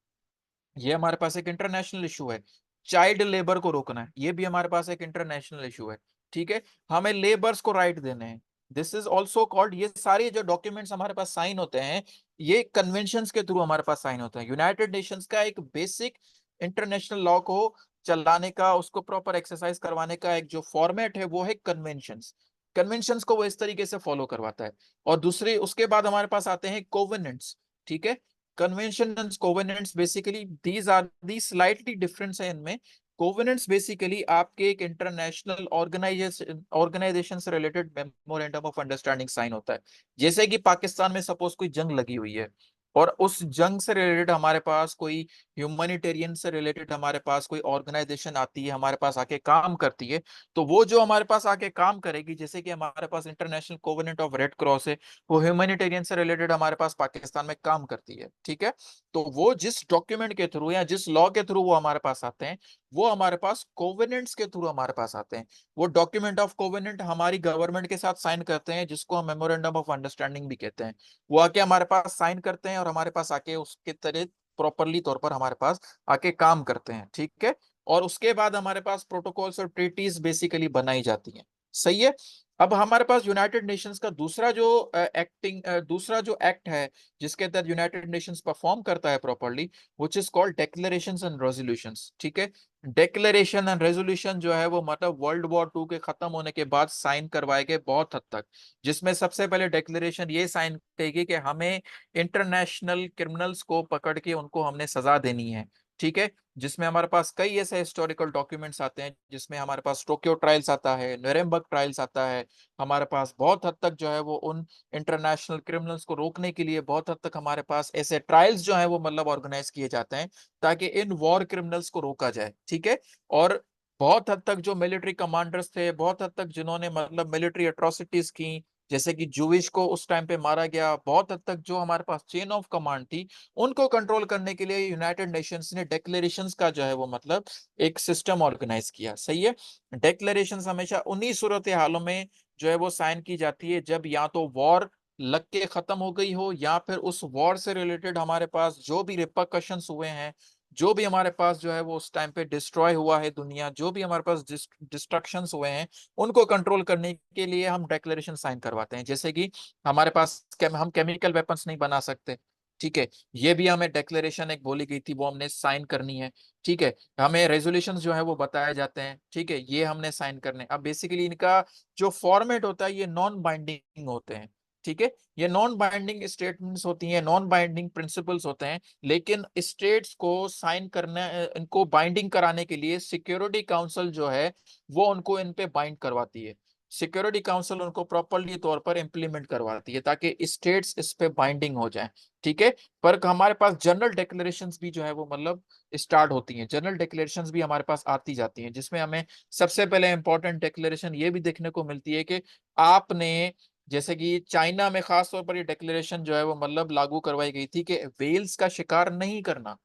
ये हमारे पास एक इंटरनेशनल इशू है। चाइल्ड लेबर को रोकना है, ये भी हमारे पास एक इंटरनेशनल इशू है। ठीक है, हमें लेबर्स को राइट देने हैं, दिस इज ऑल्सो कॉल्ड, ये सारे जो डॉक्यूमेंट्स हमारे पास साइन होते हैं ये कन्वेंशंस के थ्रू हमारे पास साइन होते हैं। यूनाइटेड नेशंस का एक बेसिक इंटरनेशनल लॉ को चलाने का, उसको प्रॉपर एक्सरसाइज करवाने का एक जो फॉर्मेट है वो है कन्वेंशंस। कन्वेंशंस को वो इस तरीके से फॉलो करवाता है। और दूसरे उसके बाद हमारे पास आते हैं कोवेनेंट्स। ठीक है, convention and covenants basically these are the slightly difference है इनमें। covenants basically आपके एक इंटरनेशनल ऑर्गेनाइजेशन से related memorandum of understanding sign होता है। जैसे कि पाकिस्तान में सपोज कोई जंग लगी हुई है और उस जंग से रिलेटेड हमारे पास कोई ह्यूमैनिटेरियन से रिलेटेड हमारे पास कोई ऑर्गेनाइजेशन आती है, हमारे पास आके काम करती है, तो वो जो हमारे पास आके काम करेगी, जैसे कि हमारे पास International Covenant of Red Cross है, वो ह्यूमैनिटेरियन से रिलेटेड हमारे पास पाकिस्तान में काम करती है। ठीक है, तो वो जिस डॉक्यूमेंट के थ्रू या जिस लॉ के थ्रू वो हमारे पास आते हैं वो हमारे पास कोवेनेंट्स के थ्रू हमारे पास आते हैं। वो डॉक्यूमेंट ऑफ कोवेनेंट हमारी गवर्नमेंट के साथ साइन करते हैं, जिसको हम मेमोरेंडम ऑफ अंडरस्टैंडिंग भी कहते हैं। वो आके हमारे पास साइन करते हैं और हमारे पास आके उसके तरह प्रॉपरली तौर पर हमारे पास आके काम करते हैं, ठीक है। और उसके बाद हमारे पास प्रोटोकॉल्स और ट्रीटीज बेसिकली बनाई जाती हैं, सही है। अब हमारे पास यूनाइटेड नेशंस का दूसरा जो एक्ट है जिसके तहत यूनाइटेड नेशंस परफॉर्म करता है properly, which is called declarations and resolutions, ठीक है। डेक्लेरेशन एंड रेजोल्यूशन जो है वो मतलब वर्ल्ड वॉर 2 के खत्म होने के बाद साइन करवाए गए बहुत हद तक, जिसमें सबसे पहले डेक्लेरेशन ये साइन करेगी कि हमें इंटरनेशनल क्रिमिनल्स को पकड़ के उनको हमने सजा देनी है, ठीक है। जिसमें हमारे पास कई ऐसे हिस्टोरिकल डॉक्यूमेंट्स आते हैं, जिसमें हमारे पास टोक्यो ट्रायल्स आता है, न्यूरेमबर्ग ट्रायल्स आता है। हमारे पास बहुत हद तक जो है वो उन इंटरनेशनल क्रिमिनल्स को रोकने के लिए बहुत हद तक हमारे पास ऐसे ट्रायल्स जो है वो मतलब ऑर्गेनाइज किए जाते हैं, ताकि इन वॉर क्रिमिनल्स को रोका जाए, ठीक है। और बहुत हद तक जो मिलिट्री कमांडर्स थे, बहुत हद तक जिन्होंने मतलब मिलिट्री एट्रोसिटीज की, जैसे कि जूविश को उस टाइम पे मारा गया, बहुत हद तक जो हमारे पास चेन ऑफ कमांड थी, उनको कंट्रोल करने के लिए यूनाइटेड नेशंस ने डेक्लेरेशंस का जो है वो मतलब एक सिस्टम ऑर्गेनाइज किया, सही है। डेक्लेरेशंस हमेशा उन्हीं सूरत हालों में जो है वो साइन की जाती है जब या तो वॉर लग के खत्म हो गई हो, या फिर उस वॉर से रिलेटेड हमारे पास जो भी रिपरकशंस हुए हैं, जो भी हमारे पास जो है वो उस टाइम पे डिस्ट्रॉय हुआ है दुनिया, जो भी हमारे पास डिस्ट्रक्शंस हुए हैं, उनको कंट्रोल करने के लिए हम डेक्लेरेशन साइन करवाते हैं। जैसे कि हमारे पास हम केमिकल वेपन्स नहीं बना सकते, ठीक है, ये भी हमें डेक्लेरेशन एक बोली गई थी, वो हमने साइन करनी है, ठीक है। हमें रेजोल्यूशंस जो है वो बताए जाते हैं, ठीक है, ये हमने साइन करने। अब बेसिकली इनका जो फॉर्मेट होता है ये नॉन बाइंडिंग होते हैं, ठीक है। ये नॉन बाइंडिंग स्टेटमेंट्स होती हैं, नॉन बाइंडिंग प्रिंसिपल्स होते हैं, लेकिन स्टेट्स को साइन करना, इनको बाइंडिंग कराने के लिए सिक्योरिटी काउंसिल जो है वो उनको इन पे बाइंड करवाती है। सिक्योरिटी काउंसिल उनको प्रॉपरली तौर पर इंप्लीमेंट करवाती है ताकि स्टेट्स इस पे बाइंडिंग हो जाएं, ठीक है। पर हमारे पास जनरल डिक्लेरेशंस भी जो है वो मतलब स्टार्ट होती हैं, जनरल डिक्लेरेशंस भी हमारे पास आती जाती हैं, जिसमें हमें सबसे पहले इंपॉर्टेंट डिक्लेरेशन ये भी देखने को मिलती है कि आपने, जैसे कि चाइना में खास तौर पर ये डिक्लेरेशन जो है वो मतलब लागू करवाई गई थी कि वेल्स का शिकार नहीं करना।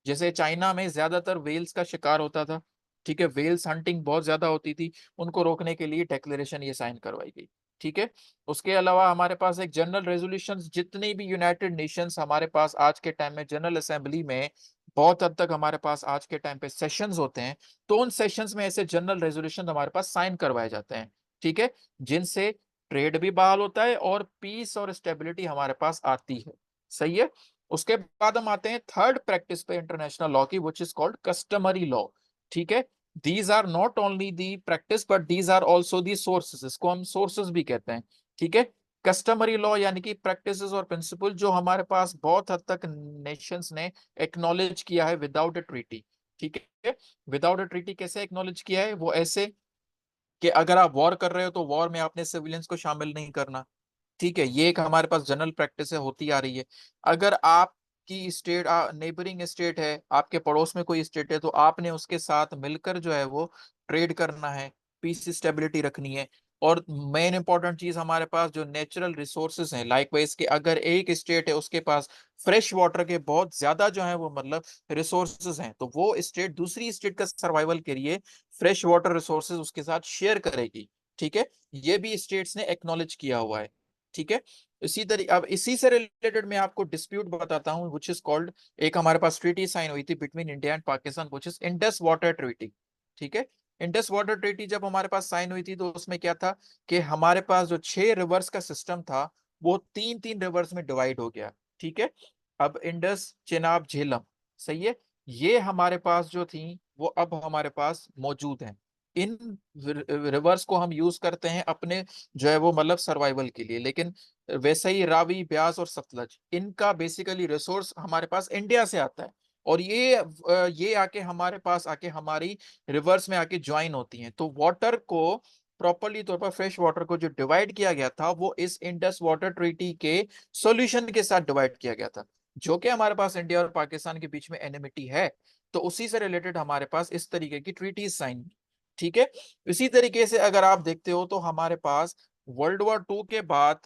जैसे चाइना में ज्यादातर वेल्स का शिकार होता था, ठीक है, वेल्स हंटिंग बहुत ज्यादा होती थी, उनको रोकने के लिए डेक्लेरेशन ये साइन करवाई गई, ठीक है। उसके अलावा हमारे पास एक जनरल रेजोल्यूशन, जितनी भी यूनाइटेड नेशंस हमारे पास आज के टाइम में जनरल असेंबली में बहुत हद तक हमारे पास आज के टाइम पे सेशंस होते हैं, तो उन सेशंस में ऐसे जनरल रेजोल्यूशन हमारे पास साइन करवाए जाते हैं, ठीक है, जिनसे ट्रेड भी बहाल होता है और पीस और स्टेबिलिटी हमारे पास आती है, सही है। उसके बाद हम आते हैं थर्ड प्रैक्टिस पे इंटरनेशनल लॉ की, which is called customary law, ठीक है। These are not only the practice but these are also the sources, इसको हम सोर्सेस भी कहते हैं, ठीक है। कस्टमरी लॉ यानी कि प्रैक्टिसेस और प्रिंसिपल जो हमारे पास बहुत हद तक नेशंस ने एक्नॉलेज किया है विदाउट अ ट्रीटी, ठीक है। विदाउट अ ट्रीटी कैसे एक्नॉलेज किया है? वो ऐसे कि अगर आप वॉर कर रहे हो तो वॉर में आपने सिविलियंस को शामिल नहीं करना, ठीक है, ये एक हमारे पास जनरल प्रैक्टिस है, होती आ रही है। अगर आपकी स्टेट नेबरिंग स्टेट है, आपके पड़ोस में कोई स्टेट है, तो आपने उसके साथ मिलकर जो है वो ट्रेड करना है, पीस स्टेबिलिटी रखनी है। और मेन इंपॉर्टेंट चीज हमारे पास जो नेचुरल रिसोर्सेज हैं, लाइकवाइज के अगर एक स्टेट है उसके पास फ्रेश वाटर के बहुत ज्यादा जो है वो मतलब रिसोर्सेज हैं, तो वो स्टेट दूसरी स्टेट का सर्वाइवल के लिए फ्रेश वाटर रिसोर्सेज उसके साथ शेयर करेगी, ठीक है। ये भी स्टेट्स ने एक्नॉलेज किया हुआ है, ठीक है। इसी तरीके अब इसी से रिलेटेड मैं आपको डिस्प्यूट बताता हूं, व्हिच इज कॉल्ड, एक हमारे पास ट्रीटी साइन हुई थी between India and Pakistan, which is Indus water treaty, ठीक है। इंडस वाटर ट्रीटी जब हमारे पास साइन हुई थी तो उसमें क्या था कि हमारे पास जो 6 रिवर्स का सिस्टम था वो 3-3 रिवर्स में डिवाइड हो गया, ठीक है। अब इंडस, चेनाब, झेलम, सही है, ये हमारे पास जो थी वो अब हमारे पास मौजूद हैं। इन रिवर्स को हम यूज करते हैं अपने जो है वो मतलब सर्वाइवल के लिए, लेकिन वैसे ही रावी, ब्यास और सतलज, इनका बेसिकली रिसोर्स हमारे पास इंडिया से आता है, और ये आके हमारे पास आके हमारी रिवर्स में आके ज्वाइन होती हैं। तो वाटर को प्रॉपरली तौर पर, फ्रेश वाटर को जो डिवाइड किया गया था वो इस इंडस वाटर ट्रीटी के सॉल्यूशन के साथ डिवाइड किया गया था, जो कि हमारे पास इंडिया और पाकिस्तान के बीच में एनिमिटी है, तो उसी से रिलेटेड हमारे पास इस तरीके की ट्रीटीज साइन, ठीक है। इसी तरीके से अगर आप देखते हो तो हमारे पास वर्ल्ड वॉर 2 के बाद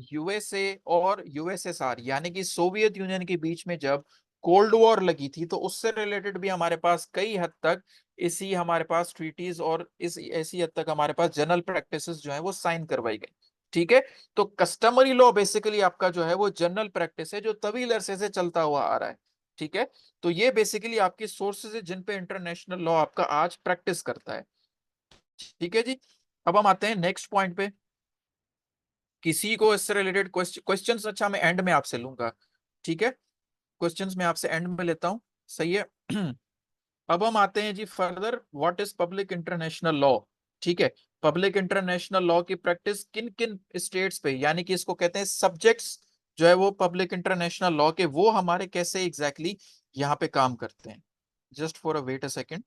यूएसए और यूएसएसआर यानी कि सोवियत यूनियन के बीच में जब कोल्ड वॉर लगी थी, तो उससे रिलेटेड भी हमारे पास कई हद तक इसी हमारे पास ट्रीटीज और इस ऐसी हद तक हमारे पास जनरल प्रैक्टिसेस जो है वो साइन करवाई गई। ठीक है, तो कस्टमरी लॉ बेसिकली आपका जो है वो जनरल प्रैक्टिस है जो तभी अरसे से चलता हुआ आ रहा है। ठीक है, तो ये बेसिकली आपकी सोर्सेज है जिन पे इंटरनेशनल लॉ आपका आज प्रैक्टिस करता है। ठीक है जी, अब हम आते हैं नेक्स्ट पॉइंट पे। किसी को इससे रिलेटेड क्वेश्चंस, अच्छा मैं एंड में आपसे लूंगा। ठीक है, क्वेश्चंस मैं आपसे एंड में लेता हूं, सही है। अब हम आते हैं जी further, what is public international law. ठीक है, पब्लिक इंटरनेशनल लॉ की प्रैक्टिस किन किन स्टेट्स पे, यानी कि इसको कहते हैं सब्जेक्ट्स जो है वो पब्लिक इंटरनेशनल लॉ के, वो हमारे कैसे एग्जैक्टली exactly यहाँ पे काम करते हैं। Just for a wait a second.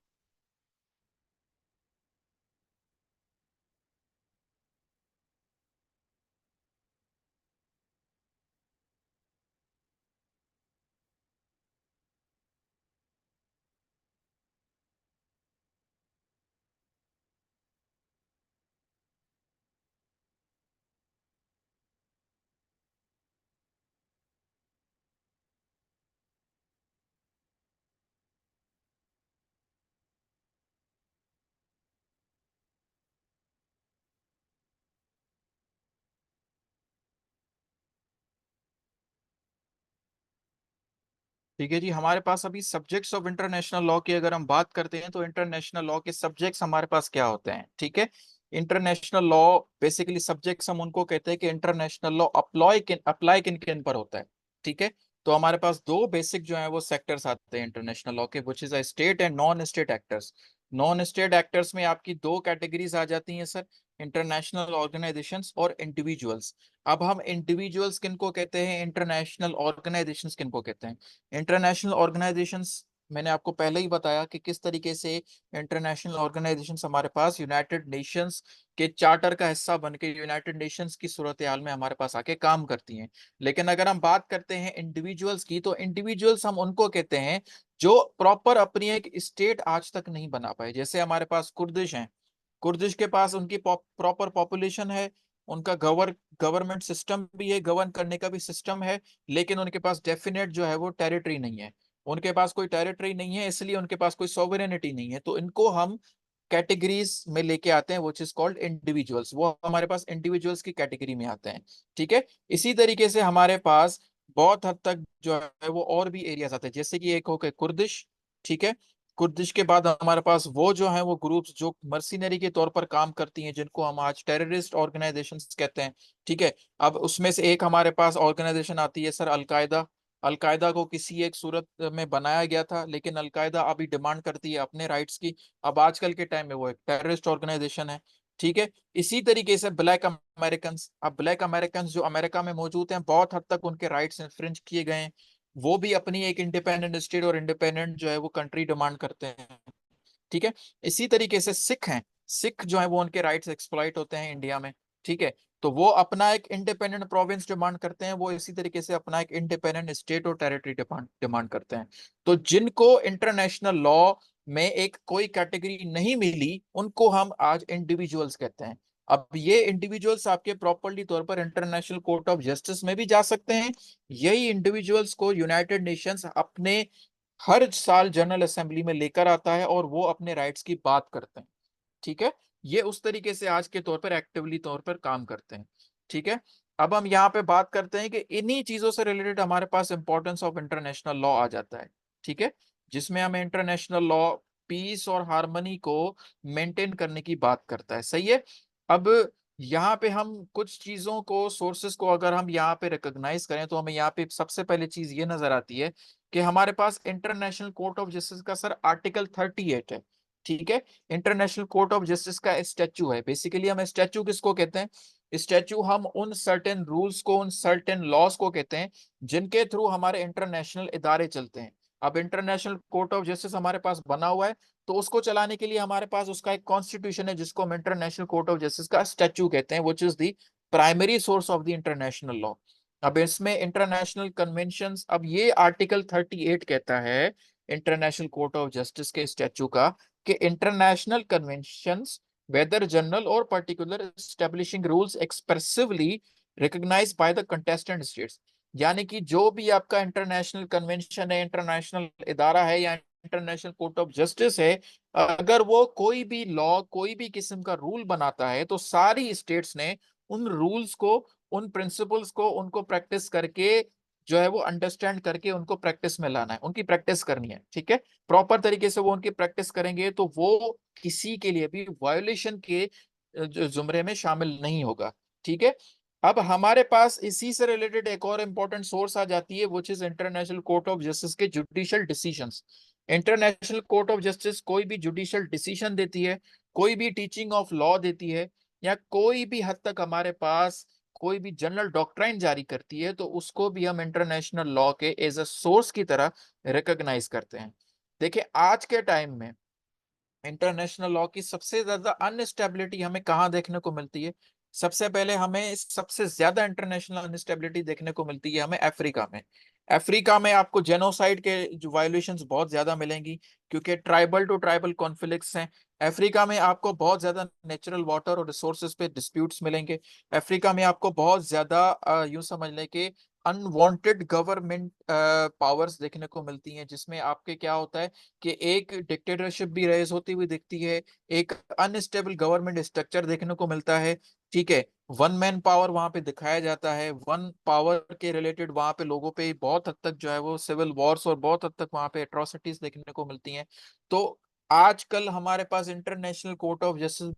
ठीक है जी, हमारे पास अभी सब्जेक्ट्स ऑफ इंटरनेशनल लॉ की अगर हम बात करते हैं तो इंटरनेशनल लॉ के सब्जेक्ट्स हमारे पास क्या होते हैं। ठीक है, इंटरनेशनल लॉ बेसिकली सब्जेक्ट्स हम उनको कहते हैं कि इंटरनेशनल लॉ अप्लाई किन किन पर होता है। ठीक है, तो हमारे पास दो बेसिक जो है वो सेक्टर्स आते हैं इंटरनेशनल लॉ के, which is a state and non state actors. Non state actors में आपकी दो कैटेगरीज आ जाती हैं सर, इंटरनेशनल ऑर्गेनाइजेशंस और इंडिविजुअल्स। अब हम इंडिविजुअल्स किनको कहते हैं, इंटरनेशनल ऑर्गेनाइजेशंस किनको कहते हैं। इंटरनेशनल ऑर्गेनाइजेशंस मैंने आपको पहले ही बताया कि किस तरीके से इंटरनेशनल ऑर्गेनाइजेशंस हमारे पास यूनाइटेड नेशंस के चार्टर का हिस्सा बनके यूनाइटेड नेशंस की सूरत हाल में हमारे पास आके काम करती हैं। लेकिन अगर हम बात करते हैं इंडिविजुअल्स की, तो इंडिविजुअल्स हम उनको कहते हैं जो प्रॉपर अपनी एक स्टेट आज तक नहीं बना पाए। जैसे हमारे पास कुर्दिश हैं, कुर्दिश के पास उनकी प्रॉपर पॉपुलेशन है, उनका गवर्नमेंट सिस्टम भी है, गवर्न करने का भी सिस्टम है, लेकिन उनके पास डेफिनेट जो है वो टेरिटरी नहीं है। उनके पास कोई टेरिटरी नहीं है, इसलिए उनके पास कोई सॉवरेनिटी नहीं है, तो इनको हम कैटेगरीज में लेके आते हैं, व्हिच इज कॉल्ड इंडिविजुअल्स। वो हमारे पास इंडिविजुअल्स की कैटेगरी में आते हैं। ठीक है, इसी तरीके से हमारे पास बहुत हद तक जो है वो और भी एरियाज आते हैं, जैसे कि एक हो गए कुर्दिश। ठीक है, कुर्दिश के बाद हमारे पास वो जो है वो ग्रुप्स जो मर्सिनरी के तौर पर काम करती हैं, जिनको हम आज टेररिस्ट ऑर्गेनाइजेशंस कहते हैं। ठीक है, अब उसमें से एक हमारे पास ऑर्गेनाइजेशन आती है सर अलकायदा। अलकायदा को किसी एक सूरत में बनाया गया था, लेकिन अलकायदा अभी डिमांड करती है अपने राइट्स की। अब आजकल के टाइम में वो एक टेररिस्ट ऑर्गेनाइजेशन है। ठीक है, इसी तरीके से ब्लैक अमेरिकन, अब ब्लैक अमेरिकन जो अमेरिका में मौजूद हैं, बहुत हद तक उनके राइट्स इन्फ्रिंज किए गए हैं। वो भी अपनी एक इंडिपेंडेंट स्टेट और इंडिपेंडेंट जो है वो कंट्री डिमांड करते हैं। ठीक है, इसी तरीके से सिख हैं, सिख जो है वो उनके राइट्स एक्सप्लॉइट होते हैं इंडिया में। ठीक है, तो वो अपना एक इंडिपेंडेंट प्रोविंस डिमांड करते हैं, वो इसी तरीके से अपना एक इंडिपेंडेंट स्टेट और टेरिटरी डिमांड करते हैं। तो जिनको इंटरनेशनल लॉ में एक कोई कैटेगरी नहीं मिली, उनको हम आज इंडिविजुअल्स कहते हैं। अब ये इंडिविजुअल्स आपके प्रॉपर्ली तौर पर इंटरनेशनल कोर्ट ऑफ जस्टिस में भी जा सकते हैं। यही इंडिविजुअल्स को यूनाइटेड नेशंस अपने हर साल जनरल असेंबली में लेकर आता है और वो अपने राइट्स की बात करते हैं। ठीक है, ये उस तरीके से आज के तौर पर एक्टिवली तौर पर काम करते हैं। ठीक है, अब हम यहाँ पे बात करते हैं कि इन्हीं चीजों से रिलेटेड हमारे पास इंपॉर्टेंस ऑफ इंटरनेशनल लॉ आ जाता है। ठीक है, जिसमें हमें इंटरनेशनल लॉ पीस और हार्मनी को मेंटेन करने की बात करता है। सही है, अब यहाँ पे हम कुछ चीजों को, सोर्सेस को अगर हम यहाँ पे रिकॉग्नाइज करें, तो हमें यहाँ पे सबसे पहले चीज ये नजर आती है कि हमारे पास इंटरनेशनल कोर्ट ऑफ जस्टिस का सर आर्टिकल 38 है। ठीक है, इंटरनेशनल कोर्ट ऑफ जस्टिस का स्टैचू है। बेसिकली हम स्टैचू किसको कहते हैं, स्टैचू हम उन सर्टेन रूल्स को, उन सर्टेन लॉस को कहते हैं जिनके थ्रू हमारे इंटरनेशनल इदारे चलते हैं। अब इंटरनेशनल कोर्ट ऑफ जस्टिस हमारे पास बना हुआ है, तो उसको चलाने के लिए हमारे पास उसका एक कॉन्स्टिट्यूशन है जिसको हम इंटरनेशनल कोर्ट ऑफ जस्टिस का स्टैचू कहते हैं, which is the primary source of the international law. अब इसमें इंटरनेशनल कन्वेंशंस, अब ये आर्टिकल 38 कहता है इंटरनेशनल कोर्ट ऑफ जस्टिस के स्टैचू का कि इंटरनेशनल कन्वेंशंस वेदर जनरल और particular establishing rules expressively recognised by the contestant states. यानी कि जो भी आपका इंटरनेशनल कन्वेंशन है, इंटरनेशनल इदारा है या इंटरनेशनल कोर्ट ऑफ जस्टिस है, अगर वो कोई भी लॉ, कोई भी किस्म का रूल बनाता है तो सारी स्टेट्स ने उन रूल्स को, उन प्रिंसिपल्स को, उनको प्रैक्टिस करके जो है वो अंडरस्टैंड करके उनको प्रैक्टिस में लाना है, उनकी प्रैक्टिस करनी है। ठीक है, प्रॉपर तरीके से वो उनकी प्रैक्टिस करेंगे तो वो किसी के लिए भी वायोलेशन के जुमरे में शामिल नहीं होगा। ठीक है, अब हमारे पास इसी से रिलेटेड एक और इंपॉर्टेंट सोर्स आ जाती है, which is International court of justice के judicial decisions. International court of Justice कोई भी जुडिशियल डिसीजन देती है, कोई भी टीचिंग ऑफ लॉ देती है, या कोई भी हद तक हमारे पास कोई भी जनरल डॉक्ट्राइन जारी करती है, तो उसको भी हम इंटरनेशनल लॉ के एज अ सोर्स की तरह रिकॉग्नाइज करते हैं। देखिए, आज के टाइम में इंटरनेशनल लॉ की सबसे ज्यादा अनस्टेबिलिटी हमें कहाँ देखने को मिलती है? सबसे पहले हमें सबसे ज्यादा इंटरनेशनल अनस्टेबिलिटी देखने को मिलती है हमें अफ्रीका में। अफ्रीका में आपको जेनोसाइड के जो वायलेशंस बहुत ज्यादा मिलेंगी, क्योंकि ट्राइबल टू ट्राइबल कॉन्फ्लिक्ट्स हैं। अफ्रीका में आपको बहुत ज्यादा नेचुरल वाटर और रिसोर्सेज पे डिस्प्यूट्स मिलेंगे। अफ्रीका में आपको बहुत ज्यादा यूं समझ लें कि अनवांटेड गवर्नमेंट पावर्स देखने को मिलती हैं, जिसमें आपके क्या होता है कि एक डिक्टेटरशिप भी रेज होती हुई दिखती है, एक अनस्टेबल गवर्नमेंट स्ट्रक्चर देखने को मिलता है। ठीक है, वन मैन पावर वहां पे दिखाया जाता है, वन पावर के रिलेटेड वहां पे लोगों पे बहुत हद तक जो है वो सिविल वॉर्स और बहुत हद तक वहां पे एट्रोसिटीज देखने को मिलती हैं। तो आजकल हमारे पास इंटरनेशनल कोर्ट ऑफ जस्टिस